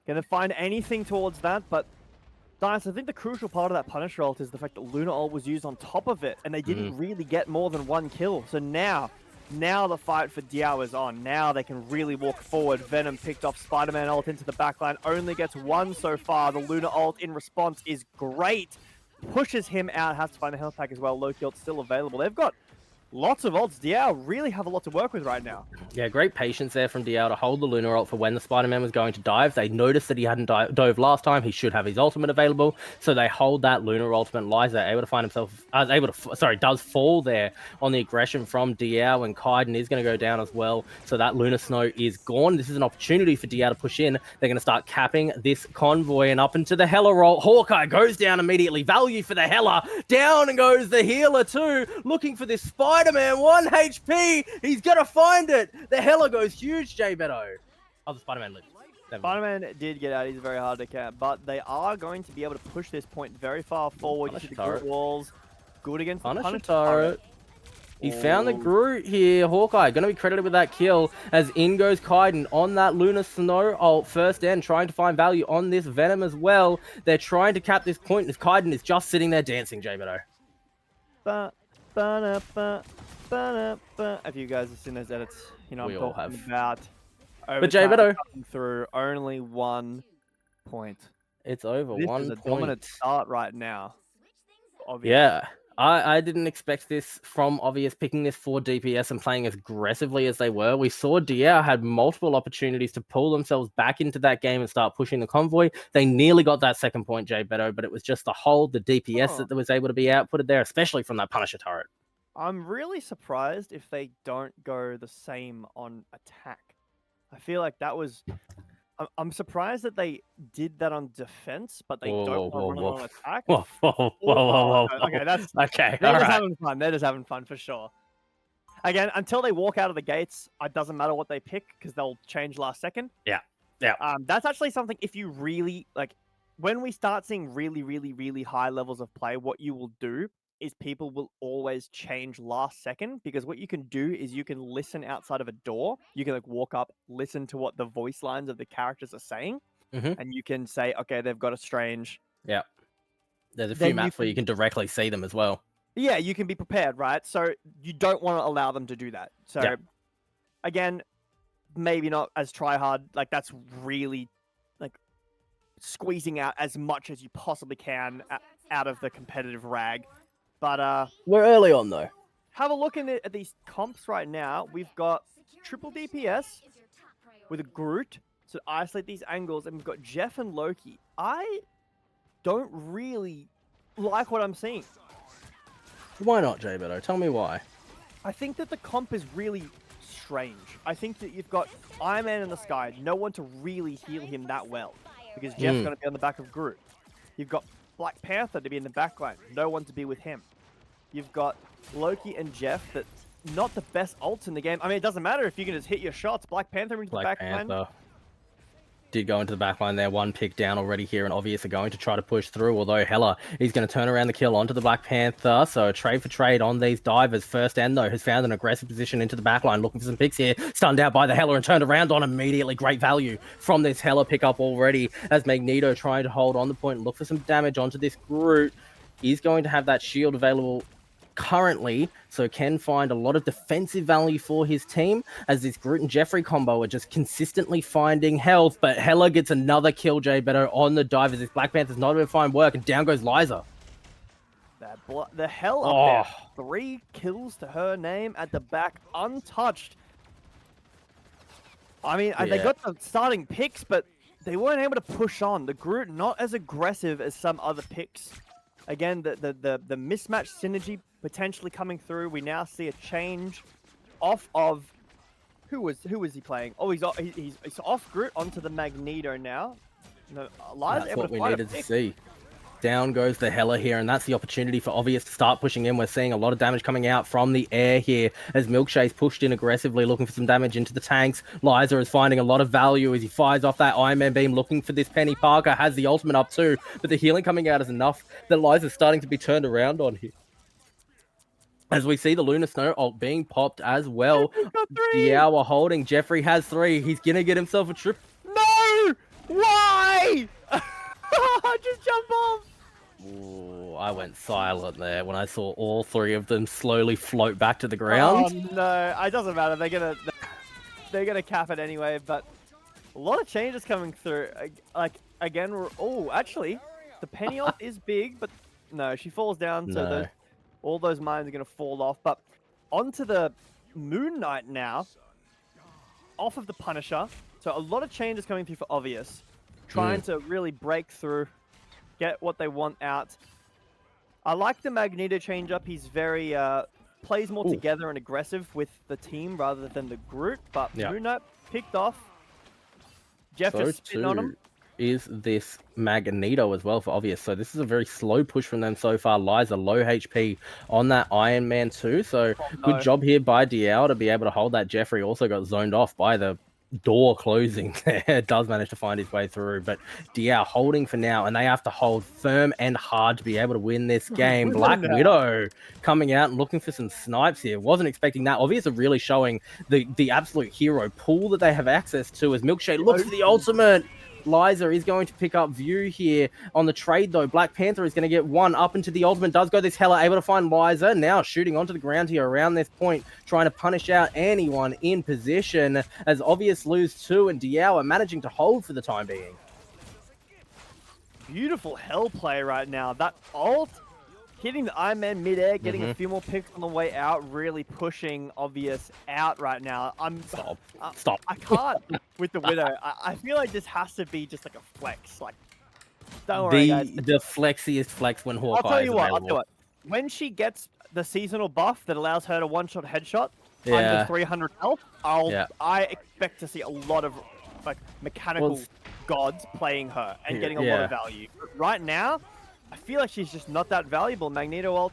gonna find anything towards that, but Dice, I think the crucial part of that Punisher ult is the fact that Lunar ult was used on top of it, and they didn't really get more than one kill. So now the fight for Diao is on. Now they can really walk forward. Venom picked off Spider-Man ult into the backline, only gets one so far. The Lunar ult in response is great. Pushes him out, has to find a health pack as well. Loki ult still available. They've got lots of ults. Diao really have a lot to work with right now. Yeah, great patience there from Diao to hold the Lunar ult for when the Spider-Man was going to dive. They noticed that he hadn't dove last time. He should have his ultimate available, so they hold that Lunar ultimate. Liza able to find himself, does fall there on the aggression from Diao, and Kaiden is going to go down as well. So that Lunar Snow is gone. This is an opportunity for Diao to push in. They're going to start capping this convoy, and up into the Hela roll. Hawkeye goes down immediately. Value for the Hela. Down goes the healer too, looking for this Spider-Man. 1 HP. He's going to find it. The Hela goes huge, J Beto. Oh, the Spider-Man lives. Spider-Man did get out. He's very hard to cap, but they are going to be able to push this point very far forward. You see the Groot Walls. good against the Punisher Punisher turret. turret. He found the Ooh. Groot here. Hawkeye going to be credited with that kill as in goes Kaiden on that Lunar Snow ult first end, trying to find value on this Venom as well. They're trying to cap this point as Kaiden is just sitting there dancing, J-Beto. If you guys have seen those edits, you know We I'm all talking have. about. But J-Beto, coming through only 1 point. it's over. This 1 is a point. dominant start right now. Obvious. Yeah. I didn't expect this from Obvious picking this for DPS and playing as aggressively as they were. We saw Diao had multiple opportunities to pull themselves back into that game and start pushing the convoy. They nearly got that second point, J-Beto, but it was just the hold, the DPS that was able to be outputted there, especially from that Punisher turret. I'm really surprised if they don't go the same on attack. I feel like that was... I'm surprised that they did that on defense, but they don't want to run it on attack. Whoa. Okay, that's... Okay, They're all just right. having fun. They're just having fun for sure. Again, until they walk out of the gates, it doesn't matter what they pick because they'll change last second. Yeah. That's actually something, if you really... like, when we start seeing really high levels of play, what you will do is people will always change last second, because what you can do is you can listen outside of a door. You can like walk up, listen to what the voice lines of the characters are saying, and you can say, okay, they've got a strange. Yeah. There's a few maps where you can directly see them as well. Yeah, you can be prepared, right? So you don't want to allow them to do that. So again, maybe not as try hard. Like that's really like squeezing out as much as you possibly can out of the competitive rag. But we're early on though. Have a look at these comps right now. We've got triple DPS with a Groot to isolate these angles, and we've got Jeff and Loki. I don't really like what I'm seeing. Why not, J-Beto? Tell me why. I think that the comp is really strange. I think that you've got Iron Man in the sky, no one to really heal him that well, because Jeff's going to be on the back of Groot. You've got Black Panther to be in the backline, no one to be with him. You've got Loki and Jeff, that not the best ults in the game. I mean, it doesn't matter if you can just hit your shots. Black Panther into the backline. Did go into the backline there, 1 pick down already here, and Obvious are going to try to push through, although Hella is going to turn around the kill onto the Black Panther, so trade for trade on these divers. First End, though, has found an aggressive position into the backline, looking for some picks here, stunned out by the Hella and turned around on immediately. Great value from this Hella pickup already, as Magneto trying to hold on the point and look for some damage onto this Groot. He's going to have that shield available currently, so can find a lot of defensive value for his team, as this Groot and Jeffrey combo are just consistently finding health. But Hella gets another kill, J-Beto, on the divers. This Black Panther's not going to find work, and down goes Liza. The hell up there. 3 kills to her name at the back, untouched. I mean, they got the starting picks, but they weren't able to push on. The Groot not as aggressive as some other picks. Again, the mismatch synergy potentially coming through. We now see a change off of who was he playing? Oh, he's off Groot onto the Magneto now. No, that's what we needed to see. Down goes the Hella here, and that's the opportunity for Obvious to start pushing in. We're seeing a lot of damage coming out from the air here as Milkshake's pushed in aggressively, looking for some damage into the tanks. Liza is finding a lot of value as he fires off that Iron Man beam, looking for this Penny. Parker has the ultimate up too, but the healing coming out is enough that Liza's starting to be turned around on here. As we see the Lunar Snow ult being popped as well. Diao holding. Jeffrey has 3. He's going to get himself a trip. No! Why? Just jump off. Ooh, I went silent there when I saw all 3 of them slowly float back to the ground. Oh no, it doesn't matter. They're gonna cap it anyway. But a lot of changes coming through. Like again, actually, the Penny ult is big, but no, she falls down. So all those mines are gonna fall off. But onto the Moon Knight now, off of the Punisher. So a lot of changes coming through for Obvious. Trying to really break through, get what they want out. I like the Magneto change up. He's very plays more together and aggressive with the team rather than the Groot. But Moon Knight picked off. Jeff just spitting on him. Is this Magneto as well for Obvious? So this is a very slow push from them so far. Liza low HP on that Iron Man too. So good job here by Diao to be able to hold that. Jeffrey also got zoned off by the door closing there does manage to find his way through, but Diao holding for now, and they have to hold firm and hard to be able to win this game. Black Widow coming out and looking for some snipes here. Wasn't expecting that. Obviously really showing the absolute hero pool that they have access to as Milkshake looks for the ultimate. Liza is going to pick up view here on the trade, though. Black Panther is going to get one up into the ultimate. Does go this Hella, able to find Liza. Now shooting onto the ground here around this point, trying to punish out anyone in position as Obvious lose two, and Diao are managing to hold for the time being. Beautiful Hell play right now. That ult hitting the Iron Man mid-air, getting a few more picks on the way out, really pushing Obvious out right now. Stop. I can't with the Widow. I feel like this has to be just like a flex. Like, don't worry, guys. The flexiest flex when Hawkeye I'll tell you is what, available. When she gets the seasonal buff that allows her to one-shot headshot under 300 health, I expect to see a lot of like mechanical gods playing her and getting a lot of value. But right now, I feel like she's just not that valuable. Magneto ult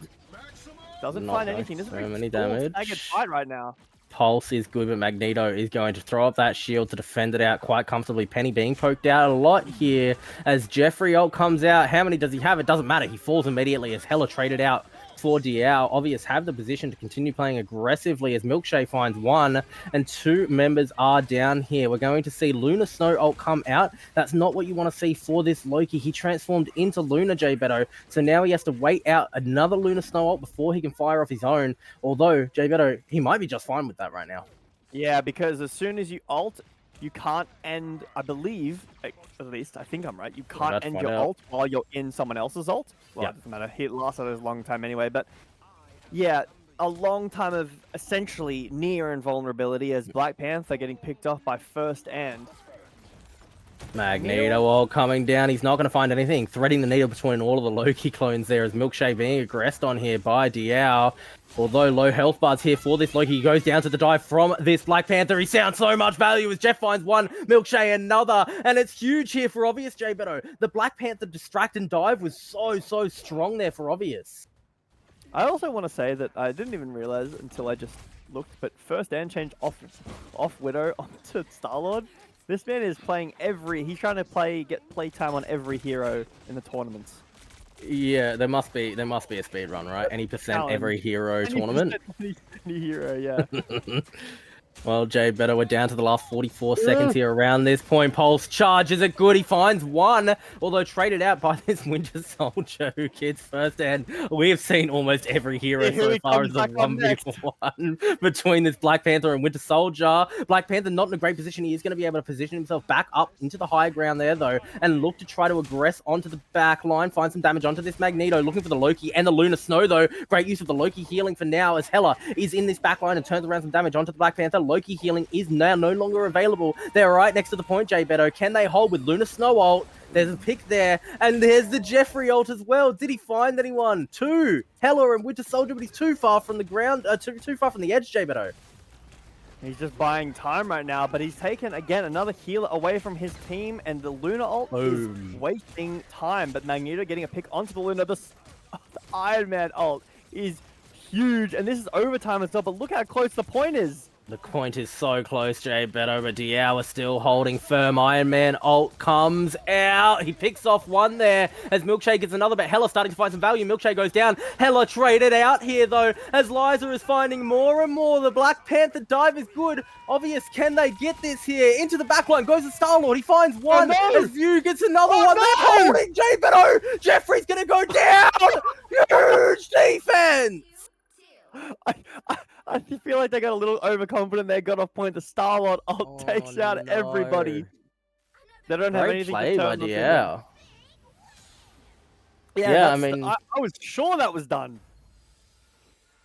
doesn't find anything. Doesn't so many damage. Fight right now. Pulse is good, but Magneto is going to throw up that shield to defend it out quite comfortably. Penny being poked out a lot here as Jeffrey ult comes out. How many does he have? It doesn't matter. He falls immediately as Hella traded out for Diao. Obvious have the position to continue playing aggressively as Milkshake finds one, and two members are down here. We're going to see Luna Snow ult come out. That's not what you want to see for this Loki. He transformed into Luna, Jay Beto, so now he has to wait out another Luna Snow ult before he can fire off his own, although Jay Beto, he might be just fine with that right now. Yeah, because as soon as you ult, you can't end, I believe, at least I think I'm right, you can't end your ult while you're in someone else's ult. Well, it doesn't matter. It lasts a long time anyway, but yeah, a long time of essentially near invulnerability as Black Panther getting picked off by first and. Magneto all coming down. He's not going to find anything. Threading the needle between all of the Loki clones there as Milkshake being aggressed on here by Diao. Although low health bars here for this Loki, he goes down to the dive from this Black Panther. He sounds so much value as Jeff finds one, Milkshake another, and it's huge here for Obvious, Jay Beto. The Black Panther distract and dive was so strong there for Obvious. I also want to say that I didn't even realize until I just looked, but first and changed off Widow onto Star-Lord. This man is playing he's trying to get play time on every hero in the tournaments. Yeah, there must be a speed run, right? Any percent every hero tournament. Any hero, yeah. Well, Jay Beto, we're down to the last 44 seconds here around this point. Pulse charges it good. He finds one, although traded out by this Winter Soldier who gets first. And we have seen almost every hero so far as a 1v1 between this Black Panther and Winter Soldier. Black Panther not in a great position. He is going to be able to position himself back up into the high ground there, though, and look to try to aggress onto the back line, find some damage onto this Magneto, looking for the Loki and the Luna Snow, though. Great use of the Loki healing for now as Hella is in this back line and turns around some damage onto the Black Panther. Loki healing is now no longer available. They're right next to the point, Jay Beto. Can they hold with Luna Snow ult? There's a pick there, and there's the Jeffrey ult as well. Did he find anyone? Two. Hella and Winter Soldier, but he's too far from the ground, too far from the edge, Jay Beto. He's just buying time right now, but he's taken, again, another healer away from his team, and the Luna ult is wasting time, but Magneto getting a pick onto the Luna. The Iron Man ult is huge, and this is overtime as well, but look how close the point is. The point is so close, Jay Beto, but Diao is still holding firm. Iron Man ult comes out. He picks off one there as Milkshake gets another, but Hella starting to find some value. Milkshake goes down. Hella traded out here, though, as Liza is finding more and more. The Black Panther dive is good. Obvious, can they get this here? Into the backline goes the Star-Lord. He finds one. As View gets another one. They're holding Jay Beto. Jeffrey's going to go down. Huge defense. I feel like they got a little overconfident. They got off point. The Star-Lord ult takes out everybody. They don't have anything to turn the Yeah, I mean, I was sure that was done.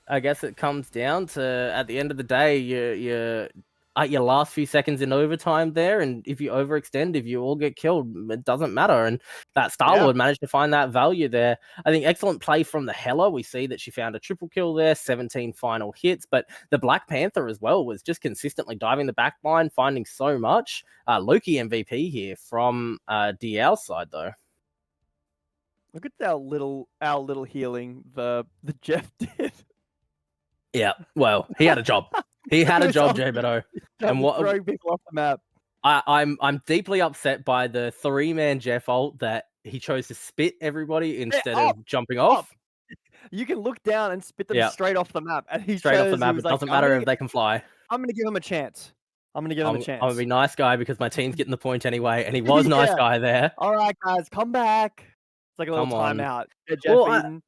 I guess it comes down to, at the end of the day, you're at your last few seconds in overtime there, and if you overextend, if you all get killed, it doesn't matter. And that Star-Lord managed to find that value there. I think excellent play from the Hella. We see that she found a triple kill there, 17 final hits, but the Black Panther as well was just consistently diving the back line, finding so much. Loki MVP here from DL's side, though. Look at our little healing the Jeff did. Yeah, well, he had a job. He had a job, Jay Beto. And throwing people off the map. I'm deeply upset by the 3-man Jeff ult that he chose to spit everybody instead of jumping Up. off. You can look down and spit them Yeah. straight off the map, and he Straight off the chose. He map. was It like, doesn't matter if they can fly. I'm gonna give him a chance. I'm gonna give him a I'm chance. gonna be nice guy because my team's getting the point anyway, and he was nice guy there. All right, guys, come back. It's like a little Come on. timeout. Get Jeff Well, Eaton.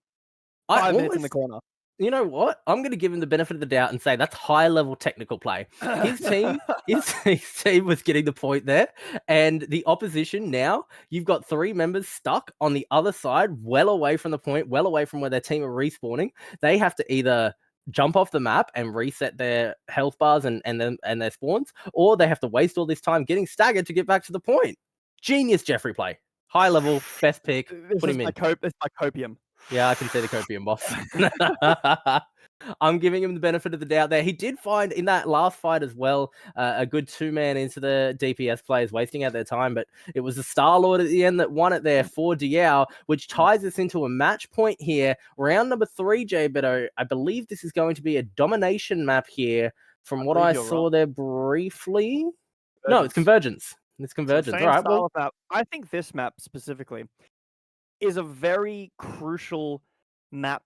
I 5 minutes in the almost, corner. you know what? I'm going to give him the benefit of the doubt and say that's high level technical play. His team was getting the point there, and the opposition now, you've got 3 members stuck on the other side, well away from the point, well away from where their team are respawning. They have to either jump off the map and reset their health bars and their spawns, or they have to waste all this time getting staggered to get back to the point. Genius Jeffrey play. High level, best pick. Put him in. It's like copium. Yeah, I can see the copium, boss. I'm giving him the benefit of the doubt there. He did find in that last fight as well a good 2-man into the DPS players, wasting out their time, but it was the Star-Lord at the end that won it there for Diao, which ties us into a match point here. Round number 3, J Beto. I believe this is going to be a domination map here from what I saw there briefly. No, it's Convergence. It's Convergence. All right, well, map. I think this map specifically is a very crucial map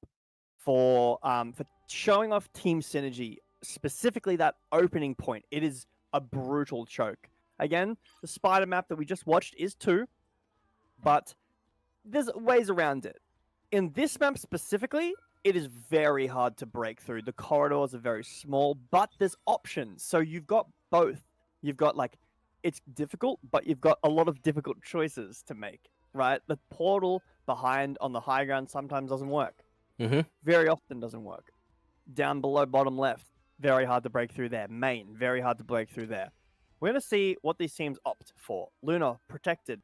for showing off team synergy, specifically that opening point. It is a brutal choke. Again, the spider map that we just watched is 2, but there's ways around it. In this map specifically, it is very hard to break through. The corridors are very small, but there's options. So you've got both. You've got it's difficult, but you've got a lot of difficult choices to make. Right, the portal behind on the high ground sometimes doesn't work. Very often doesn't work. Down below, bottom left, very hard to break through there. Main, very hard to break through there. We're gonna see what these teams opt for. Luna protected,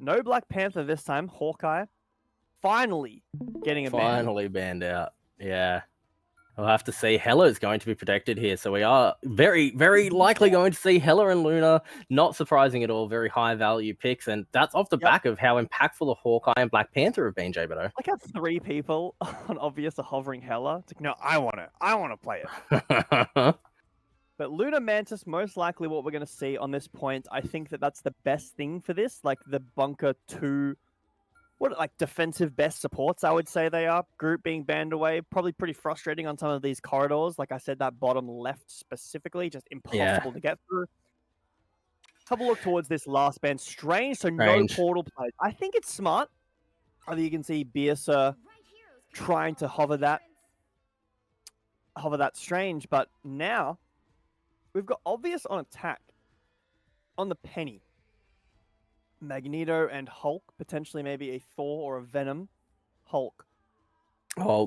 no Black Panther this time. Hawkeye, finally getting a ban. Finally banned out. Yeah. We'll have to see. Hela is going to be protected here, so we are very, very likely going to see Hela and Luna. Not surprising at all. Very high value picks, and that's off the back of how impactful the Hawkeye and Black Panther have been, J Beto. Like how 3 people on Obvious are hovering Hela. It's like, no, I want to play it. But Luna Mantis, most likely what we're going to see on this point. I think that's the best thing for this. Like the bunker 2. Defensive best supports, I would say they are. Group being banned away, probably pretty frustrating on some of these corridors. Like I said, that bottom left specifically, just impossible to get through. Have a look towards this last ban. Strange, so no portal plays. I think it's smart. I think you can see Beerser trying to hover that Strange, but now we've got Obvious on attack on the Penny. Magneto and Hulk, potentially maybe a Thor or a Venom. Hulk,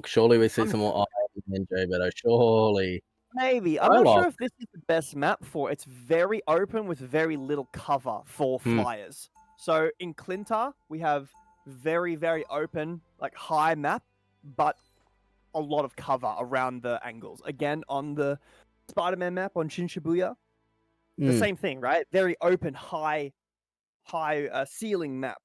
surely we see some more Iron Man, J Beto. Surely. Maybe. I'm not sure if this is the best map for it. It's very open with very little cover for flyers. So in Clintar, we have very, very open, high map, but a lot of cover around the angles. Again, on the Spider-Man map on Shinshibuya, the same thing, right? Very open, high ceiling map.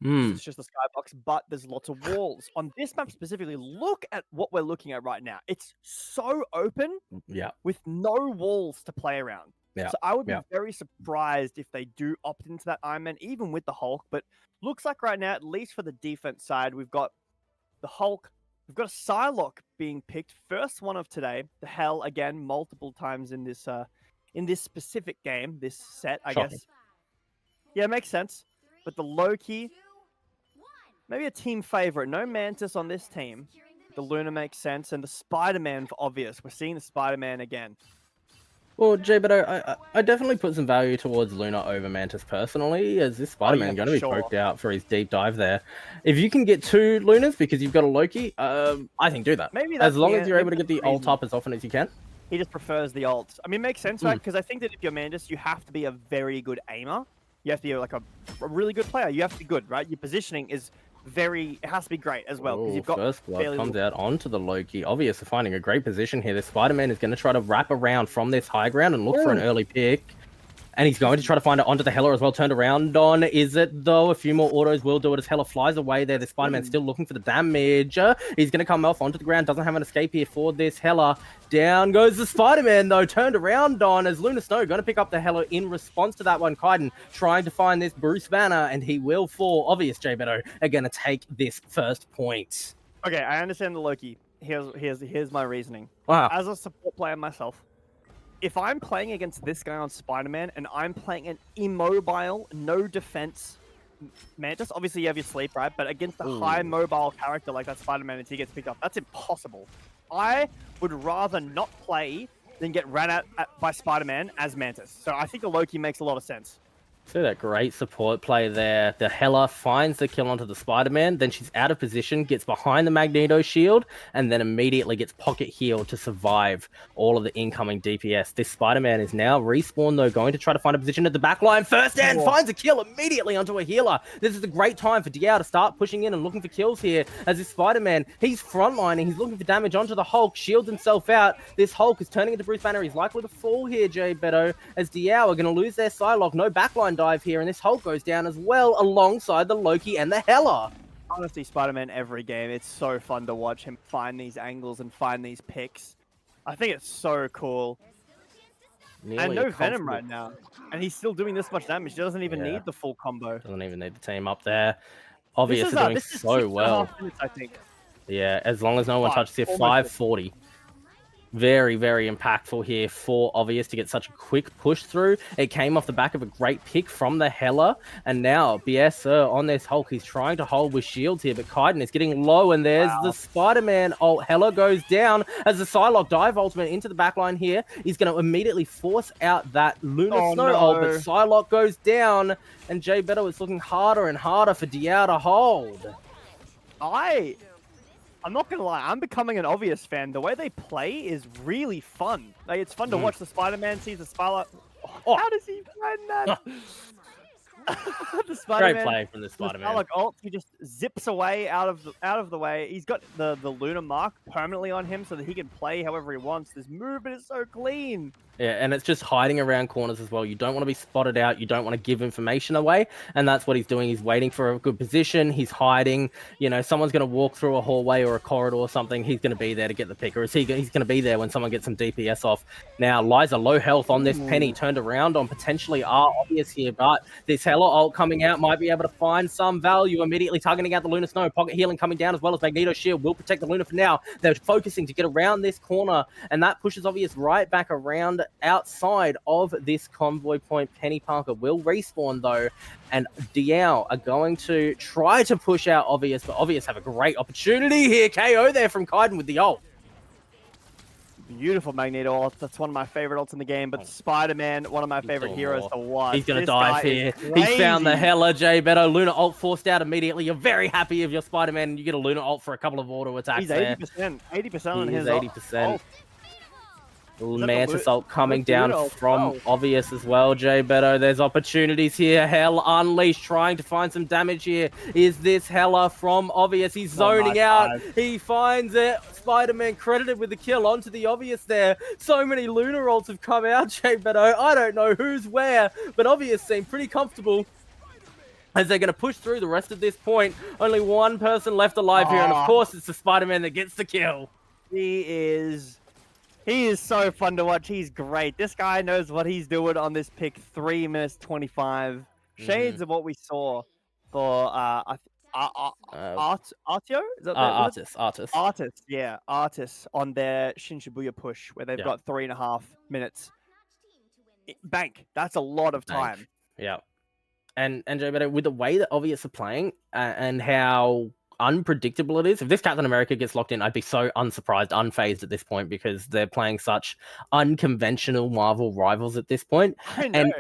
It's just a skybox, but there's lots of walls. On this map specifically, look at what we're looking at right now. It's so open with no walls to play around. So I would be very surprised if they do opt into that Iron Man, even with the Hulk. But looks like right now, at least for the defense side, we've got the Hulk. We've got a Psylocke being picked. First one of today. The Hell, again, multiple times in this specific game, this set, I guess. Yeah, it makes sense. But the Loki, maybe a team favorite. No Mantis on this team. The Luna makes sense. And the Spider-Man for Obvious. We're seeing the Spider-Man again. Well, Jay, but I definitely put some value towards Luna over Mantis personally, as this Spider-Man going to be poked out for his deep dive there. If you can get 2 Lunas because you've got a Loki, I think do that. Maybe as long as you're able to get the ult up as often as you can. He just prefers the ult. I mean, it makes sense, right? Because I think that if you're Mantis, you have to be a very good aimer. You have to be a really good player. You have to be good, right? Your positioning is it has to be great as well. Because you've got first blood comes out onto the Loki. Obvious for finding a great position here. The Spider-Man is going to try to wrap around from this high ground and look for an early pick. And he's going to try to find it onto the Hela as well. Turned around on. Is it, though? A few more autos will do it as Hela flies away there. The Spider-Man still looking for the damage. He's going to come off onto the ground. Doesn't have an escape here for this Hela. Down goes the Spider-Man, though. Turned around on as Luna Snow going to pick up the Hela in response to that one. Kaiden trying to find this Bruce Banner, and he will fall. Obvious, J Beto are going to take this first point. Okay, I understand the Loki. Here's my reasoning. Wow. As a support player myself, if I'm playing against this guy on Spider-Man and I'm playing an immobile, no defense Mantis, obviously you have your sleep, right? But against a high mobile character like that Spider-Man until he gets picked up, that's impossible. I would rather not play than get ran at by Spider-Man as Mantis. So I think the Loki makes a lot of sense. See that great support play there. The Hela finds the kill onto the Spider-Man, then she's out of position, gets behind the Magneto shield, and then immediately gets pocket healed to survive all of the incoming DPS. This Spider-Man is now respawned, though, going to try to find a position at the back line first, and finds a kill immediately onto a healer. This is a great time for Diao to start pushing in and looking for kills here, as this Spider-Man, he's frontlining, he's looking for damage onto the Hulk, shields himself out. This Hulk is turning into Bruce Banner. He's likely to fall here, J Beto, as Diao are going to lose their Psylocke. No backline dive here, and this Hulk goes down as well alongside the Loki and the Hela. Honestly, Spider-Man every game, it's so fun to watch him find these angles and find these picks. I think it's so cool. And no Venom right now. And he's still doing this much damage. He doesn't even need the full combo. Doesn't even need the team up there. Obviously doing so well. Minutes, I think. Yeah, as long as no one touches it, 540. Very, very impactful here for Obvious to get such a quick push through. It came off the back of a great pick from the Hela. And now BS on this Hulk. He's trying to hold with shields here, but Kaiden is getting low. And there's the Spider-Man ult. Hela goes down as the Psylocke dive ultimate into the backline here. He's going to immediately force out that Luna Snow ult, but Psylocke goes down. And J Beto is looking harder and harder for Diao to hold. I'm not gonna lie, I'm becoming an Obvious fan. The way they play is really fun. Like, it's fun to watch. The Spider-Man sees the Spylar. Oh, how does he find that? The Spider-Man, great play from the Spider-Man. Like ult, he just zips away out of the way. He's got the Luna mark permanently on him so that he can play however he wants. This movement is so clean. Yeah, and it's just hiding around corners as well. You don't want to be spotted out. You don't want to give information away. And that's what he's doing. He's waiting for a good position. He's hiding. You know, someone's going to walk through a hallway or a corridor or something. He's going to be there to get the pick. Or he's going to be there when someone gets some DPS off. Now, Liza, low health on this Penny. Turned around on potentially are Obvious here. But this Hela ult coming out might be able to find some value. Immediately targeting out the Luna Snow. Pocket healing coming down as well as Magneto shield will protect the Luna for now. They're focusing to get around this corner. And that pushes Obvious right back around outside of this convoy point. Penny Parker will respawn though, and Diao are going to try to push out Obvious, but Obvious have a great opportunity here. KO there from Kaiden with the ult. Beautiful Magneto ult. That's one of my favorite ults in the game, but Spider-Man, one of my favorite heroes to watch. He's going to dive here. He found the Hela, J Beto. Luna ult forced out immediately. You're very happy if you're Spider-Man and you get a Luna ult for a couple of auto attacks. He's 80%. 80% on his 80%. Mantis ult coming down from Obvious as well, J Beto. There's opportunities here. Hell Unleashed trying to find some damage here. Is this Hela from Obvious? He's zoning out. He finds it. Spider-Man credited with the kill onto the Obvious there. So many Luna ults have come out, J Beto. I don't know who's where, but Obvious seem pretty comfortable as they're going to push through the rest of this point. Only one person left alive here, and of course it's the Spider-Man that gets the kill. He is so fun to watch. He's great. This guy knows what he's doing on this pick. 3 minutes 25. Shades of what we saw for Artio? Is that Artist, yeah. Artist on their Shinshibuya push where they've got 3.5 minutes. Bank. That's a lot of time. Yeah. And Joe, but with the way that Obvious are playing and how unpredictable it is. If this Captain America gets locked in, I'd be so unsurprised, unfazed at this point, because they're playing such unconventional Marvel rivals at this point. I know. And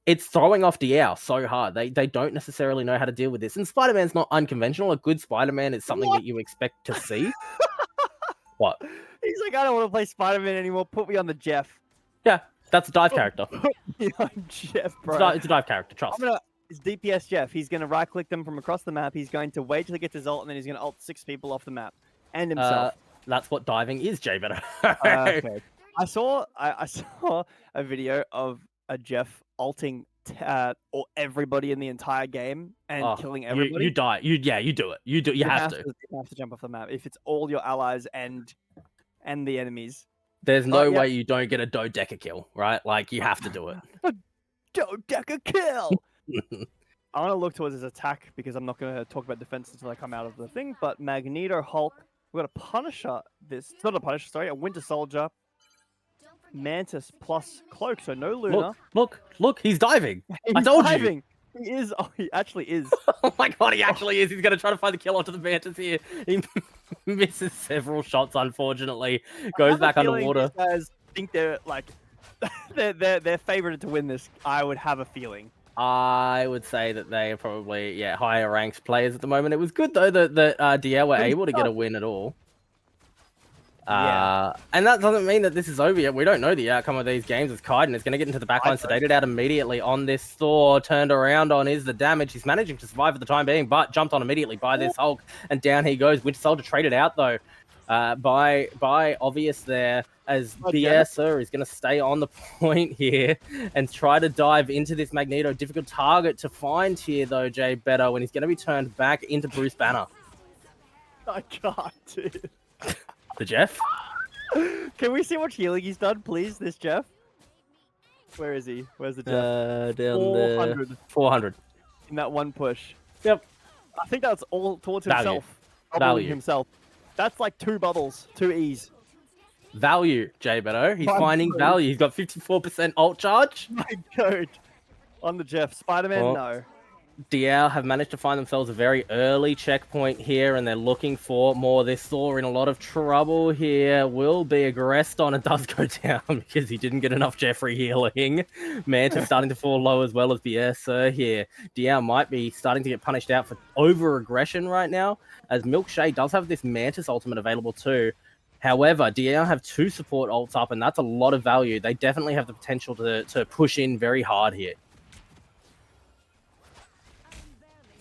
it's throwing off Diao so hard. They don't necessarily know how to deal with this. And Spider-Man's not unconventional. A good Spider-Man is something that you expect to see. What? He's like, I don't want to play Spider-Man anymore. Put me on the Jeff. Yeah, that's a dive character. Put me on Jeff, bro. It's a dive character, trust. It's DPS Jeff. He's going to right-click them from across the map. He's going to wait till he gets his ult, and then he's going to ult 6 people off the map. And himself. That's what diving is, J-Better. Okay. I saw a video of a Jeff ulting or everybody in the entire game and killing You everybody. die. You do it. You have to. You have to jump off the map if it's all your allies and the enemies. There's no way you don't get a dodeca kill, right? Like, you have to do it. Dodeca kill! I want to look towards his attack because I'm not going to talk about defense until I come out of the thing. But Magneto, Hulk, we've got a Punisher. It's not a Punisher, sorry, a Winter Soldier. Mantis plus Cloak, so no Luna. Look, he's diving. I told you. He is. Oh, he actually is. Oh my god, he actually is. He's going to try to find the kill onto the Mantis here. He misses several shots, unfortunately. Goes back underwater. These guys think they're like they're favored to win this. I would have a feeling. I would say that they are probably higher ranked players at the moment. It was good though that DL were able to get a win at all. And that doesn't mean that this is over yet. We don't know the outcome of these games as Kaiden is going to get into the backline, sedated out immediately on this Thor. Turned around on is the damage. He's managing to survive for the time being, but jumped on immediately by this Hulk, and down he goes. Winter Soldier traded out though by Obvious there, as Biersa is going to stay on the point here and try to dive into this Magneto. Difficult target to find here though, Jay Better, when he's going to be turned back into Bruce Banner. I can't, dude. The Jeff? Can we see what healing he's done, please? This Jeff? Where is he? Where's the Jeff? Down 400. there. 400. In that one push. Yep. I think that's all towards himself. Value. Himself. That's like 2 bubbles, 2 E's. Value, Jay Beto. He's finding value. He's got 54% ult charge. My god. On the Jeff. Spider-Man, no. DL have managed to find themselves a very early checkpoint here, and they're looking for more. This Thor in a lot of trouble here. Will be aggressed on. It does go down because he didn't get enough Jeffrey healing. Mantis starting to fall low as well as Biersa here. DL might be starting to get punished out for over-aggression right now, as Milkshade does have this Mantis ultimate available too. However, DL have 2 support ults up, and that's a lot of value. They definitely have the potential to push in very hard here.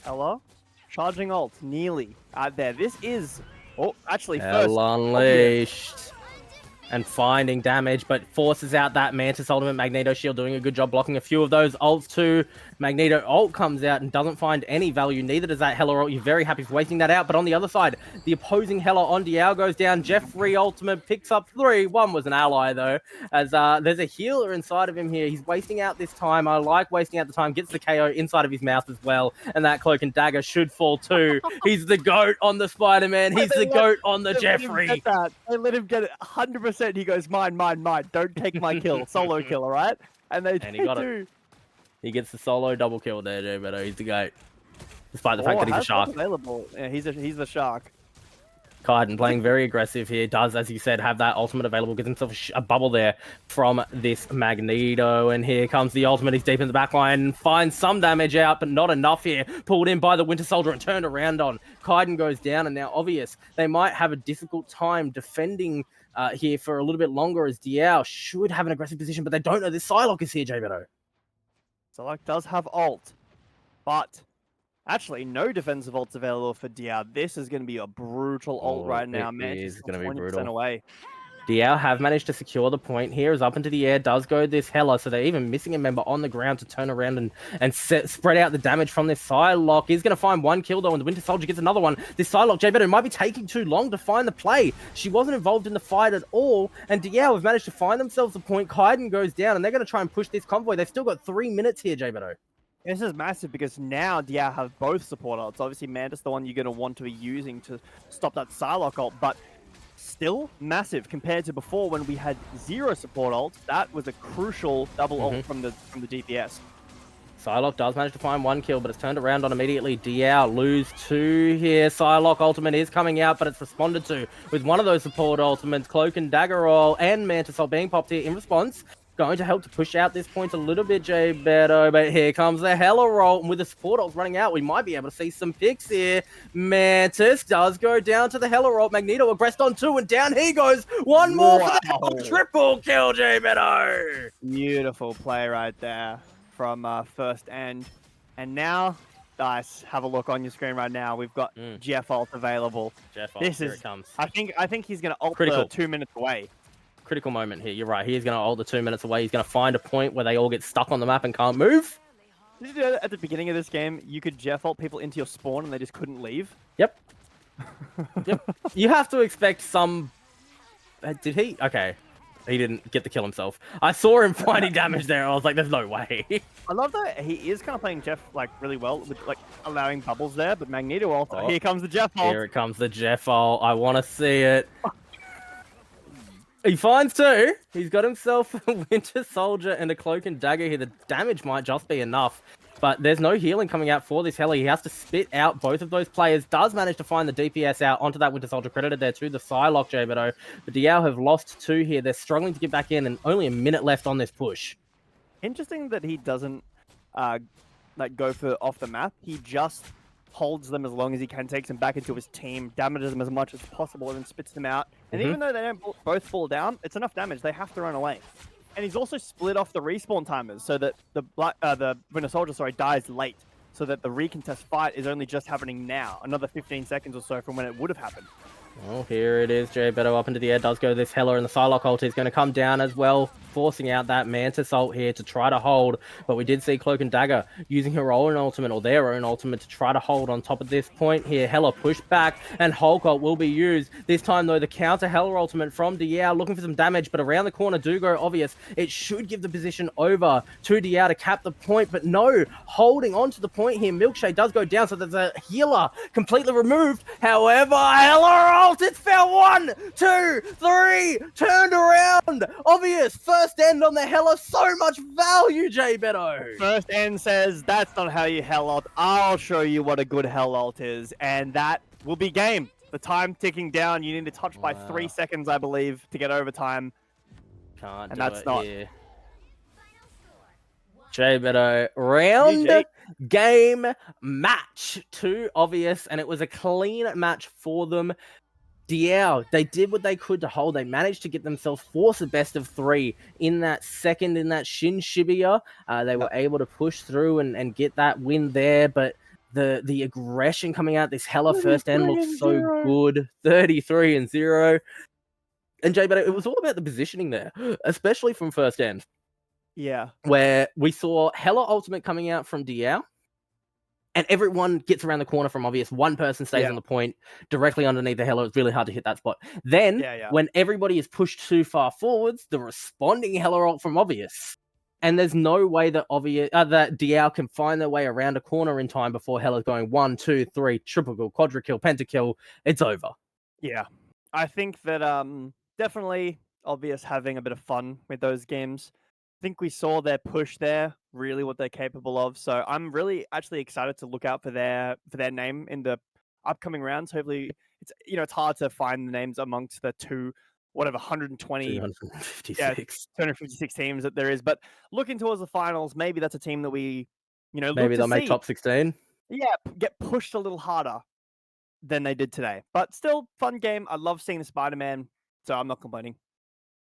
Hello? Charging ult, nearly. Out there. This is... Oh, actually, Hell unleashed. And finding damage, but forces out that Mantis ultimate. Magneto shield doing a good job blocking a few of those ults too. Magneto ult comes out and doesn't find any value. Neither does that Hela ult. You're very happy for wasting that out. But on the other side, the opposing Hela on Diao goes down. Jeffrey ultimate picks up 3. 1 was an ally though, as there's a healer inside of him here. He's wasting out this time. I like wasting out the time. Gets the KO inside of his mouth as well. And that cloak and dagger should fall too. He's the GOAT on the Spider-Man. He's the GOAT on the Jeffrey. They let him get it 100%. He goes, mine. Don't take my kill. Solo kill, all right? And he got it. He gets the solo double kill there, Jay Beto. He's the GOAT. Despite the fact that he's a shark. Available. Yeah, he's the shark. Kaiden playing very aggressive here. Does, as you said, have that ultimate available. Gets himself a bubble there from this Magneto. And here comes the ultimate. He's deep in the backline. Finds some damage out, but not enough here. Pulled in by the Winter Soldier and turned around on. Kaiden goes down, and now Obvious. They might have a difficult time defending here for a little bit longer, as Diao should have an aggressive position, but they don't know this Psylocke is here, Jay Beto. Psylocke does have ult, but actually no defensive ults available for Diao. This is going to be a brutal ult right now. Man, is going to be brutal. Away. Diao have managed to secure the point here. Is up into the air. Does go this Hela, so they're even missing a member on the ground to turn around and spread out the damage from this Psylocke. He's going to find 1 kill though, and the Winter Soldier gets another one. This Psylocke, Jay Beto, might be taking too long to find the play. She wasn't involved in the fight at all, and Diao have managed to find themselves a point. Kaiden goes down, and they're going to try and push this convoy. They've still got 3 minutes here, Jay Beto. This is massive because now Diao have both support ults. Obviously, Mantis the one you're going to want to be using to stop that Psylocke ult, but still massive compared to before when we had 0 support ult. That was a crucial double ult from the DPS. Psylocke does manage to find 1 kill, but it's turned around on immediately. Diao lose 2 here. Psylocke ultimate is coming out, but it's responded to with one of those support ultimates. Cloak and dagger roll and Mantis ult being popped here in response. Going to help to push out this point a little bit, Jay Beto, but here comes the Hela roll, and with the support ults running out, we might be able to see some picks here. Mantis does go down to the Hela roll. Magneto aggressed on 2, and down he goes. 1 more for the triple kill, Jay Beto. Beautiful play right there from First End. And now, guys, have a look on your screen right now. We've got Jeff ult available. Jeff ult, here it comes. I think he's going to ult for 2 minutes away. critical moment here. You're right. He's going to hold the 2 minutes away. He's going to find a point where they all get stuck on the map and can't move. Did you know that at the beginning of this game, you could Jeff ult people into your spawn and they just couldn't leave? Yep. Yep. You have to expect some... Did he? Okay. He didn't get the kill himself. I saw him finding damage there. I was like, there's no way. I love that he is kind of playing Jeff like really well with like allowing bubbles there, but Magneto ult. Oh, here comes the Jeff ult. Here it comes the Jeff ult. I want to see it. He finds two. He's got himself a Winter Soldier and a Cloak and Dagger here. The damage might just be enough. But there's no healing coming out for this Heli. He has to spit out both of those players. Does manage to find the DPS out onto that Winter Soldier. Credited there to the Psylocke, J-Beto. But Diao have lost two here. They're struggling to get back in and only a minute left on this push. Interesting that he doesn't like go for off the map. He just holds them as long as he can, takes them back into his team, damages them as much as possible, and then spits them out. And even though they don't both fall down, it's enough damage. They have to run away. And he's also split off the respawn timers so that the Winter Soldier, dies late, so that the recontest fight is only just happening now, another 15 seconds or so from when it would have happened. Well, here it is. J-Beto up into the air. Does go this Hela, and the Psylocke ult is going to come down as well, forcing out that Mantis ult here to try to hold. But we did see Cloak and Dagger using her own ultimate, or their own ultimate, to try to hold on top of this point here. Hela pushed back, and Hulk ult will be used. This time, though, the counter Hela ultimate from Diao, looking for some damage, but around the corner do go obvious. It should give the position over to Diao to cap the point, but no, holding on to the point here. Milkshake does go down, so there's a healer completely removed. However, Hela ult, it's found 1, 2, 3, turned around. Obvious first end on the Hela, so much value, J-Beto. First end says, that's not how you Hell ult. I'll show you what a good Hell ult is, and that will be game. The time ticking down. You need to touch by 3 seconds, I believe, to get overtime. Can't and do that's it not here. J-Beto, round, GG. game, match. 2 obvious, and it was a clean match for them. Diao, they did what they could to hold. They managed to get themselves force a best of 3 in that second, in that Shin Shibuya. They were able to push through and get that win there, but the aggression coming out this Hela first end looked so good. 33-0. And J-Beto, it was all about the positioning there, especially from first end. Yeah. Where we saw Hela ultimate coming out from Diao, and everyone gets around the corner from obvious. One person stays on the point directly underneath the Hela. It's really hard to hit that spot. Then, when everybody is pushed too far forwards, the responding Hela ult from obvious. And there's no way that that Diao can find their way around a corner in time before Hela's going 1, 2, 3, triple kill, quadra-kill, pentakill. It's over. Yeah. I think that definitely obvious having a bit of fun with those games. I think we saw their push there, really what they're capable of. So I'm really actually excited to look out for their name in the upcoming rounds. Hopefully, it's hard to find the names amongst the 256 teams that there is. But looking towards the finals, maybe that's a team that we, maybe they'll make top 16. Yeah, get pushed a little harder than they did today. But still, fun game. I love seeing the Spider-Man, so I'm not complaining.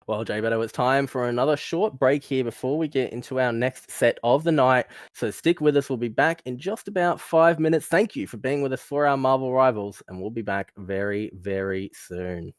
Well, J-Beto, it's time for another short break here before we get into our next set of the night. So stick with us. We'll be back in just about 5 minutes. Thank you for being with us for our Marvel Rivals, and we'll be back very, very soon.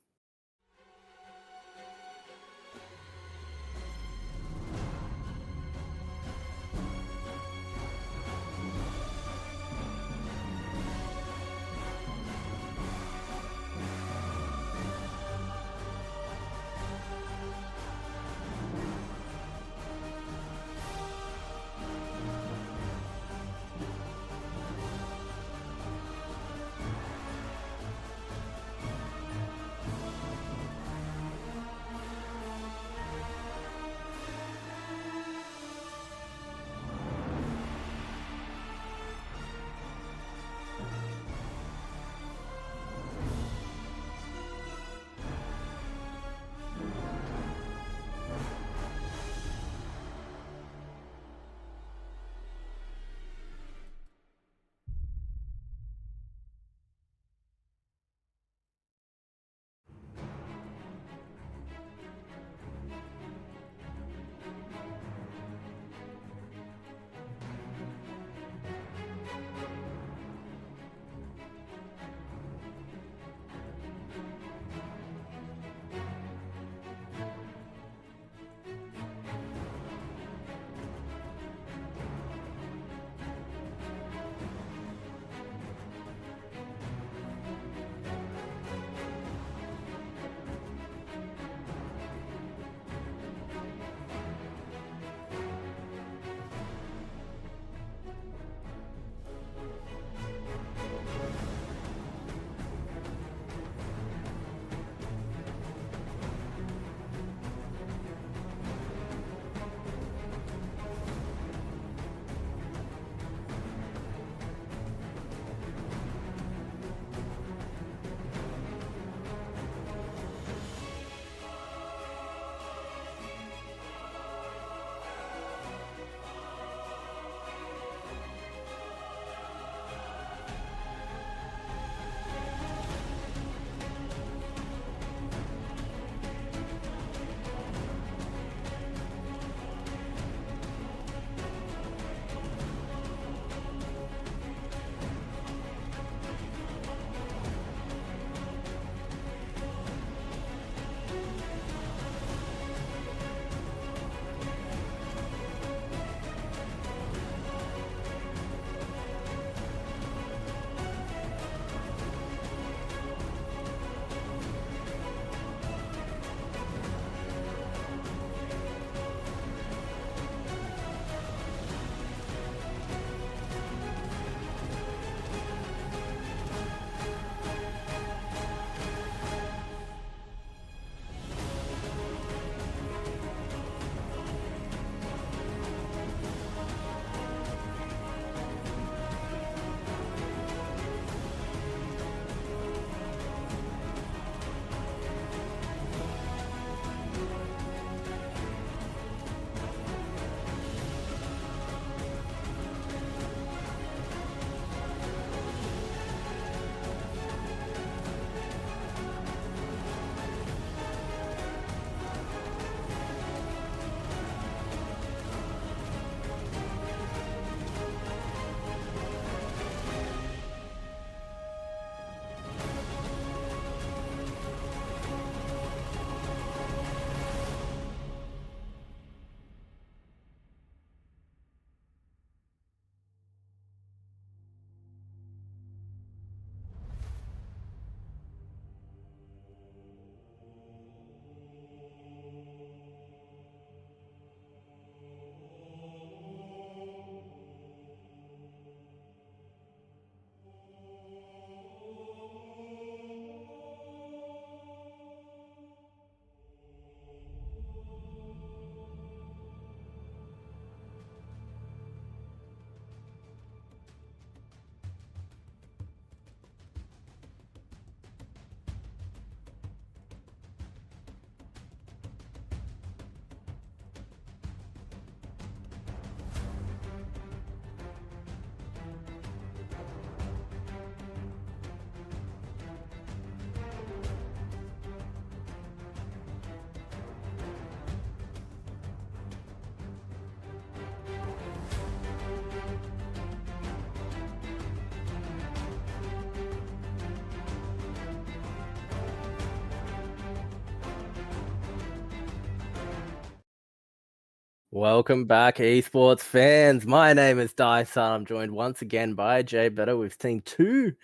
Welcome back, esports fans. My name is Dyson. I'm joined once again by Jay Better. We've seen two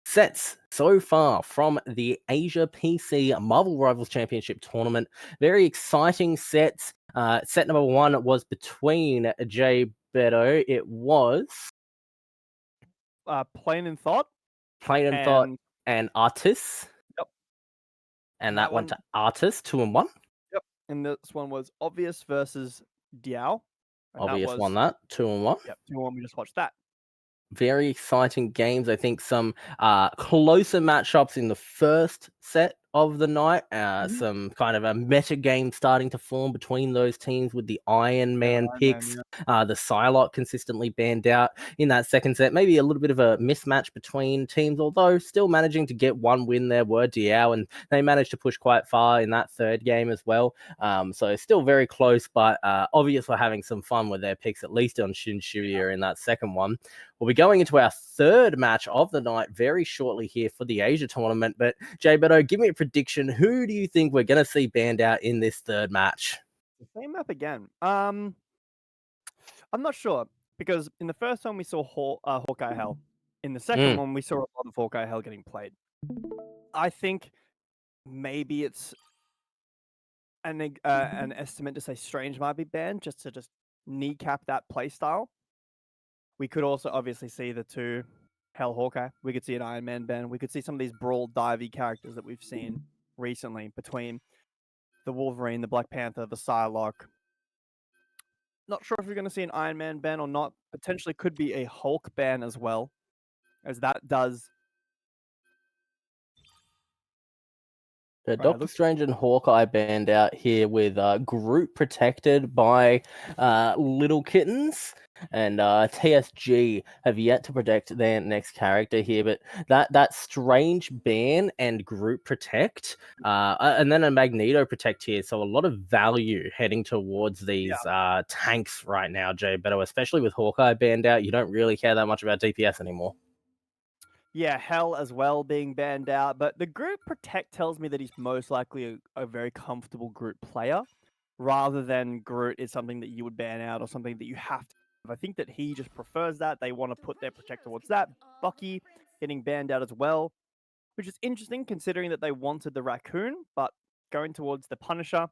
sets so far from the Asia PC Marvel Rivals Championship tournament. Very exciting sets. Set number one was between Jay Better. It was Plain and Thought. Plain and Thought and Artis. Yep. And that went to Artis 2-1. Yep. And this one was Obvious versus Diao. And Obvious won that 2-1. Yep, 2-1. We just watched that. Very exciting games. I think some closer matchups in the first set of the night. Some kind of a meta game starting to form between those teams with the Iron Man picks. The Psylocke consistently banned out in that second set. Maybe a little bit of a mismatch between teams, although still managing to get one win there were Diao, and they managed to push quite far in that third game as well. So still very close, but obviously having some fun with their picks, at least on Shin Shuya in that second one. We'll be going into our third match of the night very shortly here for the Asia tournament. But Jay Beto, give me a prediction. Who do you think we're going to see banned out in this third match? The same map again. I'm not sure, because in the first one we saw Hawkeye Hell. In the second one we saw a lot of Hawkeye Hell getting played. I think maybe it's an estimate to say Strange might be banned, just to kneecap that playstyle. We could also obviously see the two Hell Hawkeye. We could see an Iron Man ban. We could see some of these brawl divey characters that we've seen recently between the Wolverine, the Black Panther, the Psylocke. Not sure if we're going to see an Iron Man ban or not. Potentially could be a Hulk ban as well, as that does. Doctor Strange and Hawkeye banned out here with Groot protected by Little Kittens, and TSG have yet to protect their next character here. But that Strange ban and Groot protect, and then a Magneto protect here. So a lot of value heading towards these tanks right now, Jay Beto, especially with Hawkeye banned out. You don't really care that much about DPS anymore. Yeah, Hell as well being banned out, but the Groot Protect tells me that he's most likely a very comfortable Groot player, rather than Groot is something that you would ban out or something that you have to. I think that he just prefers that. They want to put their Protect towards that. Bucky getting banned out as well, which is interesting considering that they wanted the Raccoon, but going towards the Punisher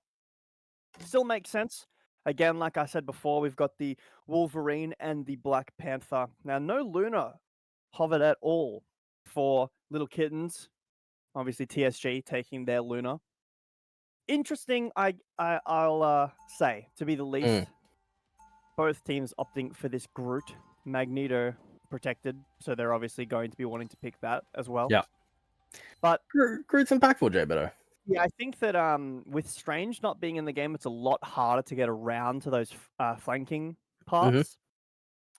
still makes sense. Again, like I said before, we've got the Wolverine and the Black Panther. Now, no Luna hovered at all for Little Kittens. Obviously, TSG taking their Luna. Interesting, I'll say, to be the least. Both teams opting for this Groot. Magneto protected, so they're obviously going to be wanting to pick that as well. Yeah. But Groot's impactful, Jay Beto. Yeah, I think that with Strange not being in the game, it's a lot harder to get around to those flanking paths.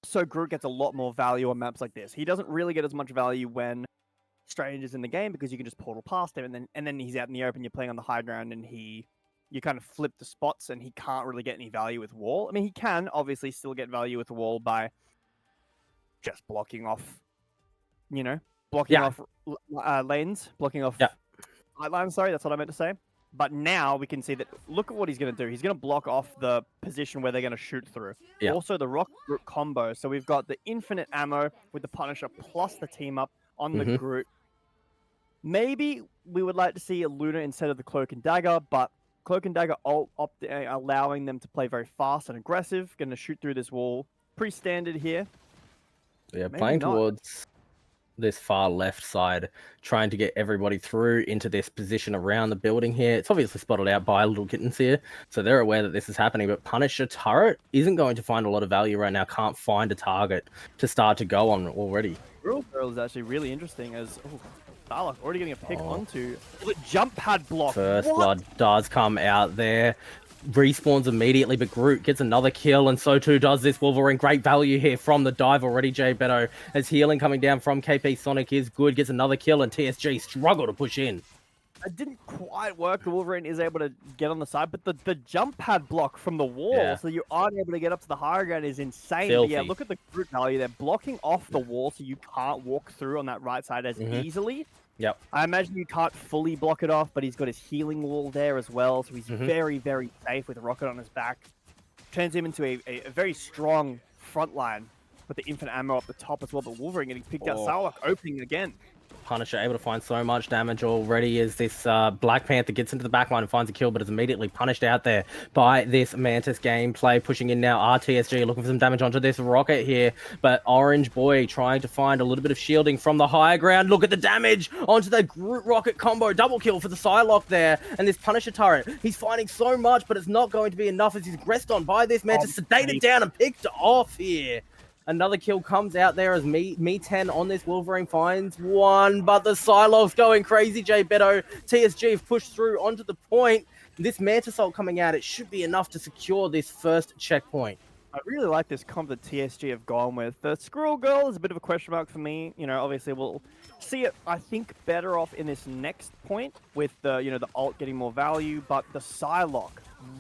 So Groot gets a lot more value on maps like this. He doesn't really get as much value when Strange is in the game, because you can just portal past him, and then he's out in the open. You're playing on the high ground, and you kind of flip the spots, and he can't really get any value with wall. I mean, he can obviously still get value with the wall by just blocking off, blocking off lanes, blocking off light lines. Sorry, that's what I meant to say. But now we can see that, look at what he's going to do. He's going to block off the position where they're going to shoot through. Yeah. Also, the Rock Groot combo. So we've got the infinite ammo with the Punisher plus the team up on the Groot. Maybe we would like to see a Luna instead of the Cloak and Dagger, but Cloak and Dagger allowing them to play very fast and aggressive. Going to shoot through this wall. Pretty standard here. Yeah, maybe playing towards this far left side, trying to get everybody through into this position around the building here. It's obviously spotted out by Little Kittens here, so they're aware that this is happening, but Punisher turret isn't going to find a lot of value right now. Can't find a target to start to go on already. Real Girl is actually really interesting, as Starlock already getting a pick onto the jump pad block. First blood does come out there. Respawns immediately, but Groot gets another kill, and so too does this Wolverine. Great value here from the dive already, Jay Beto, as healing coming down from KP Sonic is good, gets another kill, and TSG struggle to push in. It didn't quite work. The Wolverine is able to get on the side, but the jump pad block from the wall, so you aren't able to get up to the higher ground, is insane. But yeah, look at the Groot value. They're blocking off the wall, so you can't walk through on that right side as easily. Yep. I imagine you can't fully block it off, but he's got his healing wall there as well, so he's very, very safe with a rocket on his back. turns him into a very strong front line with the infinite ammo up the top as well. But Wolverine getting picked out. Psylocke opening again. Punisher able to find so much damage already as this Black Panther gets into the backline and finds a kill, but is immediately punished out there by this Mantis gameplay. Pushing in now, RTSG looking for some damage onto this rocket here, but Orange Boy trying to find a little bit of shielding from the higher ground. Look at the damage onto the Groot rocket combo. Double kill for the Psylocke there, and this Punisher turret. He's finding so much, but it's not going to be enough as he's aggressed on by this Mantis, sedated down and picked off here. Another kill comes out there as Me 10 on this Wolverine finds one, but the Psylocke's going crazy, Jay Beto. TSG have pushed through onto the point. This Mantis ult coming out, it should be enough to secure this first checkpoint. I really like this comp that TSG have gone with. The Squirrel Girl is a bit of a question mark for me. You know, obviously we'll see it, I think, better off in this next point with the, you know, the ult getting more value, but the Psylocke,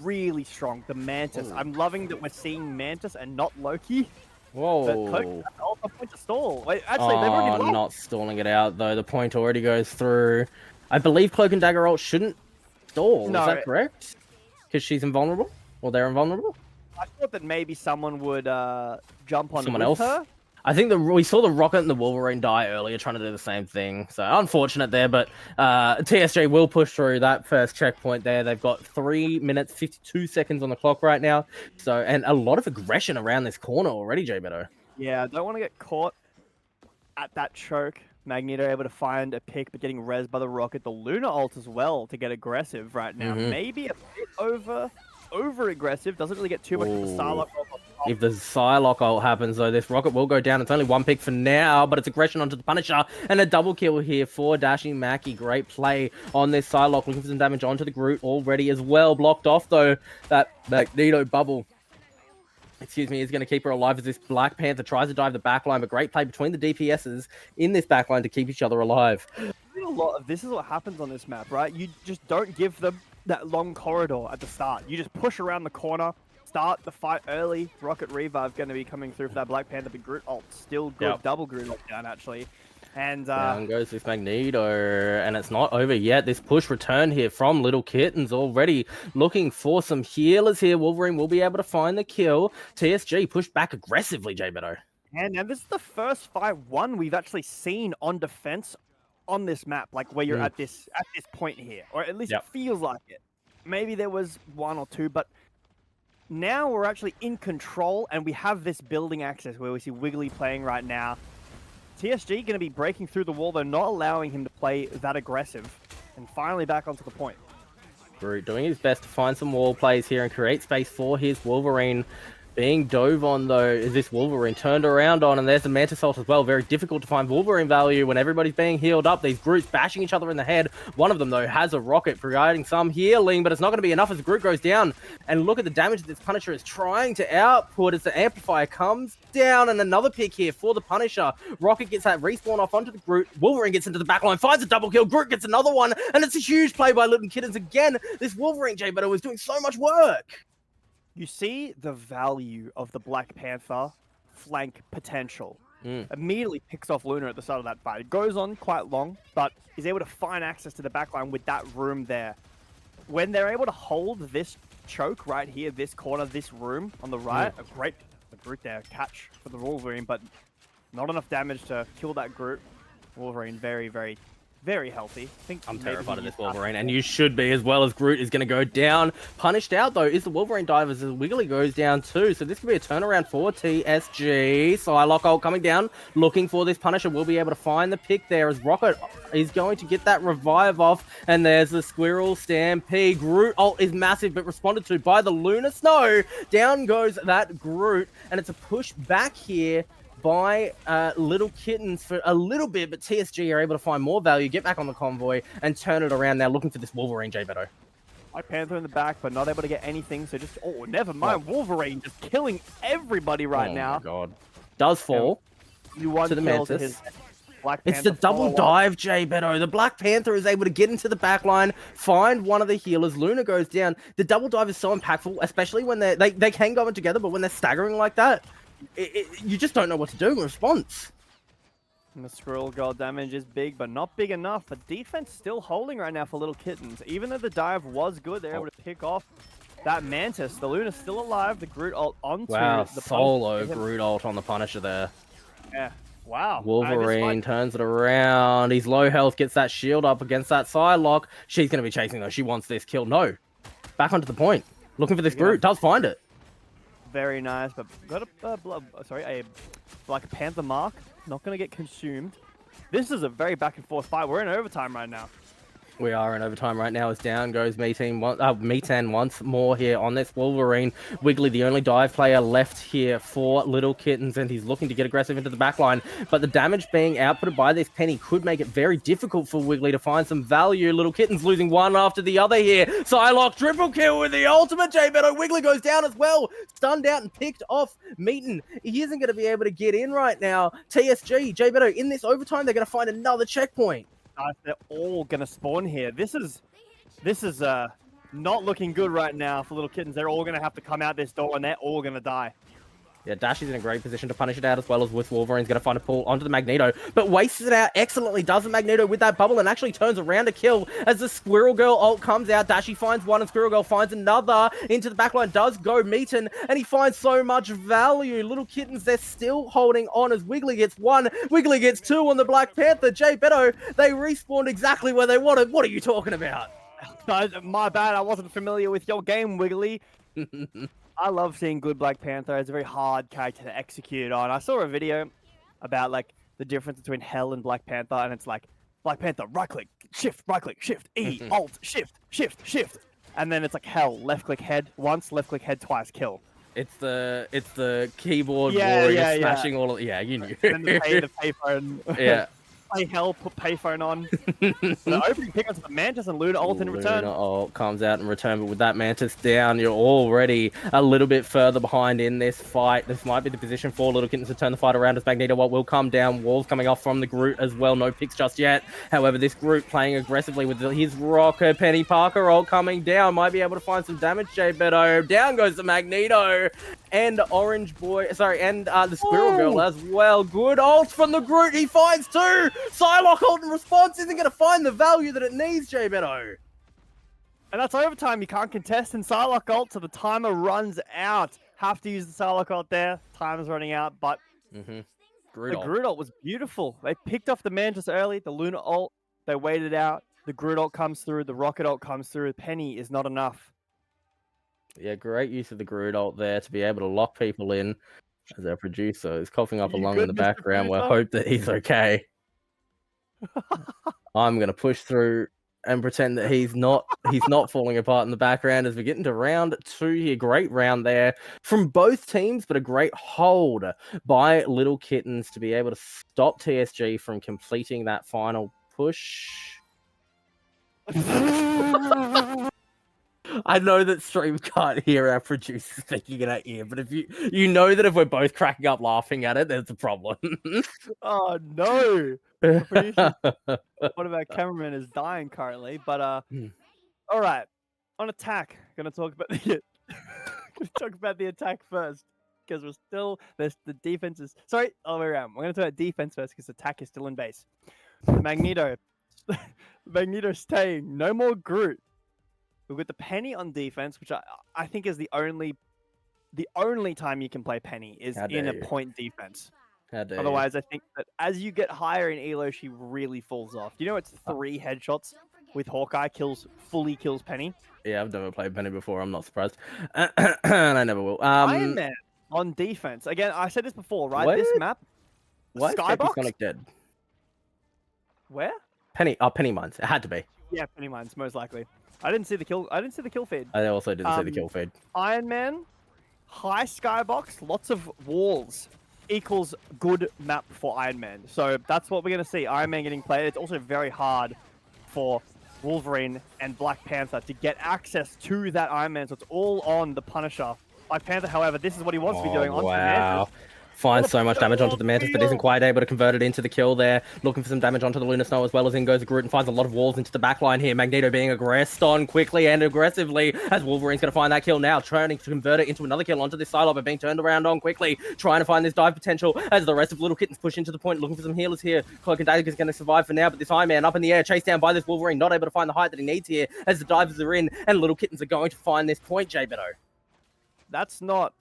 really strong. The Mantis. I'm loving that we're seeing Mantis and not Loki. Whoa. Point to stall. Wait, actually, they've already lost. Not stalling it out, though. The point already goes through. I believe Cloak and Dagger ult shouldn't stall. No, is that correct? Because she's invulnerable? Or they're invulnerable? I thought that maybe someone would jump on someone else. Her. I think we saw the Rocket and the Wolverine die earlier trying to do the same thing. So unfortunate there, but TSJ will push through that first checkpoint there. They've got 3 minutes, 52 seconds on the clock right now. So, and a lot of aggression around this corner already, J Beto. Yeah, don't want to get caught at that choke. Magneto able to find a pick, but getting rezzed by the Rocket. The Luna ult as well to get aggressive right now. Maybe a bit over aggressive. Doesn't really get too much of the Psylocke. If the Psylocke ult happens, though, this Rocket will go down. It's only one pick for now, but it's aggression onto the Punisher. And a double kill here for Dashing Mackie. Great play on this Psylocke. Looking for some damage onto the Groot already as well. Blocked off, though, that Magneto bubble. Excuse me, is going to keep her alive as this Black Panther tries to dive the backline, but great play between the DPSs in this backline to keep each other alive. A lot of this is what happens on this map, right? You just don't give them that long corridor at the start. You just push around the corner, start the fight early. Rocket Revive going to be coming through for that Black Panther, but Groot ult still good. Yep. Double Groot ult down, actually. And down goes this Magneto, and it's not over yet. This push return here from Little Kittens already looking for some healers here. Wolverine will be able to find the kill. TSG pushed back aggressively, J Beto. And this is the first 5-1 we've actually seen on defense on this map, like where you're at this point here, or at least it feels like it. Maybe there was 1 or 2, but now we're actually in control, and we have this building access where we see Wiggly playing right now. TSG going to be breaking through the wall. They're not allowing him to play that aggressive. And finally back onto the point. Groot doing his best to find some wall plays here and create space for his Wolverine. Being dove on, though, is this Wolverine turned around on, and there's the Mantis ult as well. Very difficult to find Wolverine value when everybody's being healed up. These Groots bashing each other in the head. One of them, though, has a rocket providing some healing, but it's not going to be enough as the Groot goes down. And look at the damage that this Punisher is trying to output as the Amplifier comes down, and another pick here for the Punisher. Rocket gets that respawn off onto the Groot. Wolverine gets into the backline, finds a double kill. Groot gets another one, and it's a huge play by Little Kittens again. This Wolverine, J Beto, is doing so much work. You see the value of the Black Panther flank potential. Immediately picks off Luna at the start of that fight. It goes on quite long, but is able to find access to the backline with that room there. When they're able to hold this choke right here, this corner, this room on the right, a great Groot there catch for the Wolverine, but not enough damage to kill that Groot. Wolverine very, very, very healthy. I'm terrified of this Wolverine, and you should be as well, as Groot is going to go down. Punished out, though, is the Wolverine divers as Wiggly goes down too. So this could be a turnaround for TSG. Psylocke ult coming down, looking for this Punisher. Will be able to find the pick there as Rocket is going to get that revive off. And there's the Squirrel Stampede. Groot ult is massive, but responded to by the Lunar Snow. Down goes that Groot, and it's a push back here by Little Kittens for a little bit, but TSG are able to find more value, get back on the convoy, and turn it around now, looking for this Wolverine, J Beto. Black Panther in the back, but not able to get anything, so just, never mind. Wolverine just killing everybody right now. Oh my god. Does fall to the Mantis. It's the double dive, J Beto. The Black Panther is able to get into the back line, find one of the healers. Luna goes down. The double dive is so impactful, especially when they can go in together, but when they're staggering like that, you just don't know what to do in response. And the Squirrel Girl damage is big, but not big enough. But defense still holding right now for Little Kittens. Even though the dive was good, they're able to pick off that Mantis, the Luna's still alive. The Groot ult onto Wow, the solo Groot ult on the Punisher there. Yeah. Wow. Wolverine turns it around. He's low health, gets that shield up against that Psylocke. She's going to be chasing though. She wants this kill. No. Back onto the point. Looking for this Groot. Does find it. Very nice, but got a Black Panther mark. Not going to get consumed. This is a very back and forth fight. We're in overtime right now. We are in overtime right now as down goes Metan once more here on this Wolverine. Wiggly, the only dive player left here for Little Kittens, and he's looking to get aggressive into the backline. But the damage being outputted by this Penny could make it very difficult for Wiggly to find some value. Little Kittens losing one after the other here. Psylocke triple kill with the ultimate. J-Beto Wiggly goes down as well. Stunned out and picked off Meaton. He isn't going to be able to get in right now. TSG, J-Beto, in this overtime, they're going to find another checkpoint. They're all gonna spawn here. This is not looking good right now for Little Kittens. They're all gonna have to come out this door, and they're all gonna die. Yeah, Dash is in a great position to punish it out as well as with Wolverine's going to find a pull onto the Magneto, but wastes it out excellently, does the Magneto with that bubble and actually turns around to kill as the Squirrel Girl ult comes out. Dashy finds one and Squirrel Girl finds another into the backline, does go Meaton, and he finds so much value. Little Kittens, they're still holding on as Wiggly gets one, Wiggly gets two on the Black Panther. J-Beto, they respawned exactly where they wanted. What are you talking about? My bad, I wasn't familiar with your game, Wiggly. I love seeing good Black Panther. It's a very hard character to execute on. I saw a video about like the difference between Hell and Black Panther, and it's like Black Panther, right click, shift, E, alt, shift, and then it's like Hell, left click head once, left click head twice, kill. It's the keyboard warrior smashing all of you knew. And the payphone. Yeah. Play Hell, put payphone on. The opening pick up the Mantis and Luna ult in return. Luna ult comes out in return, but with that Mantis down, you're already a little bit further behind in this fight. This might be the position for Little Kittens to turn the fight around as Magneto will come down. Walls coming off from the Groot as well. No picks just yet. However, this Groot playing aggressively with his rocker. Penny Parker ult coming down. Might be able to find some damage, J-Beto. Down goes the Magneto. And Orange Boy, and the Squirrel Girl as well. Good ult from the Groot. He finds two. Psylocke ult in response isn't going to find the value that it needs, J-Beto. And that's overtime. You can't contest in Psylocke ult, so the timer runs out. Have to use the Psylocke ult there. Time is running out, but the Groot ult was beautiful. They picked off the Mantis early, the Luna ult. They waited out. The Groot ult comes through. The Rocket ult comes through. Penny is not enough. Yeah, great use of the Groot ult there to be able to lock people in as our producer is coughing up along in the background. We'll hope that he's okay. I'm going to push through and pretend that he's not falling apart in the background as we get into round 2 here. Great round there from both teams, but a great hold by Little Kittens to be able to stop TSG from completing that final push. I know that stream can't hear our producers speaking in our ear, but if you know that if we're both cracking up laughing at it, there's a problem. Oh no! One of our cameramen is dying currently, but all right. On attack, gonna talk about the attack first because we're still the defense is all the way around. We're gonna talk about defense first because attack is still in base. Magneto staying. No more Groot. We've got the Penny on defense, which I think is the only time you can play Penny is in a point defense. Otherwise, I think that as you get higher in elo, she really falls off. You know, it's 3 headshots with Hawkeye fully kills Penny. Yeah, I've never played Penny before. I'm not surprised, and I never will. Iron Man on defense again. I said this before, right? This map. Why Skybox? is Sonic dead? Where? Penny Mines. It had to be. Yeah, Penny Mines most likely. I didn't see the kill feed. I also didn't see the kill feed. Iron Man, high skybox, lots of walls equals good map for Iron Man. So that's what we're going to see. Iron Man getting played. It's also very hard for Wolverine and Black Panther to get access to that Iron Man. So it's all on the Punisher. Black Panther, however, this is what he wants to be doing. Wow. Finds so much damage onto the Mantis, but isn't quite able to convert it into the kill there. Looking for some damage onto the Lunar Snow as well, as in goes the Groot and finds a lot of walls into the backline here. Magneto being aggressed on quickly and aggressively, as Wolverine's going to find that kill now, trying to convert it into another kill onto this silo, but being turned around on quickly, trying to find this dive potential as the rest of Little Kittens push into the point, looking for some healers here. Cloak and Dagger is going to survive for now, but this Iron Man up in the air, chased down by this Wolverine, not able to find the height that he needs here, as the divers are in, and Little Kittens are going to find this point, J-Beto. That's not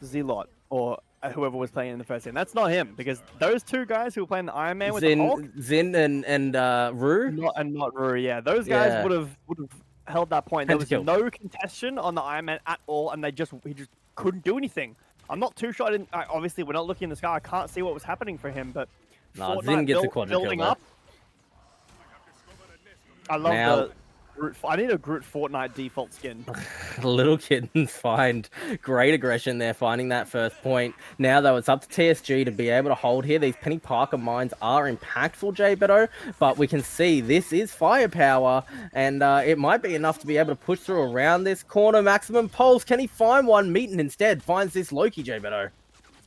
Zilot or whoever was playing in the first game. That's not him, because those two guys who were playing the Iron Man with the Hulk, Zin and Rue, not Rue. Yeah, those guys would have held that point. There was no contention on the Iron Man at all, and he just couldn't do anything. I'm not too sure. Obviously, we're not looking in the sky. I can't see what was happening for him, but Zin gets the quadra building kill up. I love I need a Groot Fortnite default skin. Little Kittens find great aggression there, finding that first point. Now, though, it's up to TSG to be able to hold here. These Penny Parker mines are impactful, J-Beto, but we can see this is firepower, and it might be enough to be able to push through around this corner. Maximum pulse. Can he find one? Meaton instead finds this Loki, J-Beto.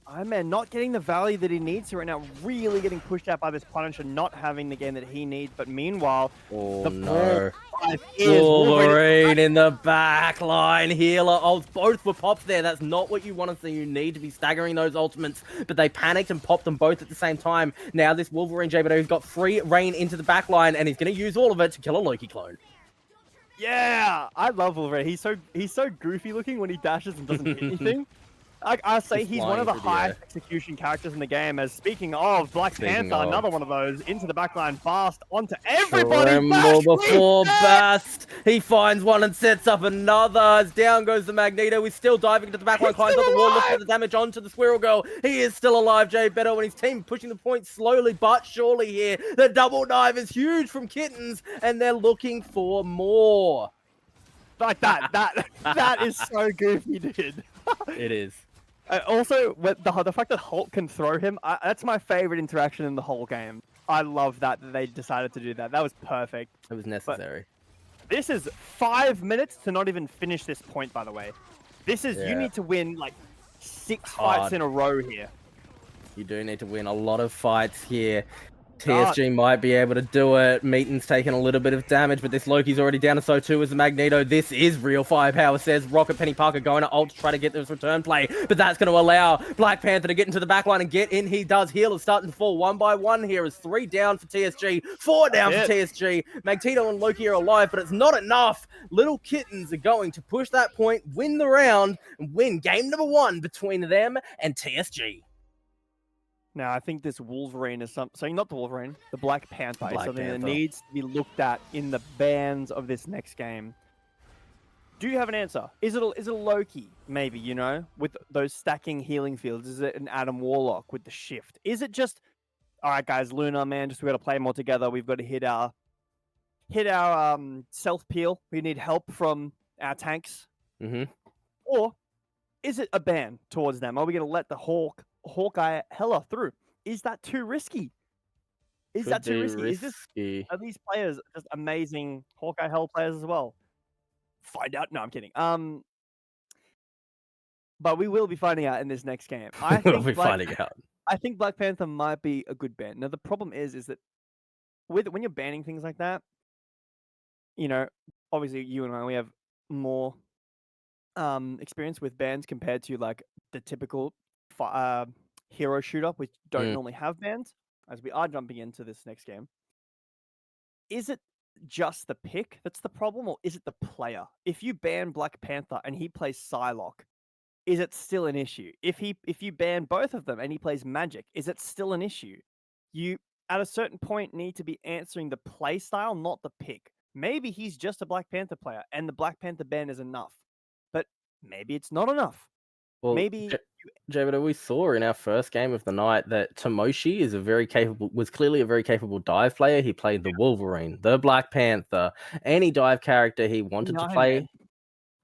Iron Man not getting the value that he needs to right now, really getting pushed out by this Punisher, not having the game that he needs. But meanwhile, Wolverine in the back line, healer ults, both were popped there. That's not what you want to see. You need to be staggering those ultimates, but they panicked and popped them both at the same time. Now this Wolverine J-Beto, who's got free reign into the back line, and he's going to use all of it to kill a Loki clone. Yeah, I love Wolverine. He's so goofy looking when he dashes and doesn't hit anything. I say he's one of the highest execution characters in the game. As speaking of Black Panther, another one of those into the backline fast onto everybody. Tremble before Bast. He finds one and sets up another. As down goes the Magneto. He's still diving into the backline, climbs up the wall, looks for the damage onto the Squirrel Girl. He is still alive, J-Beto, and his team pushing the point slowly but surely here. The double dive is huge from Kittens, and they're looking for more. Like that is so goofy, dude. It is. Also, the fact that Hulk can throw him, that's my favorite interaction in the whole game. I love that they decided to do that. That was perfect. It was necessary. But this is 5 minutes to not even finish this point, by the way. This is, you need to win like 6 fights in a row here. You do need to win a lot of fights here. TSG might be able to do it. Meaton's taken a little bit of damage, but this Loki's already down, and so too is the Magneto. This is real firepower, says Rocket. Penny Parker going to ult to try to get this return play, but that's going to allow Black Panther to get into the backline and get in. He does. Healers starting to fall one by one here. Is 3 down for TSG, 4 down for TSG. Magneto and Loki are alive, but it's not enough. Little Kittens are going to push that point, win the round, and win game number 1 between them and TSG. Now, I think this Wolverine is something, not the Wolverine, the Black Panther is something that needs to be looked at in the bans of this next game. Do you have an answer? Is it a Loki, maybe, you know, with those stacking healing fields? Is it an Adam Warlock with the shift? Is it just, all right, guys, Luna, man, just we got to play more together. We've got to hit our self-peel. We need help from our tanks. Or is it a ban towards them? Are we going to let the Hawkeye Hela through? Is that too risky? Is that too risky? Are these players just amazing Hawkeye Hell players as well? Find out. No, I'm kidding. But we will be finding out in this next game. I think I think Black Panther might be a good ban. Now the problem is that when you're banning things like that, you know, obviously you and I, we have more experience with bans compared to like the typical hero shooter, which don't normally have bans, as we are jumping into this next game. Is it just the pick that's the problem, or is it the player? If you ban Black Panther and he plays Psylocke, is it still an issue? If you ban both of them and he plays Magic, is it still an issue? You, at a certain point, need to be answering the play style, not the pick. Maybe he's just a Black Panther player and the Black Panther ban is enough, but maybe it's not enough. Well, maybe J-Beto, we saw in our first game of the night that Tomoshi is was clearly a very capable dive player. He played the Wolverine, the Black Panther, any dive character he wanted to play.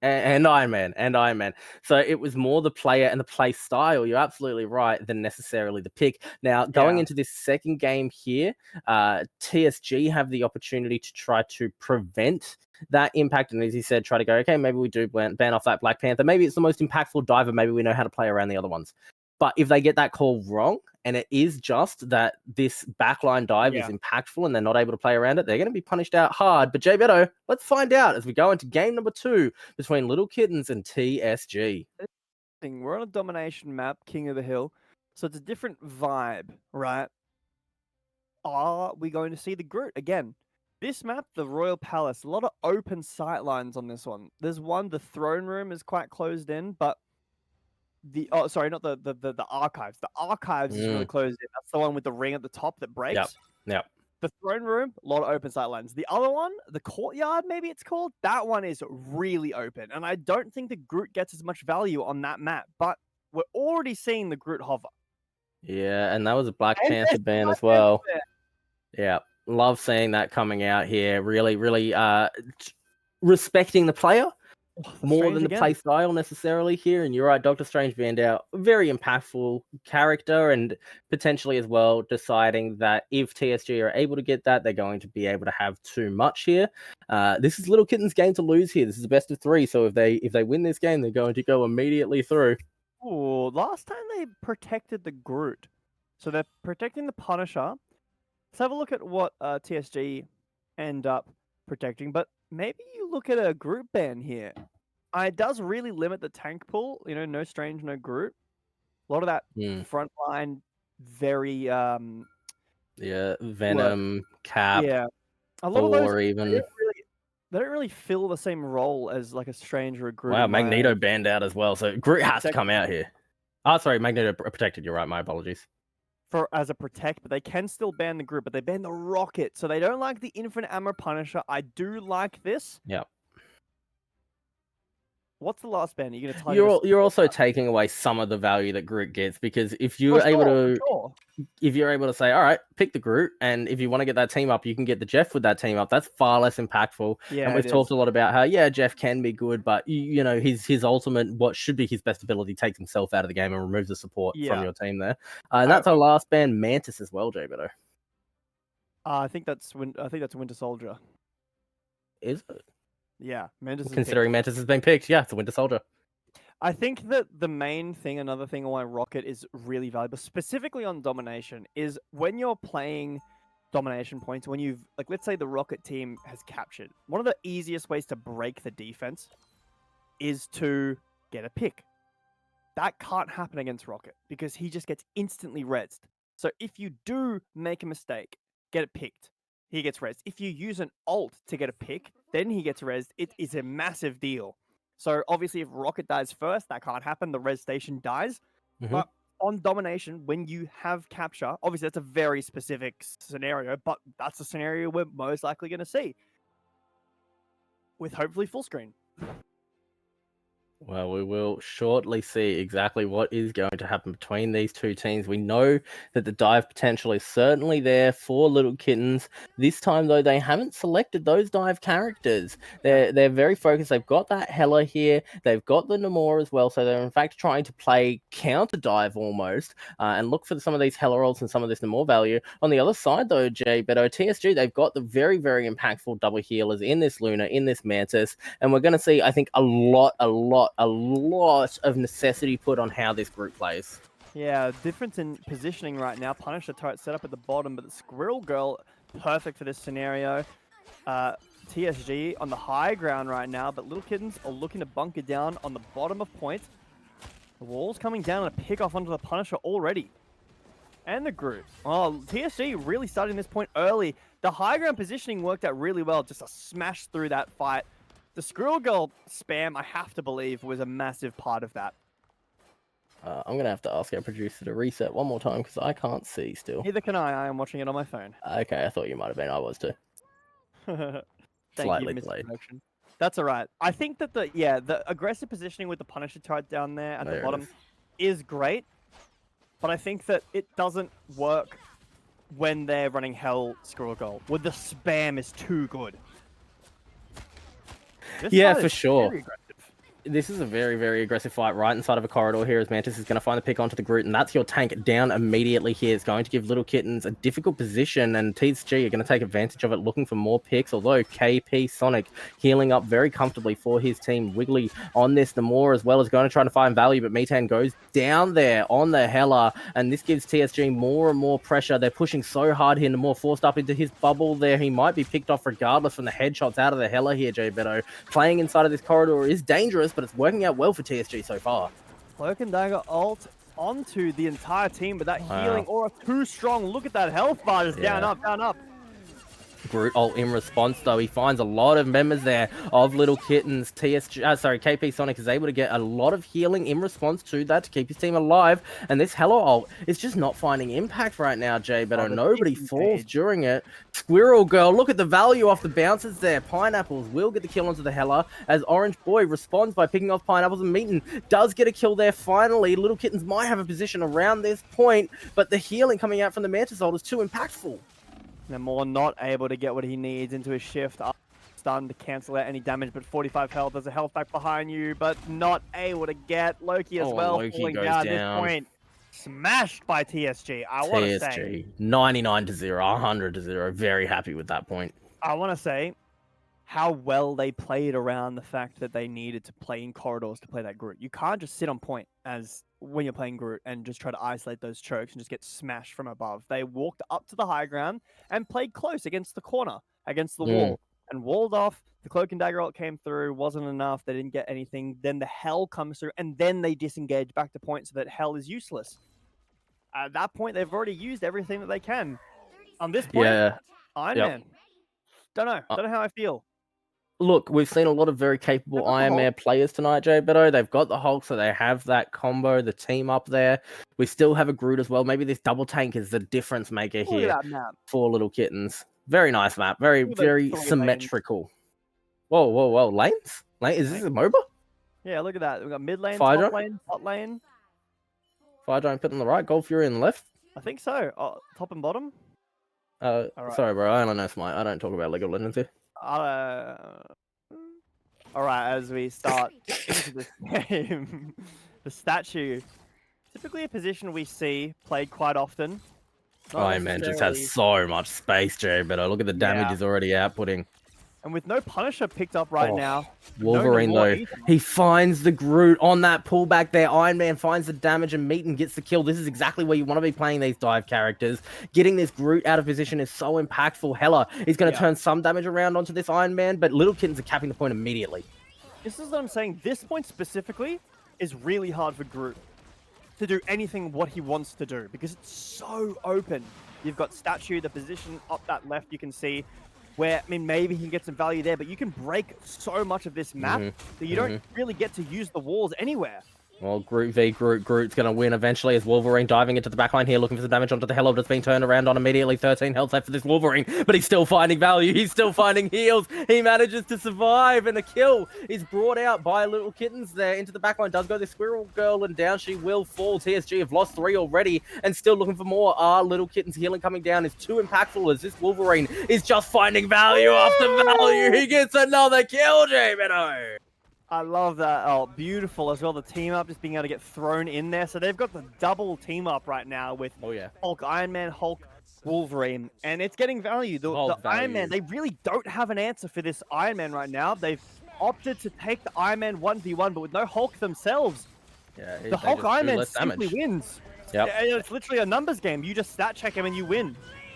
And Iron Man. So it was more the player and the play style, you're absolutely right, than necessarily the pick. Now, going into this second game here, TSG have the opportunity to try to prevent that impact. And as you said, try to go, okay, maybe we do ban off that Black Panther. Maybe it's the most impactful diver. Maybe we know how to play around the other ones. But if they get that call wrong, and it is just that this backline dive is impactful and they're not able to play around it, they're going to be punished out hard. But Jay Beto, let's find out as we go into game number 2 between Little Kittens and TSG. We're on a domination map, King of the Hill, so it's a different vibe, right? Are we going to see the Groot again? This map, the Royal Palace, a lot of open sight lines on this one. There's one, the throne room is quite closed in, but not the archives. The archives is really closed in. That's the one with the ring at the top that breaks. Yep. The throne room, a lot of open sight lines. The other one, the courtyard, maybe it's called, that one is really open. And I don't think the Groot gets as much value on that map, but we're already seeing the Groot hover. Yeah, and that was a Black Panther ban as well. Yeah, love seeing that coming out here. Really, really respecting the player more than the play style necessarily here. And you're right, Doctor Strange banned out, very impactful character, and potentially as well deciding that if TSG are able to get that, they're going to be able to have too much here. This is Little Kitten's game to lose here. This is a best of 3, so if they win this game, they're going to go immediately through. Oh, last time they protected the Groot, so they're protecting the Punisher. Let's have a look at what TSG end up protecting, but maybe you look at a Groot ban here. It does really limit the tank pool, no Strange, no Groot. A lot of that front line, very... Venom, Cap, a lot of those even... They don't really fill the same role as like a Strange or a Groot. Wow, Magneto banned out as well, so Groot has to come out here. Oh, sorry, Magneto protected. You're right, my apologies. As a protect, but they can still ban the Groot, but they ban the Rocket, so they don't like the infinite ammo Punisher. I do like this. Yep. What's the last ban? Are you going to tell You're also taking away some of the value that Groot gets, because if you're able to say, all right, pick the Groot, and if you want to get that team up, you can get the Jeff with that team up. That's far less impactful. Yeah, and we've talked a lot about how Jeff can be good, but his ultimate, what should be his best ability, takes himself out of the game and removes the support from your team there. And that's our last ban, Mantis as well, Jay Beto. I think that's Winter Soldier. Is it? Yeah, Mantis. Considering Mantis has been picked, it's a Winter Soldier. I think that the main thing, another thing why Rocket is really valuable, specifically on domination, is when you're playing domination points, when you've, like, let's say the Rocket team has captured, one of the easiest ways to break the defense is to get a pick. That can't happen against Rocket because he just gets instantly rezzed. So if you do make a mistake, get it picked, he gets rezzed. If you use an ult to get a pick, then he gets rezzed. It is a massive deal. So obviously if Rocket dies first, that can't happen. The res station dies. But on domination, when you have capture, obviously that's a very specific scenario, but that's the scenario we're most likely going to see. With hopefully full screen. Well, we will shortly see exactly what is going to happen between these two teams. We know that the dive potential is certainly there for Little Kittens. This time, though, they haven't selected those dive characters. They're very focused. They've got that Hela here. They've got the Namor as well. So they're, in fact, trying to play counter dive almost and look for some of these Hela rolls and some of this Namor value. On the other side, though, Jay Beto, TSG, they've got the very, very impactful double healers in this Luna, in this Mantis. And we're going to see, I think, a lot of necessity put on how this group plays. Yeah, difference in positioning right now. Punisher turret set up at the bottom, but the Squirrel Girl, perfect for this scenario. TSG on the high ground right now, but Little Kittens are looking to bunker down on the bottom of point. The wall's coming down and a pick off onto the Punisher already. And the Groot. Oh, TSG really starting this point early. The high ground positioning worked out really well, just to smash through that fight. The Squirrel Girl spam, I have to believe, was a massive part of that. I'm going to have to ask our producer to reset one more time because I can't see still. Neither can I. I am watching it on my phone. Okay, I thought you might have been. I was too. Slightly delayed. That's all right. I think that the aggressive positioning with the Punisher turret down there at the bottom is great, but I think that it doesn't work when they're running Hell Squirrel Girl, where the spam is too good. Yeah, for sure. This is a very, very aggressive fight right inside of a corridor here as Mantis is going to find the pick onto the Groot, and that's your tank down immediately here. It's going to give Little Kittens a difficult position, and TSG are going to take advantage of it, looking for more picks, although KP Sonic healing up very comfortably for his team. Wiggly on this, the more as well, is going to try to find value, but Metan goes down there on the Hela, and this gives TSG more and more pressure. They're pushing so hard here, Namor forced up into his bubble there. He might be picked off regardless from the headshots out of the Hela here, Jay Beto. Playing inside of this corridor is dangerous, but it's working out well for TSG so far. Cloak and Dagger ult onto the entire team, but that healing aura too strong. Look at that health bar, just down, up, down, up. Groot ult in response, though. He finds a lot of members there of Little Kittens. KP Sonic is able to get a lot of healing in response to that to keep his team alive. And this Hello ult is just not finding impact right now, Jay. But nobody falls during it. Squirrel Girl, look at the value off the bounces there. Pineapples will get the kill onto the Hela as Orange Boy responds by picking off Pineapples, and Meaton does get a kill there finally. Little Kittens might have a position around this point, but the healing coming out from the Mantis ult is too impactful. Namor not able to get what he needs into his shift. Stun to cancel out any damage, but 45 health. There's a health back behind you, but not able to get Loki as well. Loki falling goes down. down. This point, smashed by TSG. I want to say 99-0, 100-0. Very happy with that point. I want to say how well they played around the fact that they needed to play in corridors to play that Groot. You can't just sit on point as when you're playing Groot and just try to isolate those chokes and just get smashed from above. They walked up to the high ground and played close against the corner, against the wall, and walled off. The Cloak and Dagger ult came through, wasn't enough. They didn't get anything. Then the Hell comes through, and then they disengage back to point so that Hell is useless. At that point, they've already used everything that they can. On this point, Iron Man. Don't know how I feel. Look, we've seen a lot of very capable Iron Man players tonight, Jay Beto. They've got the Hulk, so they have that combo, the team up there. We still have a Groot as well. Maybe this double tank is the difference maker here for Little Kittens. Very nice map. Very, very symmetrical. Whoa. Lanes? Is this a MOBA? Yeah, look at that. We've got mid lane, top lane, bot lane. Fire Giant put on the right, Gold Fury on the left? I think so. Top and bottom? Sorry, bro. I don't know Smite. I don't talk about League of Legends here. Alright, as we start into this game, the statue, typically a position we see played quite often. Iron Man just has so much space, Jay, but look at the damage he's already outputting. And with no Punisher picked up right now. Wolverine, though, he finds the Groot on that pullback there. Iron Man finds the damage and Meaton gets the kill. This is exactly where you want to be playing these dive characters. Getting this Groot out of position is so impactful. Hela is going to turn some damage around onto this Iron Man, but Little Kittens are capping the point immediately. This is what I'm saying. This point specifically is really hard for Groot to do anything what he wants to do because it's so open. You've got Statue, the position up that left you can see, where, I mean, maybe he can get some value there, but you can break so much of this map that you don't really get to use the walls anywhere. Well, Groot v Groot. Groot's going to win eventually as Wolverine diving into the backline here, looking for some damage onto the Hello that's being turned around on immediately. 13 health left for this Wolverine, but he's still finding value. He's still finding heals. He manages to survive, and a kill is brought out by Little Kittens there into the backline. Does go the Squirrel Girl, and down she will fall. TSG have lost 3 already and still looking for more. Little Kittens healing coming down is too impactful as this Wolverine is just finding value after value. He gets another kill, Jay Beto. I love that. Oh, beautiful as well. The team up just being able to get thrown in there. So they've got the double team up right now with Hulk, Iron Man, Hulk, Wolverine. And it's getting value. The Iron Man, they really don't have an answer for this Iron Man right now. They've opted to take the Iron Man 1v1, but with no Hulk themselves. Yeah, the Hulk Iron Man simply wins. It's literally a numbers game. You just stat check him and you win.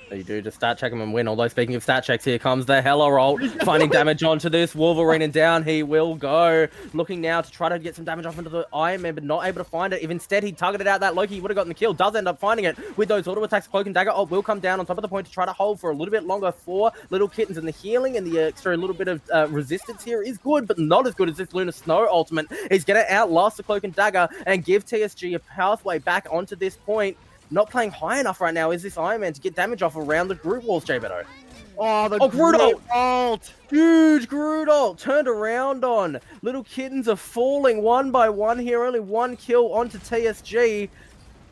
You do just stat check him and win. Although speaking of stat checks, here comes the Hela roll, finding damage onto this Wolverine, and down he will go. Looking now to try to get some damage off into the Iron Man, but not able to find it. If instead he targeted out that Loki, he would have gotten the kill. Does end up finding it with those auto attacks. Cloak and Dagger will come down on top of the point to try to hold for a little bit longer for Little Kittens, and the healing and the extra little bit of resistance here is good, but not as good as this Lunar Snow ultimate. He's going to outlast the Cloak and Dagger and give TSG a pathway back onto this point. Not playing high enough right now is this Iron Man to get damage off around the Groot walls, Jay Beto. Oh, the Groot ult! Huge Groot ult turned around on. Little Kittens are falling one by one here. Only 1 kill onto TSG.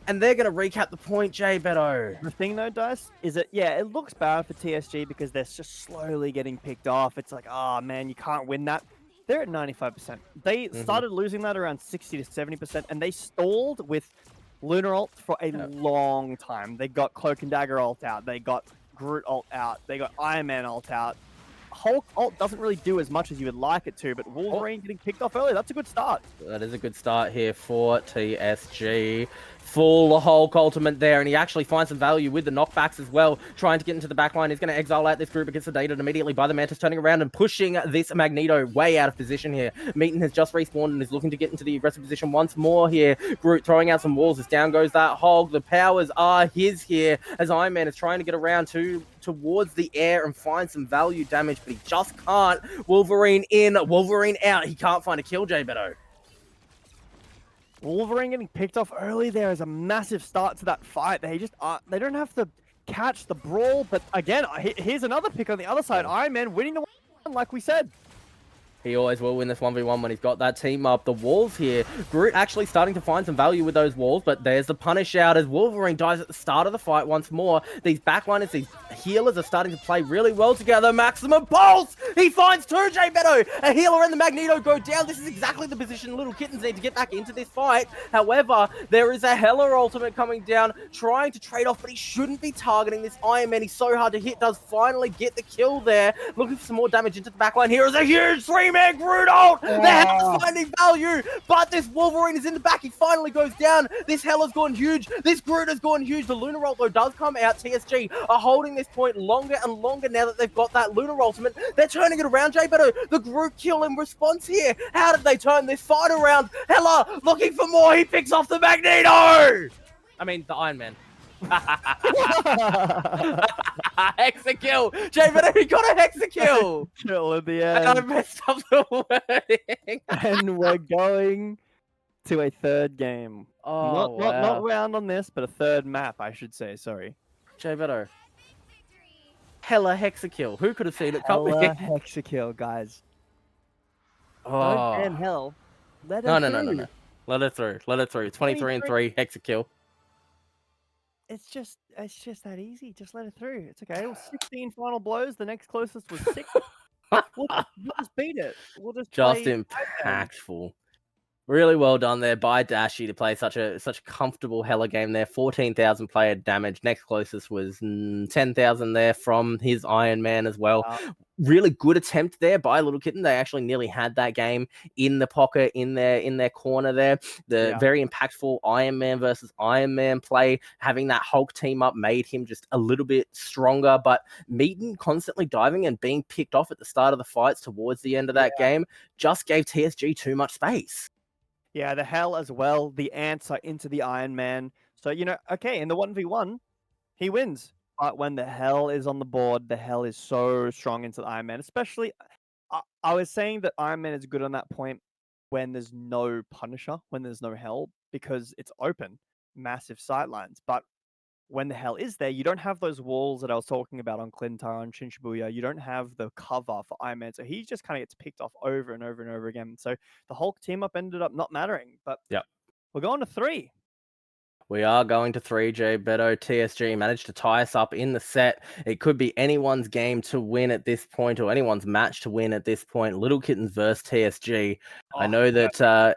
And they're going to recap the point, Jay Beto. The thing though, Dice, is that, it looks bad for TSG because they're just slowly getting picked off. It's like, oh man, you can't win that. they're at 95%. They started losing that around 60 to 70%, and they stalled with Lunar ult for a long time. They got Cloak and Dagger ult out. They got Groot ult out. They got Iron Man ult out. Hulk ult doesn't really do as much as you would like it to, but Wolverine getting picked off early, that's a good start. That is a good start here for TSG. Full Hulk ultimate there, and he actually finds some value with the knockbacks as well, trying to get into the backline. He's going to exile out this group, but gets sedated immediately by the Mantis, turning around and pushing this Magneto way out of position here. Meaton has just respawned and is looking to get into the aggressive position once more here. Groot throwing out some walls as down goes that Hulk. The powers are his here, as Iron Man is trying to get around towards the air and find some value damage, but he just can't. Wolverine in, Wolverine out. He can't find a kill, J Beto. Wolverine getting picked off early there is a massive start to that fight. They just they don't have to catch the brawl, but again, here's another pick on the other side. Iron Man winning the one, like we said. He always will win this 1v1 when he's got that team up. The walls here, Groot actually starting to find some value with those walls, but there's the punish out as Wolverine dies at the start of the fight once more. These backliners, these healers are starting to play really well together. Maximum pulse! He finds two, J Beto! A healer and the Magneto go down. This is exactly the position Little Kittens need to get back into this fight. However, there is a Hela ultimate coming down, trying to trade off, but he shouldn't be targeting this Iron Man. He's so hard to hit, does finally get the kill there. Looking for some more damage into the backline. Here is a huge 3-man Groot ult! The Hela's finding value, but this Wolverine is in the back. He finally goes down. This Hela's gone huge. This Groot has gone huge. The Lunar ult, though, does come out. TSG are holding this point longer and longer now that they've got that Lunar ultimate. They're turning it around, J Beto. The Groot kill in response here. How did they turn this fight around? Hela looking for more. He picks off the Magneto! I mean, the Iron Man. Hexa-kill! J Beto, he got a Hexa-kill! Kill at the end. I messed up the wording. And we're going to a third game. Oh, not round on this, but a third map, I should say. Sorry. J Beto. Hella Hexa-kill. Who could have seen it coming? Hella Hexa-kill, guys. Oh. Don't ban hell. Let her through. No. Let it through. Let it through. 23 and 3 Hexa-kill. It's just that easy. Just let it through. It's okay. It was 16 final blows. The next closest was 6. we'll just beat it. We'll just impactful. Really well done there by Dashi to play such a comfortable Hela game there. 14,000 player damage. Next closest was 10,000 there from his Iron Man as well. Really good attempt there by Little Kitten. They actually nearly had that game in the pocket, in their corner there. The very impactful Iron Man versus Iron Man play, having that Hulk team up made him just a little bit stronger. But Meaton constantly diving and being picked off at the start of the fights towards the end of that game just gave TSG too much space. Yeah, the Hell as well. The ants are into the Iron Man. So, okay, in the 1v1, he wins. But when the Hell is on the board, the Hell is so strong into the Iron Man. Especially, I was saying that Iron Man is good on that point when there's no Punisher, when there's no Hell, because it's open, massive sightlines. But when the Hell is there, you don't have those walls that I was talking about on Clintar and Shinshibuya. You don't have the cover for Iron Man. So he just kind of gets picked off over and over and over again. So the Hulk team up ended up not mattering. But we're going to 3. We are going to 3, J Beto. TSG managed to tie us up in the set. It could be anyone's game to win at this point, or anyone's match to win at this point. Little Kittens versus TSG. I know that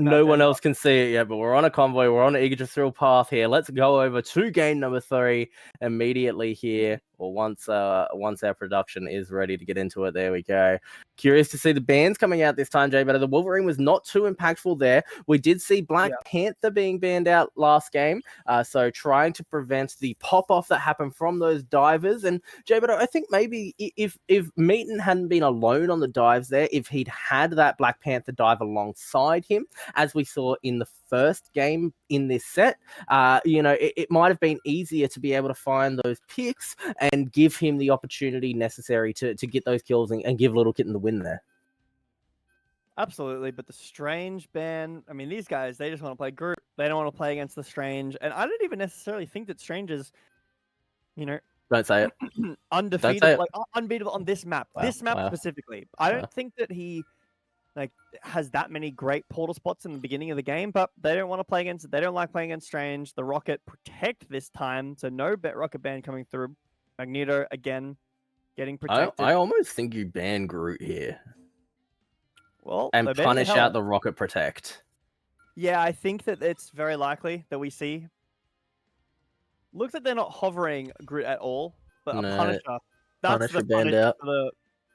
no one else can see it yet, but we're on a convoy. We're on an eager to thrill path here. Let's go over to game number 3 immediately here, or once our production is ready to get into it. There we go. Curious to see the bans coming out this time, Jay, but the Wolverine was not too impactful there. We did see Black Panther being banned out last game, so trying to prevent the pop-off that happened from those divers. And Jay, but I think maybe if Meaton hadn't been alone on the dives there, if he'd had that Black Panther dive alongside him, as we saw in the first game in this set, it might have been easier to be able to find those picks and give him the opportunity necessary to get those kills and give Little Kitten the win there. Absolutely, but the Strange ban, I mean, these guys, they just want to play Groot. They don't want to play against the Strange, and I don't even necessarily think that Strange is, don't say it. Undefeated, say it. like unbeatable on this map. This map specifically. I don't think that he has that many great portal spots in the beginning of the game, but they don't want to play against it. They don't like playing against Strange. The Rocket protect this time, so no Rocket ban coming through. Magneto again getting protected. I almost think you ban Groot here. Well, and they're banning punish Hela. out the rocket protect. Yeah, I think that it's very likely that we see. Looks like they're not hovering Groot at all, but No, a Punisher. That's the Punisher banned Punisher out. for the.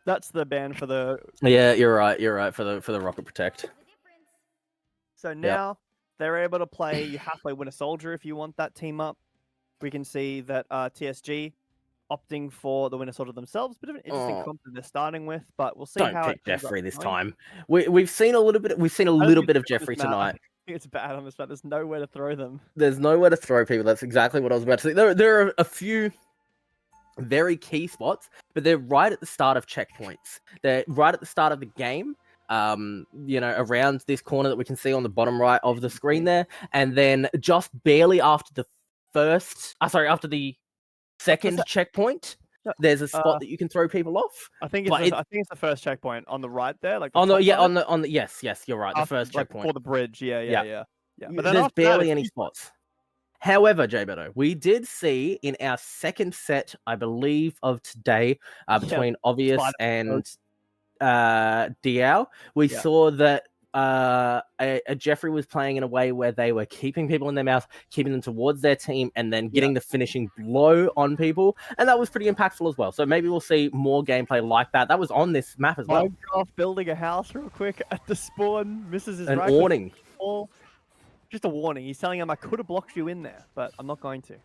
That's the ban for the. Yeah, you're right. You're right for the rocket protect. So now they're able to play. You halfway win a soldier if you want that team up. We can see that TSG opting for the winner soldier themselves. Bit of an interesting comp that they're starting with, but we'll see Don't how pick it ends up Jeffrey this going. time. We've seen a little bit. We've seen a I don't little think bit of it's good on Jeffrey this map. tonight. I think it's bad on this map. There's nowhere to throw them. There's nowhere to throw people. That's exactly what I was about to say. There are a few very key spots, but they're right at the start of checkpoints. They're right at the start of the game. Around this corner that we can see on the bottom right of the screen there, and then just barely after the after the second checkpoint, there's a spot that you can throw people off. I think it's the first checkpoint on the right there, like yes, you're right. The first checkpoint before the bridge. Yeah. But then there's after barely that, any spots. However, J-Beto, we did see in our second set, I believe, of today, between Obvious and Diao, we saw that a Jeffrey was playing in a way where they were keeping people in their mouth, keeping them towards their team, and then getting the finishing blow on people, and that was pretty impactful as well. So maybe we'll see more gameplay like that. That was on this map as well. Minecraft building a house real quick at the spawn, misses his an warning. Just a warning. He's telling him I could have blocked you in there, but I'm not going to.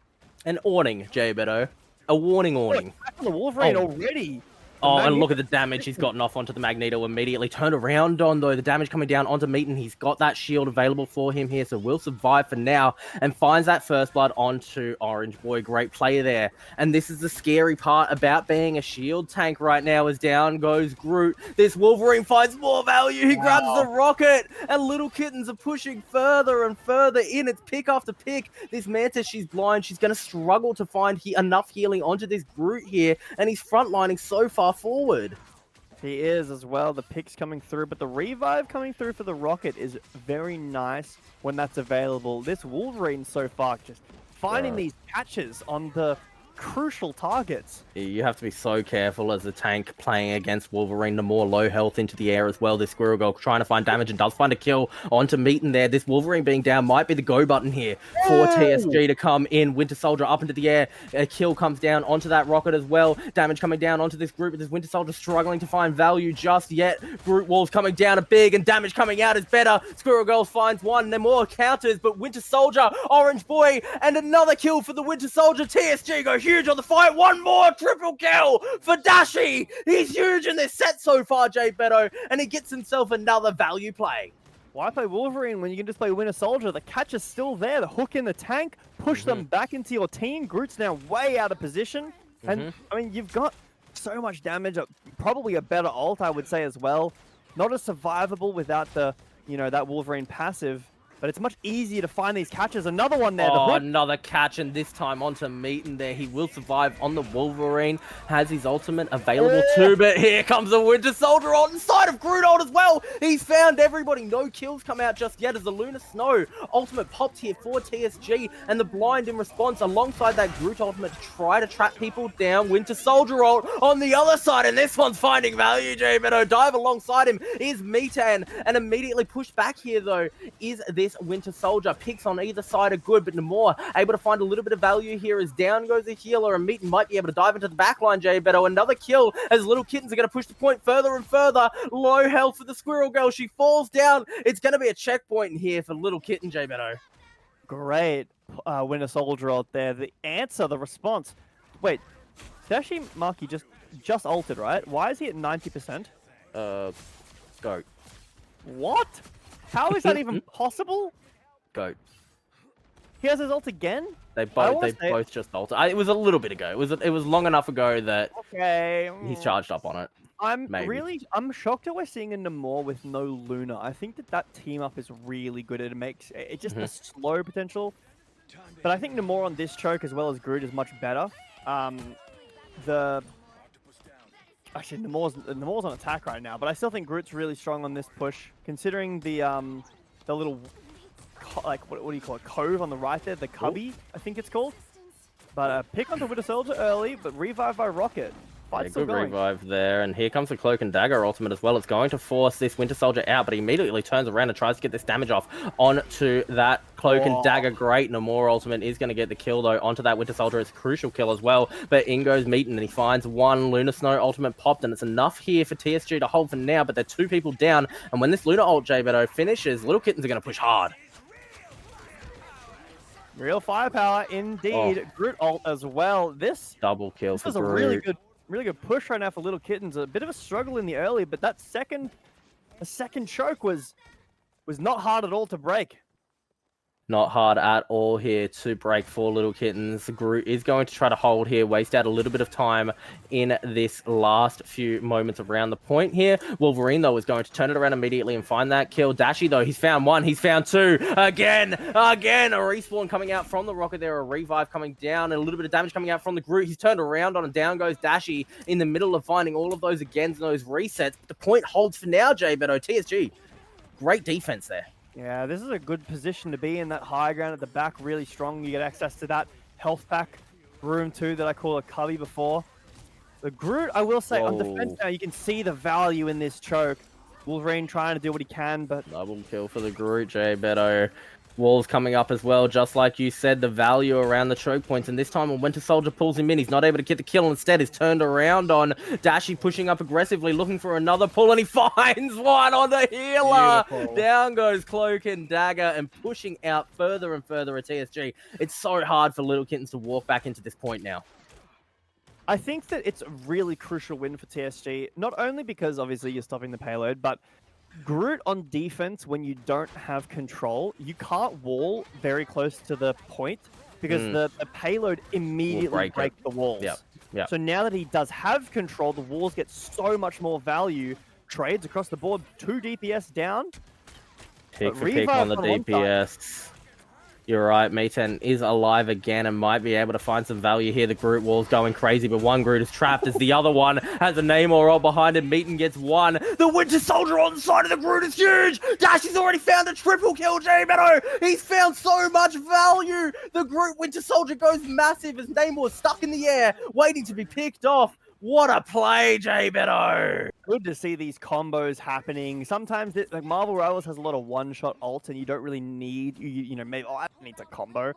An warning, J-Beto. A warning. Back on the Wolverine already. And look at the damage he's gotten off onto the Magneto immediately. Turned around on, though. The damage coming down onto Meaton. He's got that shield available for him here, so will survive for now. And finds that first blood onto Orange Boy. Great player there. And this is the scary part about being a shield tank right now, as down goes Groot. This Wolverine finds more value. He grabs the rocket. And Little Kittens are pushing further and further in. It's pick after pick. This Mantis, she's blind. She's going to struggle to find enough healing onto this Groot here. And he's frontlining so far forward. He is as well. The picks coming through, but the revive coming through for the rocket is very nice when that's available. This Wolverine so far just finding these catches on the crucial targets. You have to be so careful as a tank playing against Wolverine. The more low health into the air as well. This Squirrel Girl trying to find damage and does find a kill onto Meaton there. This Wolverine being down might be the go button here for TSG to come in. Winter Soldier up into the air. A kill comes down onto that rocket as well. Damage coming down onto this group. This Winter Soldier struggling to find value just yet. Groot Walls coming down a big, and damage coming out is better. Squirrel Girl finds one. There are more counters, but Winter Soldier, Orange Boy, and another kill for the Winter Soldier. TSG go huge on the fight. One more triple kill for Dashi. He's huge in this set so far, J-Beto, and he gets himself another value play. Why play Wolverine when you can just play Winter Soldier? The catch is still there. The hook in the tank. Push them back into your team. Groot's now way out of position. And, I mean, you've got so much damage. Probably a better ult, I would say, as well. Not as survivable without the, that Wolverine passive. But it's much easier to find these catches. Another one there. Another catch, and this time onto Meaton there. He will survive on the Wolverine. Has his ultimate available too, but here comes a Winter Soldier ult inside of Groot ult as well. He's found everybody. No kills come out just yet as the Lunar Snow ultimate popped here for TSG, and the blind in response alongside that Groot ultimate to try to trap people down. Winter Soldier ult on the other side, and this one's finding value. J-Beto dive alongside him is Meaton, and immediately pushed back here though is this Winter Soldier. Picks on either side are good, but Namor able to find a little bit of value here as down goes the healer, and Meaton might be able to dive into the backline. J-Beto, another kill as Little Kittens are going to push the point further and further. Low health for the Squirrel Girl. She falls down. It's going to be a checkpoint here for Little Kitten, J-Beto. Great Winter Soldier out there. The answer, the response. Wait, Dashi Maki just ulted, right? Why is he at 90%? Go. What? How is that even possible? Go. He has his ult again? They both just ulted. It was a little bit ago. It was long enough ago that he's charged up on it. I'm shocked that we're seeing a Namor with no Luna. I think that team up is really good. It makes it just a slow potential. But I think Namor on this choke as well as Groot is much better. Actually, Namor's on attack right now, but I still think Groot's really strong on this push, considering the little, what do you call it, cove on the right there, the cubby, I think it's called. But pick onto Winter Soldier early, but revive by Rocket. Fight's still Good going. revive there, and here comes the Cloak and Dagger ultimate as well. It's going to force this Winter Soldier out, but he immediately turns around and tries to get this damage off onto that Cloak and Dagger. Great, Namor ultimate is going to get the kill, though, onto that Winter Soldier. It's a crucial kill as well, but in goes Meaton, and he finds one Lunar Snow ultimate popped, and it's enough here for TSG to hold for now, but they're 2 people down, and when this Lunar ult, J-Beto, finishes, Little Kittens are going to push hard. Real firepower, indeed. Groot ult as well. This double kill for Groot. A really good push right now for Little Kittens. A bit of a struggle in the early, but that second choke was not hard at all to break. Not hard at all here to break for Little Kittens. Groot is going to try to hold here, waste out a little bit of time in this last few moments around the point here. Wolverine, though, is going to turn it around immediately and find that kill. Dashy, though, he's found one. He's found two. Again, a respawn coming out from the rocket there, a revive coming down, and a little bit of damage coming out from the Groot. He's turned around on, and down goes Dashy in the middle of finding all of those agains and those resets. But the point holds for now, J-Beto. TSG, great defense there. Yeah, this is a good position to be in. That high ground at the back, really strong. You get access to that health pack room too that I call a cubby before. The Groot, I will say, on defense now, you can see the value in this choke. Wolverine trying to do what he can, but... Double kill for the Groot, J-Beto. Walls coming up as well, just like you said, the value around the choke points. And this time when Winter Soldier pulls him in, he's not able to get the kill. Instead, he's turned around on Dashy, pushing up aggressively, looking for another pull, and he finds one on the healer. Beautiful. Down goes Cloak and Dagger, and pushing out further and further at TSG. It's so hard for Little Kittens to walk back into this point now. I think that it's a really crucial win for TSG, not only because obviously you're stopping the payload, but Groot on defense, when you don't have control, you can't wall very close to the point because the payload immediately breaks the walls. Yep. So now that he does have control, the walls get so much more value. Trades across the board, 2 DPS down. Pick for pick on the DPS. You're right, Meaton is alive again and might be able to find some value here. The Groot wall's going crazy, but one Groot is trapped as the other one has a Namor all behind him. Meaton gets one. The Winter Soldier on the side of the Groot is huge. Dashy's already found a triple kill, J-Beto. He's found so much value. The Groot Winter Soldier goes massive as Namor's stuck in the air, waiting to be picked off. What a play, J-Beto! Good to see these combos happening. Sometimes, like Marvel Rivals has a lot of one-shot ults, and you don't really need, you know, maybe, I don't need to combo.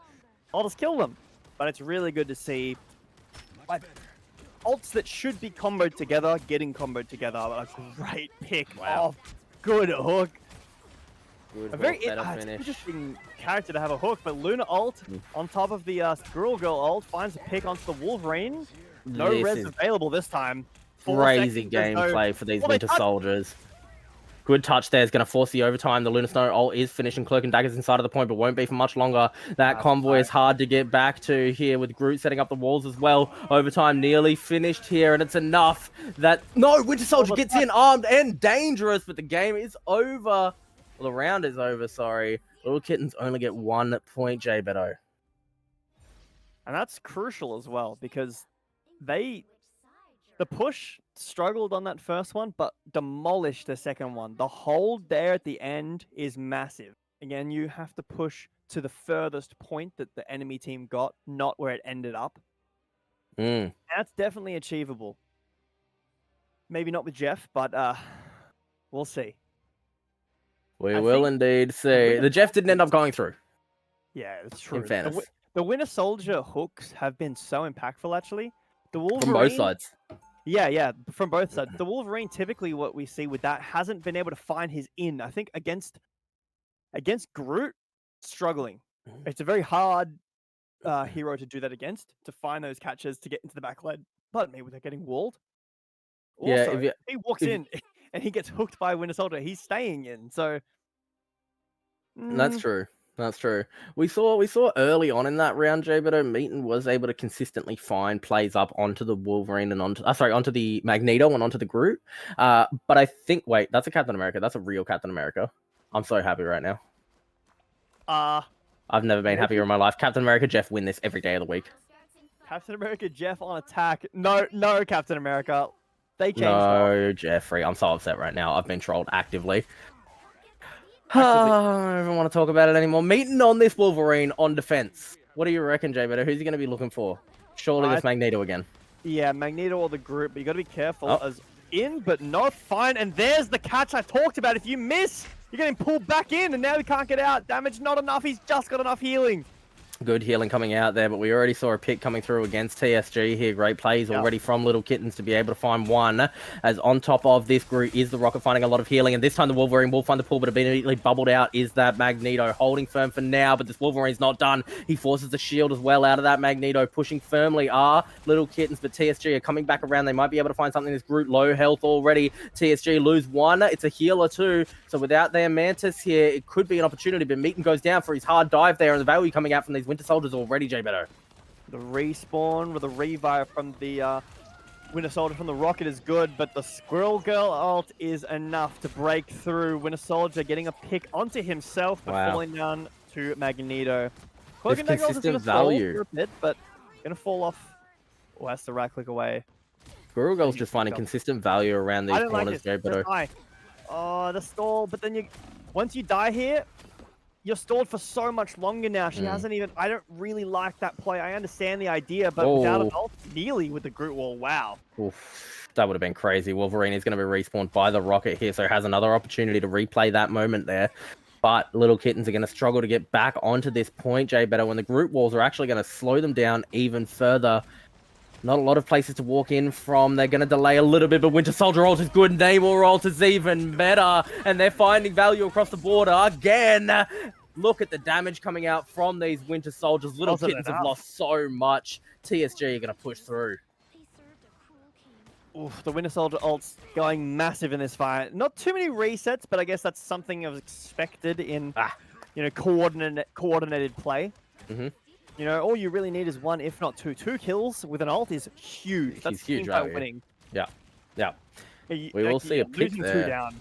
I'll just kill them. But it's really good to see, like, ults that should be comboed together, getting comboed together. A great pick. Wow. Oh, good hook. Good a very interesting character to have a hook, but Luna ult on top of the Squirrel Girl ult finds a pick onto the Wolverine. No res available this time. Crazy gameplay for these Winter Soldiers. Good touch there is going to force the overtime. The Lunar Snow ult is finishing Cloak and Daggers inside of the point, but won't be for much longer. That convoy is hard to get back to here with Groot setting up the walls as well. Overtime nearly finished here, and it's enough that... No, Winter Soldier gets in armed and dangerous, but the game is over. Well, the round is over, sorry. Little Kittens only get 1 point, J-Beto. And that's crucial as well, because the push struggled on that first one, but demolished the second one. The hold there at the end is massive. Again, you have to push to the furthest point that the enemy team got, not where it ended up. That's definitely achievable. Maybe not with Jeff, but we'll see. We will indeed see. The Jeff didn't end up going through. Yeah, it's true. In fairness. The Winter Soldier hooks have been so impactful, actually. The Wolverine, from both sides. Yeah, from both sides. The Wolverine, typically what we see with that, hasn't been able to find his in. I think against Groot, struggling. It's a very hard hero to do that against, to find those catches to get into the back line. But maybe they're getting walled. Also, if he walks in and he gets hooked by Winter Soldier, he's staying in. So that's true. That's true. We saw early on in that round, J-Beto, Meaton was able to consistently find plays up onto the Wolverine and onto the Magneto and onto the Groot. But I think, wait, that's a Captain America. That's a real Captain America. I'm so happy right now. I've never been happier in my life. Captain America, Jeff win this every day of the week. Captain America, Jeff on attack. No, Captain America. They changed. No, Jeffrey. I'm so upset right now. I've been trolled actively. I don't want to talk about it anymore. Meaton on this Wolverine on defense. What do you reckon, J-Beto? Who's he going to be looking for? Surely this Magneto again. Yeah, Magneto or the group, but you got to be careful Oh. as in, but not fine. And there's the catch I talked about. If you miss, you're getting pulled back in, and now he can't get out. Damage not enough. He's just got enough healing. Good healing coming out there, but we already saw a pick coming through against TSG here. Great plays already from Little Kittens to be able to find one. As on top of this group is the Rocket finding a lot of healing, and this time the Wolverine will find the pull, but immediately bubbled out is that Magneto. Holding firm for now, but this Wolverine's not done. He forces the shield as well out of that Magneto. Pushing firmly are Little Kittens, but TSG are coming back around. They might be able to find something in this group. Low health already. TSG lose one. It's a healer too. So without their Mantis here, it could be an opportunity, but Meaton goes down for his hard dive there, and the value coming out from these Winter Soldiers already, J Beto. The respawn with a revive from the Winter Soldier from the Rocket is good, but the Squirrel Girl ult is enough to break through. Winter Soldier getting a pick onto himself, but falling down to Magneto. There's consistent value. For a bit, but gonna fall off. Oh, has to right click away. Squirrel Girl's just finding consistent value around these corners, J Beto. Oh, the stall, but then once you die here, you're stalled for so much longer now. She hasn't even... I don't really like that play. I understand the idea, but without an ult, nearly with the Groot Wall, wow. Oof, that would have been crazy. Wolverine is going to be respawned by the Rocket here, so has another opportunity to replay that moment there. But Little Kittens are going to struggle to get back onto this point, Jay Beto, when the Groot Walls are actually going to slow them down even further. Not a lot of places to walk in from. They're going to delay a little bit, but Winter Soldier ult is good. Namor ult is even better. And they're finding value across the border again. Look at the damage coming out from these Winter Soldiers. Little Kittens have lost so much. TSG are going to push through. Oof, the Winter Soldier ult's going massive in this fight. Not too many resets, but I guess that's something I was expected in, you know, coordinated play. You know, all you really need is one, if not two. 2 kills with an ult is huge. That's huge, right? Winning. Yeah. We will see a pick there. 2 down.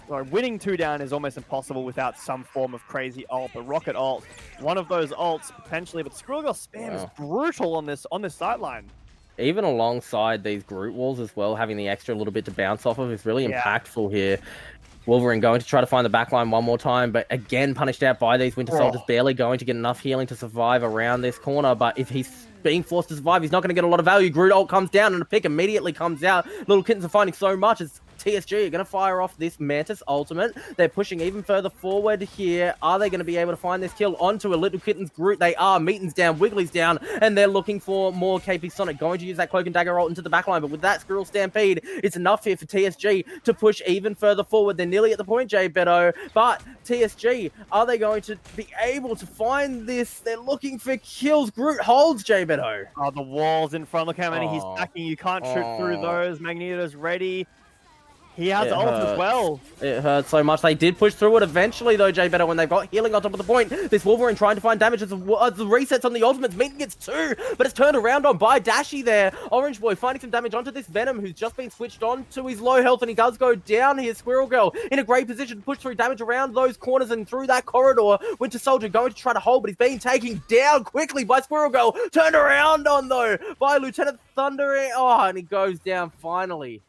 Or winning 2 down is almost impossible without some form of crazy ult. But Rocket ult, one of those ults potentially. But Squirrel Girl spam is brutal on this sideline. Even alongside these Groot Walls as well, having the extra little bit to bounce off of is really impactful here. Wolverine going to try to find the backline one more time, but again punished out by these Winter Soldiers, barely going to get enough healing to survive around this corner. But if he's being forced to survive, he's not going to get a lot of value. Groot ult comes down and a pick immediately comes out. Little Kittens are finding so much as TSG are going to fire off this Mantis ultimate. They're pushing even further forward here. Are they going to be able to find this kill onto a Little Kittens Groot? They are. Meaton's down, Wiggly's down, and they're looking for more KP Sonic. Going to use that Cloak and Dagger ult into the backline, but with that Squirrel Stampede, it's enough here for TSG to push even further forward. They're nearly at the point, Jay Beto, but TSG, are they going to be able to find this? They're looking for kills. Groot holds, Jay Beto. Oh, the walls in front. Look how many he's stacking. You can't shoot through those. Magneto's ready. He has ult as well. It hurts so much. They did push through it eventually, though, Jay Beto, when they've got healing on top of the point. This Wolverine trying to find damage as the resets on the ultimates. Meaton gets 2, but it's turned around on by Dashi there. Orange Boy finding some damage onto this Venom, who's just been switched on to his low health, and he does go down here. Squirrel Girl in a great position to push through damage around those corners and through that corridor. Winter Soldier going to try to hold, but he's being taken down quickly by Squirrel Girl. Turned around on, though, by Lieutenant Thunder. Oh, and he goes down finally.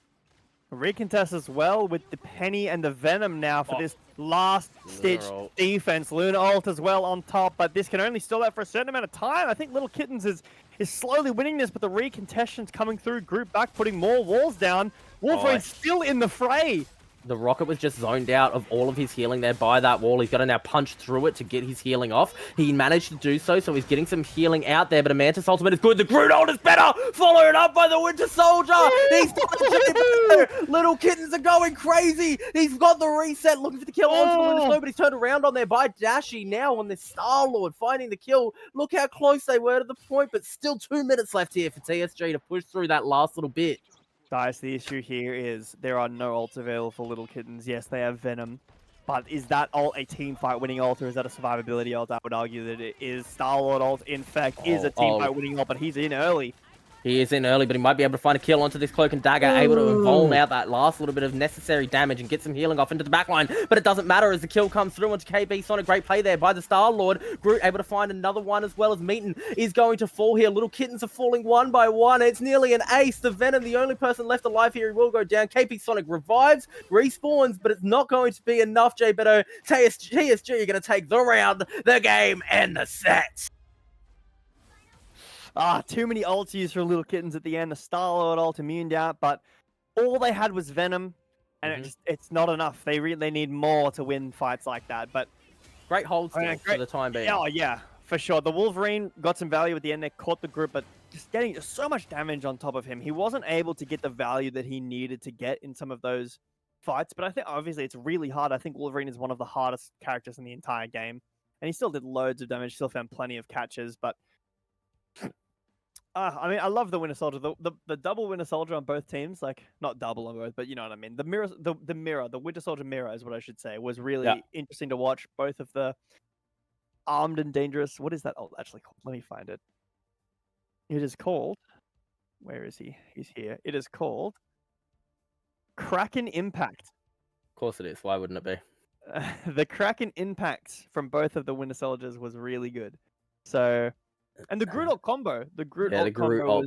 Recontest as well with the Penny and the Venom now for this last-stitch defense. Luna ult as well on top, but this can only stall out for a certain amount of time. I think Little Kittens is slowly winning this, but the recontestants coming through, group back, putting more walls down. Wolverine's still in the fray. The Rocket was just zoned out of all of his healing there by that wall. He's got to now punch through it to get his healing off. He managed to do so, so he's getting some healing out there, but a Mantis ultimate is good. The Groot ult is better, followed up by the Winter Soldier. He's Little Kittens are going crazy. He's got the reset, looking for the kill onto the Winter, but he's turned around on there by Dashi now on this Star-Lord, finding the kill. Look how close they were to the point, but still 2 minutes left here for TSG to push through that last little bit. Guys, the issue here is there are no ults available for Little Kittens. Yes, they have Venom, but is that ult a team fight winning ult, or is that a survivability ult? I would argue that it is. Star-Lord ult, in fact, is a team fight winning ult, but he's in early. He is in early, but he might be able to find a kill onto this Cloak and Dagger, able to involve out that last little bit of necessary damage and get some healing off into the backline. But it doesn't matter as the kill comes through onto KB Sonic. Great play there by the Star-Lord. Groot able to find another one as well as Meaton is going to fall here. Little Kittens are falling one by one. It's nearly an ace. The Venom, the only person left alive here, he will go down. KP Sonic revives, respawns, but it's not going to be enough, Jay Beto. TSG are going to take the round, the game, and the set. Too many ults used for little kittens at the end. The Star-Lord ult immuned out, but all they had was Venom, and it's not enough. They need more to win fights like that. But Great hold still for great. the time being. Oh yeah, for sure. The Wolverine got some value at the end. They caught the group, but just getting so much damage on top of him, he wasn't able to get the value that he needed to get in some of those fights. But I think obviously it's really hard. I think Wolverine is one of the hardest characters in the entire game, and he still did loads of damage. Still found plenty of catches, but I mean, I love the Winter Soldier. The double Winter Soldier on both teams, like not double on both, but you know what I mean. The mirror, the Winter Soldier mirror is what I should say, was really interesting to watch. Both of the armed and dangerous. What is that? Oh, actually, let me find it. It is called. Where is he? He's here. It is called Kraken Impact. Of course it is. Why wouldn't it be? The Kraken Impact from both of the Winter Soldiers was really good. So. And the Groot ult combo. The Groot ult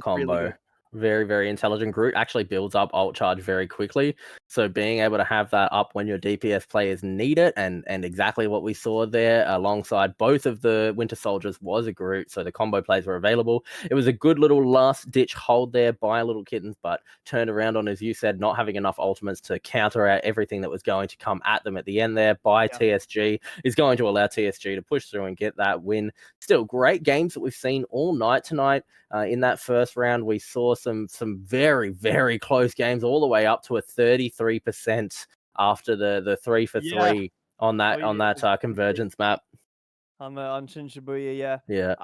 combo. Really good. Very, very intelligent. Groot actually builds up ult charge very quickly. So being able to have that up when your DPS players need it, and exactly what we saw there alongside both of the Winter Soldiers was a Groot. So the combo plays were available. It was a good little last ditch hold there by Little Kittens, but turned around on, as you said, not having enough ultimates to counter out everything that was going to come at them at the end there by TSG is going to allow TSG to push through and get that win. Still great games that we've seen all night tonight. In that first round, we saw some very, very close games all the way up to a 33% after the 3 for 3 on that convergence map. On Shinshibuya, yeah.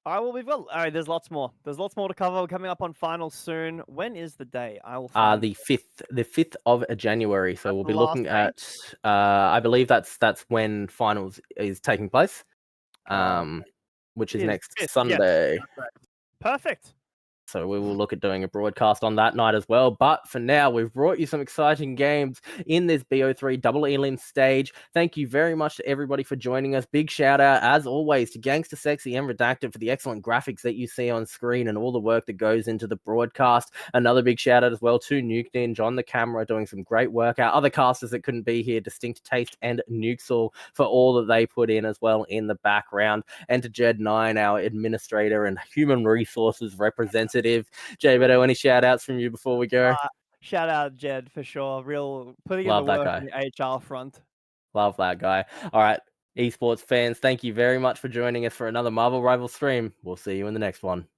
All right, well, we've got. All right, there's lots more. There's lots more to cover. We're coming up on finals soon. When is the day? I will find the 5th of January. So we'll be looking at. I believe that's when finals is taking place. Which is next Sunday. Yes, perfect. So we will look at doing a broadcast on that night as well. But for now, we've brought you some exciting games in this BO3 double elim stage. Thank you very much to everybody for joining us. Big shout out, as always, to Gangster Sexy and Redacted for the excellent graphics that you see on screen and all the work that goes into the broadcast. Another big shout out as well to Nuke Ninja on the camera, doing some great work. Our other casters that couldn't be here, Distinct Taste and Nukesall, for all that they put in as well in the background. And to Jed9, our administrator and human resources representative. Jay Beto, any shout outs from you before we go? Shout out Jed for sure. Real putting in the work on the HR front. Love that guy. All right, esports fans, thank you very much for joining us for another Marvel Rivals stream. We'll see you in the next one.